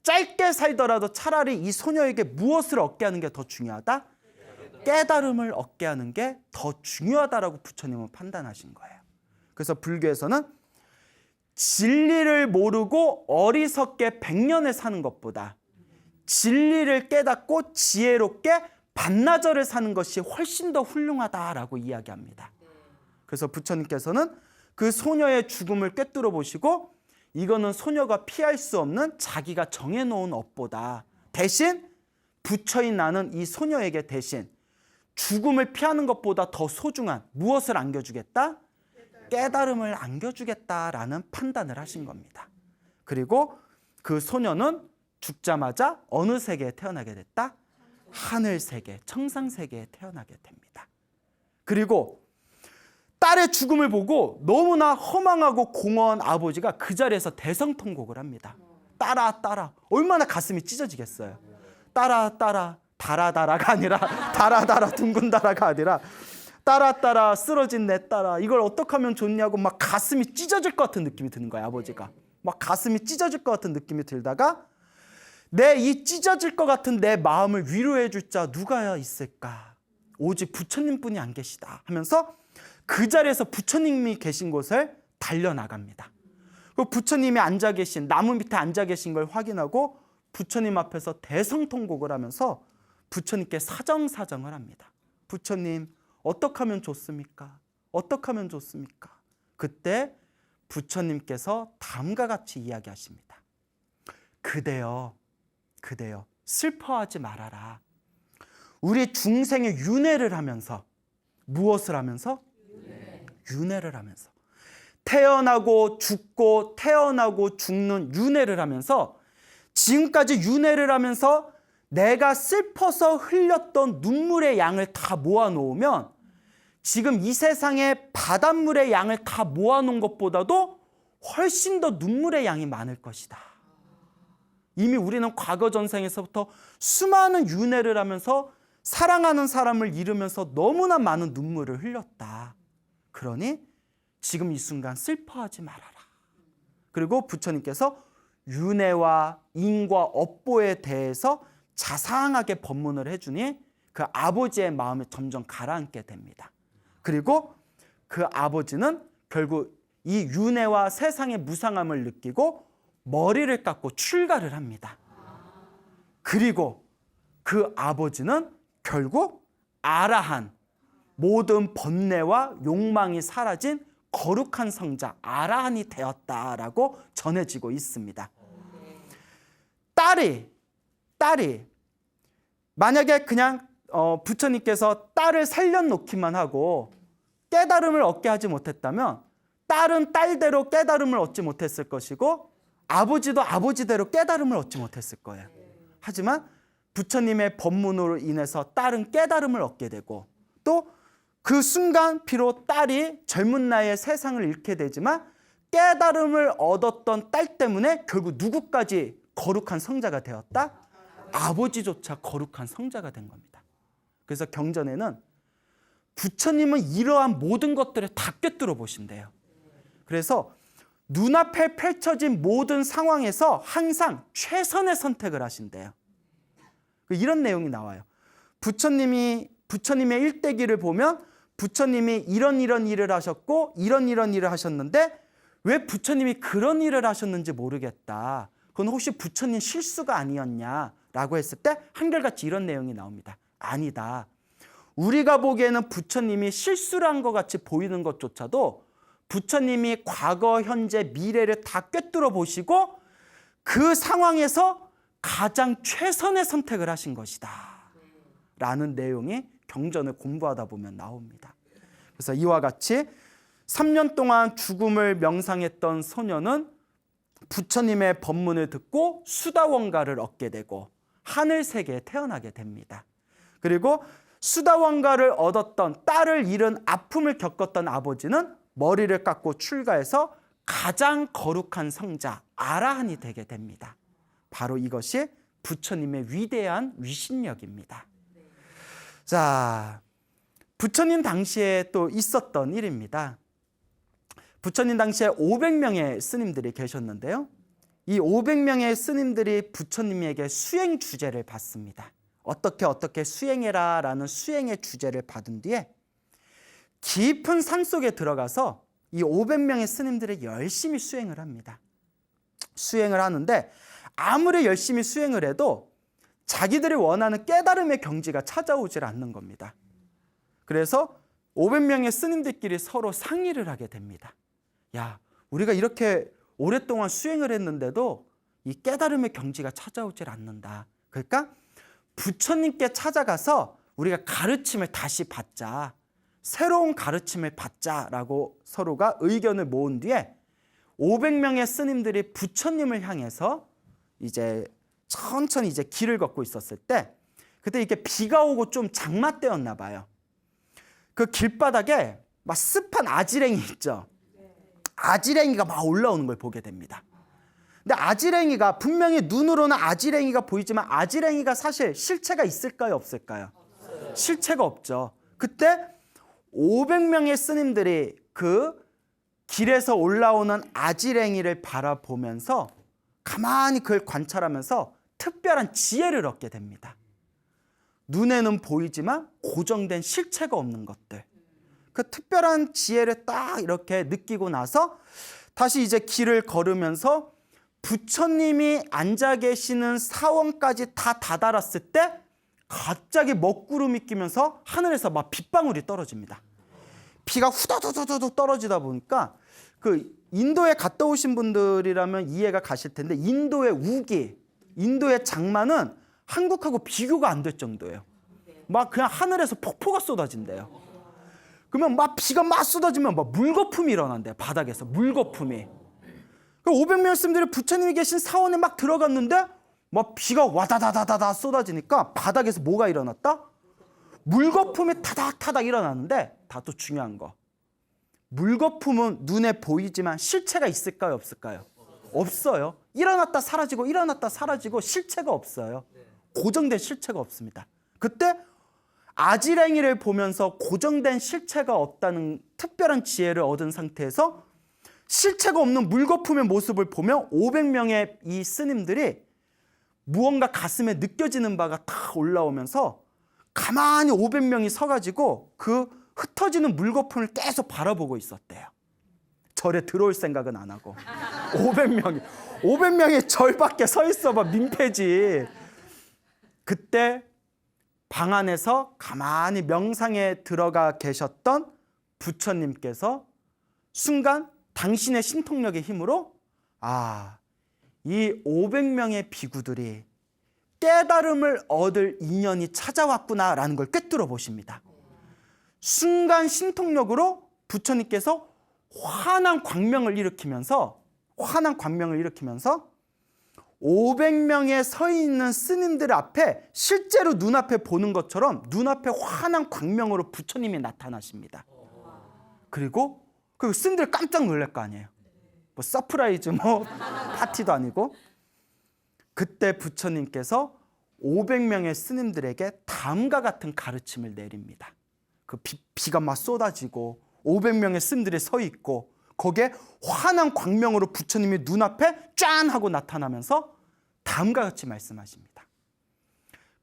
짧게 살더라도 차라리 이 소녀에게 무엇을 얻게 하는 게 더 중요하다? 깨달음을 얻게 하는 게 더 중요하다라고 부처님은 판단하신 거예요. 그래서 불교에서는 진리를 모르고 어리석게 100년을 사는 것보다 진리를 깨닫고 지혜롭게 반나절을 사는 것이 훨씬 더 훌륭하다라고 이야기합니다. 그래서 부처님께서는 그 소녀의 죽음을 꿰뚫어 보시고 이거는 소녀가 피할 수 없는 자기가 정해놓은 업보다 대신 부처인 나는 이 소녀에게 대신 죽음을 피하는 것보다 더 소중한 무엇을 안겨주겠다? 깨달음을 안겨주겠다라는 판단을 하신 겁니다. 그리고 그 소녀는 죽자마자 어느 세계에 태어나게 됐다? 하늘 세계, 청상 세계에 태어나게 됩니다. 그리고 딸의 죽음을 보고 너무나 허망하고 공허한 아버지가 그 자리에서 대성통곡을 합니다. 딸아, 딸아. 얼마나 가슴이 찢어지겠어요. 딸아, 딸아. 달아달아가 아니라 달아달아 둥근 달아가 아니라 딸아, 딸아 쓰러진 내 딸아 이걸 어떻게 하면 좋냐고 막 가슴이 찢어질 것 같은 느낌이 드는 거예요. 아버지가 막 가슴이 찢어질 것 같은 느낌이 들다가 내 이 찢어질 것 같은 내 마음을 위로해 줄 자 누가 있을까? 오직 부처님뿐이 안 계시다 하면서 그 자리에서 부처님이 계신 곳을 달려나갑니다. 그 부처님이 앉아 계신 나무 밑에 앉아 계신 걸 확인하고 부처님 앞에서 대성통곡을 하면서 부처님께 사정사정을 합니다. 부처님 어떻게 하면 좋습니까? 어떻게 하면 좋습니까? 그때 부처님께서 다음과 같이 이야기하십니다. 그대여 슬퍼하지 말아라. 우리 중생의 윤회를 하면서 무엇을 하면서? 윤회를 하면서 태어나고 죽고 태어나고 죽는 윤회를 하면서 지금까지 윤회를 하면서 내가 슬퍼서 흘렸던 눈물의 양을 다 모아놓으면 지금 이 세상에 바닷물의 양을 다 모아놓은 것보다도 훨씬 더 눈물의 양이 많을 것이다. 이미 우리는 과거 전생에서부터 수많은 윤회를 하면서 사랑하는 사람을 잃으면서 너무나 많은 눈물을 흘렸다. 그러니 지금 이 순간 슬퍼하지 말아라. 그리고 부처님께서 윤회와 인과 업보에 대해서 자상하게 법문을 해주니 그 아버지의 마음이 점점 가라앉게 됩니다. 그리고 그 아버지는 결국 이 윤회와 세상의 무상함을 느끼고 머리를 깎고 출가를 합니다. 그리고 그 아버지는 결국 아라한 모든 번뇌와 욕망이 사라진 거룩한 성자 아라한이 되었다라고 전해지고 있습니다. 딸이 만약에 그냥 부처님께서 딸을 살려놓기만 하고 깨달음을 얻게 하지 못했다면 딸은 딸대로 깨달음을 얻지 못했을 것이고 아버지도 아버지대로 깨달음을 얻지 못했을 거예요. 하지만 부처님의 법문으로 인해서 딸은 깨달음을 얻게 되고 또 그 순간 비록 딸이 젊은 나이에 세상을 잃게 되지만 깨달음을 얻었던 딸 때문에 결국 누구까지 거룩한 성자가 되었다? 아버지조차 거룩한 성자가 된 겁니다. 그래서 경전에는 부처님은 이러한 모든 것들을 다 꿰뚫어 보신대요. 그래서 눈앞에 펼쳐진 모든 상황에서 항상 최선의 선택을 하신대요. 이런 내용이 나와요. 부처님의 일대기를 보면 부처님이 이런 일을 하셨고 이런 일을 하셨는데 왜 부처님이 그런 일을 하셨는지 모르겠다. 그건 혹시 부처님 실수가 아니었냐라고 했을 때 한결같이 이런 내용이 나옵니다. 아니다. 우리가 보기에는 부처님이 실수를 한 것 같이 보이는 것조차도 부처님이 과거, 현재, 미래를 다 꿰뚫어 보시고 그 상황에서 가장 최선의 선택을 하신 것이다. 라는 내용이 경전을 공부하다 보면 나옵니다. 그래서 이와 같이 3년 동안 죽음을 명상했던 소녀는 부처님의 법문을 듣고 수다원가를 얻게 되고 하늘세계에 태어나게 됩니다. 그리고 수다원가를 얻었던 딸을 잃은 아픔을 겪었던 아버지는 머리를 깎고 출가해서 가장 거룩한 성자 아라한이 되게 됩니다. 바로 이것이 부처님의 위대한 위신력입니다. 자, 부처님 당시에 또 있었던 일입니다. 부처님 당시에 500명의 스님들이 계셨는데요. 이 500명의 스님들이 부처님에게 수행 주제를 받습니다. 어떻게 수행해라 라는 수행의 주제를 받은 뒤에 깊은 산속에 들어가서 이 500명의 스님들이 열심히 수행을 합니다. 수행을 하는데 아무리 열심히 수행을 해도 자기들이 원하는 깨달음의 경지가 찾아오질 않는 겁니다. 그래서 500명의 스님들끼리 서로 상의를 하게 됩니다. 야, 우리가 이렇게 오랫동안 수행을 했는데도 이 깨달음의 경지가 찾아오질 않는다. 그러니까 부처님께 찾아가서 우리가 가르침을 다시 받자, 새로운 가르침을 받자라고 서로가 의견을 모은 뒤에 500명의 스님들이 부처님을 향해서 이제 천천히 이제 길을 걷고 있었을 때, 그때 이렇게 비가 오고 좀 장마 때였나 봐요. 그 길바닥에 막 습한 아지랭이 있죠. 아지랭이가 막 올라오는 걸 보게 됩니다. 근데 아지랭이가 분명히 눈으로는 아지랭이가 보이지만 아지랭이가 사실 실체가 있을까요, 없을까요? 실체가 없죠. 그때 500명의 스님들이 그 길에서 올라오는 아지랭이를 바라보면서 가만히 그걸 관찰하면서 특별한 지혜를 얻게 됩니다. 눈에는 보이지만 고정된 실체가 없는 것들. 그 특별한 지혜를 딱 이렇게 느끼고 나서 다시 이제 길을 걸으면서 부처님이 앉아 계시는 사원까지 다 다다랐을 때 갑자기 먹구름이 끼면서 하늘에서 막 빗방울이 떨어집니다. 비가 후다다다다 떨어지다 보니까 그 인도에 갔다 오신 분들이라면 이해가 가실 텐데 인도의 우기, 인도의 장마는 한국하고 비교가 안 될 정도예요. 막 그냥 하늘에서 폭포가 쏟아진대요. 그러면 막 비가 막 쏟아지면 막 물거품이 일어난대요. 바닥에서 물거품이. 500명 말씀들이 부처님이 계신 사원에 막 들어갔는데 막 비가 와다다다다다 쏟아지니까 바닥에서 뭐가 일어났다? 물거품이 타닥타닥 일어나는데 다 또 중요한 거. 물거품은 눈에 보이지만 실체가 있을까요, 없을까요? 없어요. 일어났다 사라지고 일어났다 사라지고 실체가 없어요. 고정된 실체가 없습니다. 그때 아지랭이를 보면서 고정된 실체가 없다는 특별한 지혜를 얻은 상태에서 실체가 없는 물거품의 모습을 보며 500명의 이 스님들이 무언가 가슴에 느껴지는 바가 탁 올라오면서 가만히 500명이 서가지고 그 흩어지는 물거품을 계속 바라보고 있었대요. 절에 들어올 생각은 안 하고 500명이 절 밖에 서 있어 봐 민폐지. 그때 방 안에서 가만히 명상에 들어가 계셨던 부처님께서 순간 당신의 신통력의 힘으로 이 500명의 비구들이 깨달음을 얻을 인연이 찾아왔구나라는 걸 꿰뚫어 보십니다. 순간 신통력으로 부처님께서 환한 광명을 일으키면서 500명에 서 있는 스님들 앞에 실제로 눈앞에 보는 것처럼 눈앞에 환한 광명으로 부처님이 나타나십니다. 그리고 그 스님들 깜짝 놀랄 거 아니에요. 뭐 서프라이즈 파티도 아니고. 그때 부처님께서 500명의 스님들에게 다음과 같은 가르침을 내립니다. 그 비가 막 쏟아지고 500명의 스님들이 서 있고 거기에 환한 광명으로 부처님이 눈앞에 짠 하고 나타나면서 다음과 같이 말씀하십니다.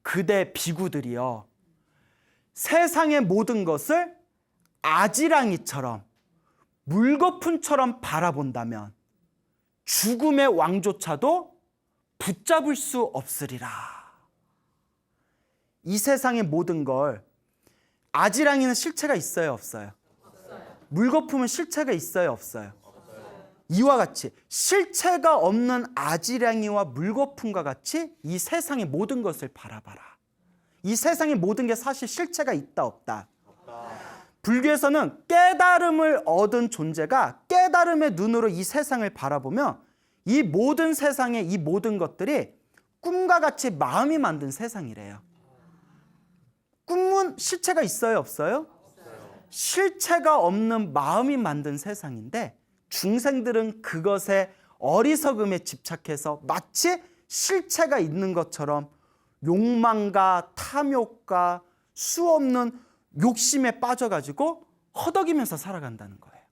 그대 비구들이여, 세상의 모든 것을 아지랑이처럼 물거품처럼 바라본다면 죽음의 왕조차도 붙잡을 수 없으리라. 이 세상의 모든 걸 아지랑이는 실체가 있어요, 없어요? 물거품은 실체가 있어요, 없어요? 이와 같이 실체가 없는 아지랑이와 물거품과 같이 이 세상의 모든 것을 바라봐라. 이 세상의 모든 게 사실 실체가 있다, 없다? 불교에서는 깨달음을 얻은 존재가 깨달음의 눈으로 이 세상을 바라보며 이 모든 세상의 이 모든 것들이 꿈과 같이 마음이 만든 세상이래요. 꿈은 실체가 있어요, 없어요? 실체가 없는 마음이 만든 세상인데 중생들은 그것에 어리석음에 집착해서 마치 실체가 있는 것처럼 욕망과 탐욕과 수없는 욕심에 빠져가지고 허덕이면서 살아간다는 거예요.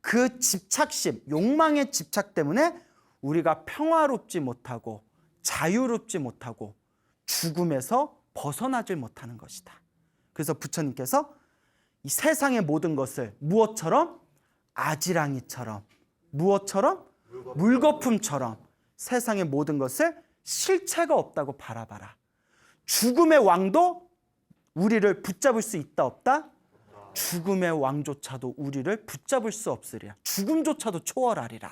그 집착심, 욕망의 집착 때문에 우리가 평화롭지 못하고 자유롭지 못하고 죽음에서 벗어나질 못하는 것이다. 그래서 부처님께서 이 세상의 모든 것을 무엇처럼? 아지랑이처럼, 무엇처럼? 물거품처럼 세상의 모든 것을 실체가 없다고 바라봐라. 죽음의 왕도 우리를 붙잡을 수 있다, 없다? 죽음의 왕조차도 우리를 붙잡을 수 없으리라. 죽음조차도 초월하리라.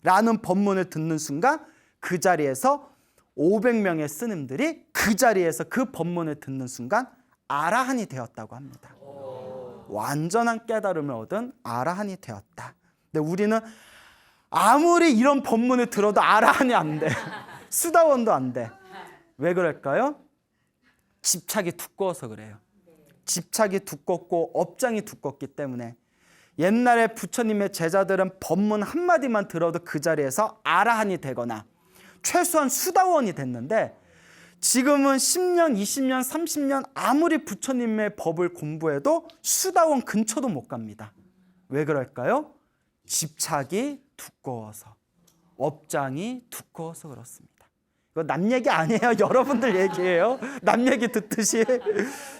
라는 법문을 듣는 순간 그 자리에서 500명의 스님들이 그 자리에서 그 법문을 듣는 순간 아라한이 되었다고 합니다. 완전한 깨달음을 얻은 아라한이 되었다. 근데 우리는 아무리 이런 법문을 들어도 아라한이 안 돼. 수다원도 안 돼. 왜 그럴까요? 집착이 두꺼워서 그래요. 집착이 두껍고 업장이 두껍기 때문에. 옛날에 부처님의 제자들은 법문 한마디만 들어도 그 자리에서 아라한이 되거나 최소한 수다원이 됐는데, 지금은 10년, 20년, 30년 아무리 부처님의 법을 공부해도 수다원 근처도 못 갑니다. 왜 그럴까요? 집착이 두꺼워서, 업장이 두꺼워서 그렇습니다. 이거 남 얘기 아니에요. 여러분들 얘기예요. 남 얘기 듣듯이.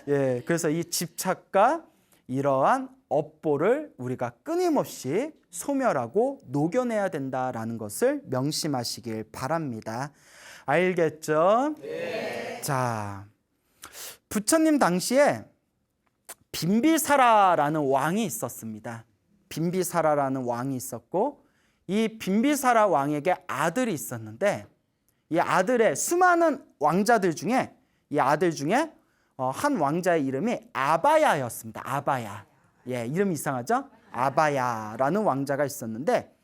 예, 그래서 이 집착과 이러한 업보를 우리가 끊임없이 소멸하고 녹여내야 된다라는 것을 명심하시길 바랍니다. 알겠죠? 네. 자, 부처님 당시에 빈비사라라는 왕이 있었습니다. 빈비사라라는 왕이 있었고, 이 빈비사라 왕에게 아들이 있었는데, 이 아들의 수많은 왕자들 중에 이 아들 중에 한 왕자의 이름이 아바야였습니다. 아바야. 예, 이름 이상하죠? 아바야라는 왕자가 있었는데,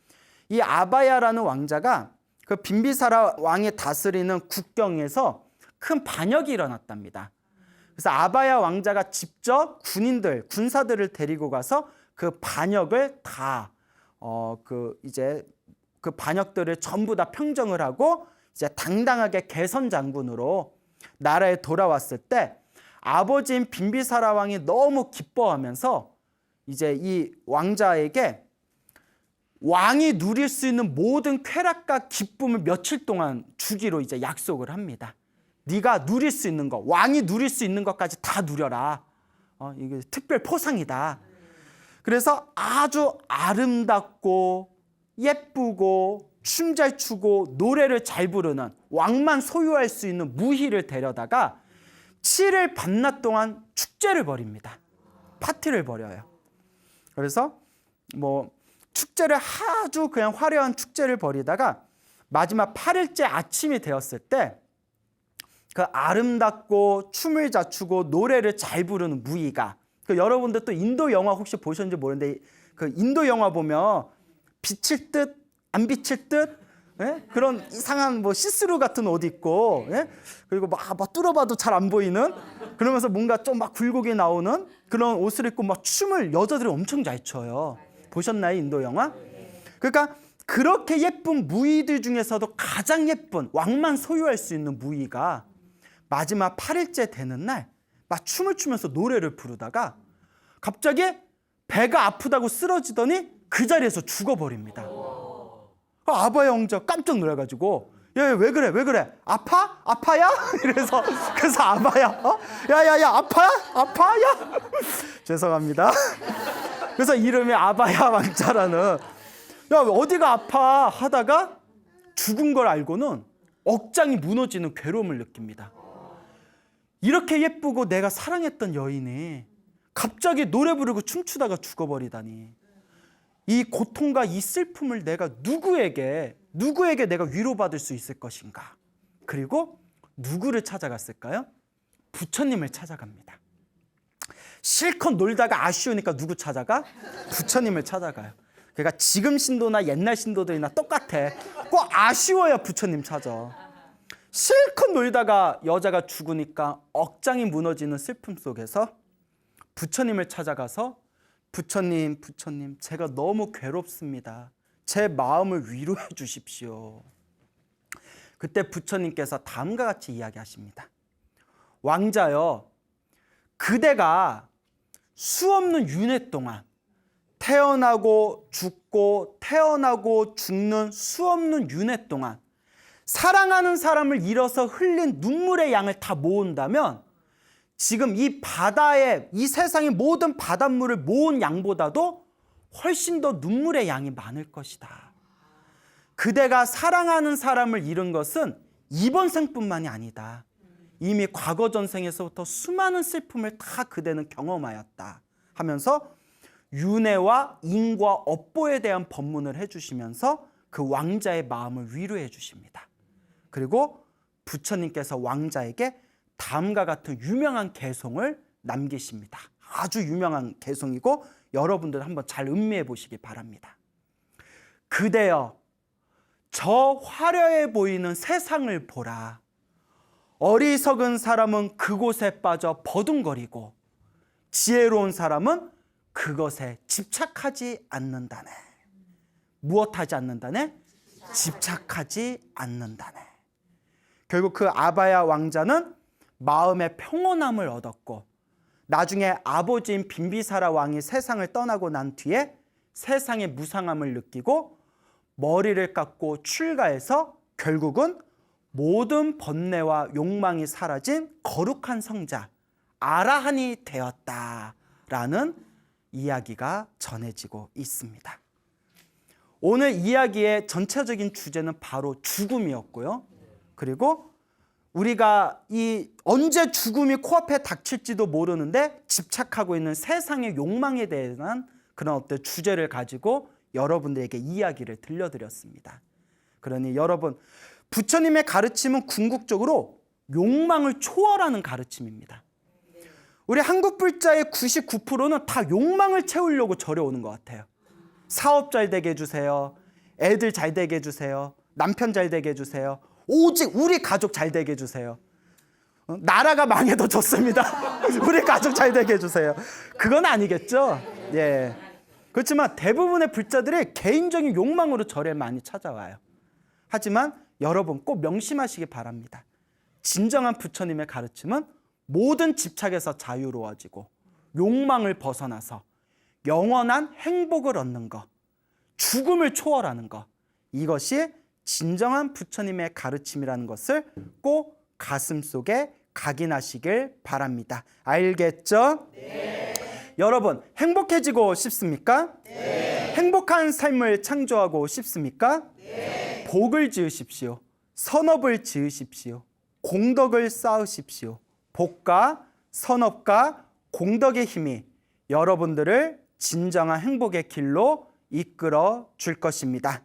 이 아바야라는 왕자가 그 빈비사라 왕이 다스리는 국경에서 큰 반역이 일어났답니다. 그래서 아바야 왕자가 직접 군사들을 데리고 가서 그 반역을 다 그 반역들을 전부 다 평정을 하고 이제 당당하게 개선 장군으로 나라에 돌아왔을 때, 아버지인 빈비사라 왕이 너무 기뻐하면서 이제 이 왕자에게 왕이 누릴 수 있는 모든 쾌락과 기쁨을 며칠 동안 주기로 이제 약속을 합니다. 네가 누릴 수 있는 것, 왕이 누릴 수 있는 것까지 다 누려라. 이게 특별 포상이다. 그래서 아주 아름답고 예쁘고 춤 잘 추고 노래를 잘 부르는 왕만 소유할 수 있는 무희를 데려다가 7일 밤낮 동안 축제를 벌입니다. 파티를 벌여요. 그래서 축제를 아주 그냥 화려한 축제를 벌이다가 마지막 8일째 아침이 되었을 때, 그 아름답고 춤을 잘 추고 노래를 잘 부르는 무희가, 여러분들 또 인도 영화 혹시 보셨는지 모르는데, 그 인도 영화 보면 비칠 듯 안 비칠 듯, 예? 그런 이상한 시스루 같은 옷 입고, 예? 그리고 막 뚫어봐도 잘 안 보이는, 그러면서 뭔가 좀 막 굴곡이 나오는 그런 옷을 입고 막 춤을 여자들이 엄청 잘 춰요. 보셨나요, 인도 영화? 그러니까 그렇게 예쁜 무희들 중에서도 가장 예쁜, 왕만 소유할 수 있는 무희가 마지막 8일째 되는 날 막 춤을 추면서 노래를 부르다가 갑자기 배가 아프다고 쓰러지더니 그 자리에서 죽어버립니다. 아바야 왕자 깜짝 놀라가지고, 야, 왜 그래? 왜 그래? 아파? 아파야? 그래서 아바야, 야야야, 아파야? 아파야? 죄송합니다. 그래서 이름이 아바야 왕자라는, 야, 어디가 아파? 하다가 죽은 걸 알고는 억장이 무너지는 괴로움을 느낍니다. 이렇게 예쁘고 내가 사랑했던 여인이 갑자기 노래 부르고 춤추다가 죽어버리다니, 이 고통과 이 슬픔을 내가 누구에게 내가 위로받을 수 있을 것인가? 그리고 누구를 찾아갔을까요? 부처님을 찾아갑니다. 실컷 놀다가 아쉬우니까 누구 찾아가? 부처님을 찾아가요. 그러니까 지금 신도나 옛날 신도들이나 똑같아. 꼭 아쉬워야 부처님 찾아. 실컷 놀다가 여자가 죽으니까 억장이 무너지는 슬픔 속에서 부처님을 찾아가서, 부처님, 제가 너무 괴롭습니다. 제 마음을 위로해 주십시오. 그때 부처님께서 다음과 같이 이야기하십니다. 왕자여, 그대가 수없는 윤회 동안 태어나고 죽고 태어나고 죽는 수없는 윤회 동안 사랑하는 사람을 잃어서 흘린 눈물의 양을 다 모은다면 지금 이 바다의, 이 세상의 모든 바닷물을 모은 양보다도 훨씬 더 눈물의 양이 많을 것이다. 그대가 사랑하는 사람을 잃은 것은 이번 생뿐만이 아니다. 이미 과거 전생에서부터 수많은 슬픔을 다 그대는 경험하였다 하면서 윤회와 인과 업보에 대한 법문을 해주시면서 그 왕자의 마음을 위로해 주십니다. 그리고 부처님께서 왕자에게 다음과 같은 유명한 개송을 남기십니다. 아주 유명한 개송이고 여러분들 한번 잘 음미해 보시기 바랍니다. 그대여, 저 화려해 보이는 세상을 보라. 어리석은 사람은 그곳에 빠져 버둥거리고 지혜로운 사람은 그것에 집착하지 않는다네. 무엇하지 않는다네? 집착하지 않는다네. 결국 그 아바야 왕자는 마음의 평온함을 얻었고 나중에 아버지인 빈비사라 왕이 세상을 떠나고 난 뒤에 세상의 무상함을 느끼고 머리를 깎고 출가해서 결국은 모든 번뇌와 욕망이 사라진 거룩한 성자 아라한이 되었다라는 이야기가 전해지고 있습니다. 오늘 이야기의 전체적인 주제는 바로 죽음이었고요. 그리고 우리가 언제 죽음이 코앞에 닥칠지도 모르는데 집착하고 있는 세상의 욕망에 대한 그런 어떤 주제를 가지고 여러분들에게 이야기를 들려드렸습니다. 그러니 여러분, 부처님의 가르침은 궁극적으로 욕망을 초월하는 가르침입니다. 우리 한국 불자의 99%는 다 욕망을 채우려고 절에 오는 것 같아요. 사업 잘 되게 해주세요. 애들 잘 되게 해주세요. 남편 잘 되게 해주세요. 오직 우리 가족 잘 되게 해주세요. 나라가 망해도 좋습니다. 우리 가족 잘 되게 해주세요. 그건 아니겠죠? 예. 그렇지만 대부분의 불자들이 개인적인 욕망으로 절에 많이 찾아와요. 하지만 여러분 꼭 명심하시기 바랍니다. 진정한 부처님의 가르침은 모든 집착에서 자유로워지고 욕망을 벗어나서 영원한 행복을 얻는 것, 죽음을 초월하는 것, 이것이 진정한 부처님의 가르침이라는 것을 꼭 가슴속에 각인하시길 바랍니다. 알겠죠? 네. 여러분, 행복해지고 싶습니까? 네. 행복한 삶을 창조하고 싶습니까? 네. 복을 지으십시오. 선업을 지으십시오. 공덕을 쌓으십시오. 복과 선업과 공덕의 힘이 여러분들을 진정한 행복의 길로 이끌어 줄 것입니다.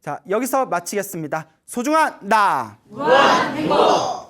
자, 여기서 마치겠습니다. 소중한 나 무한 행복.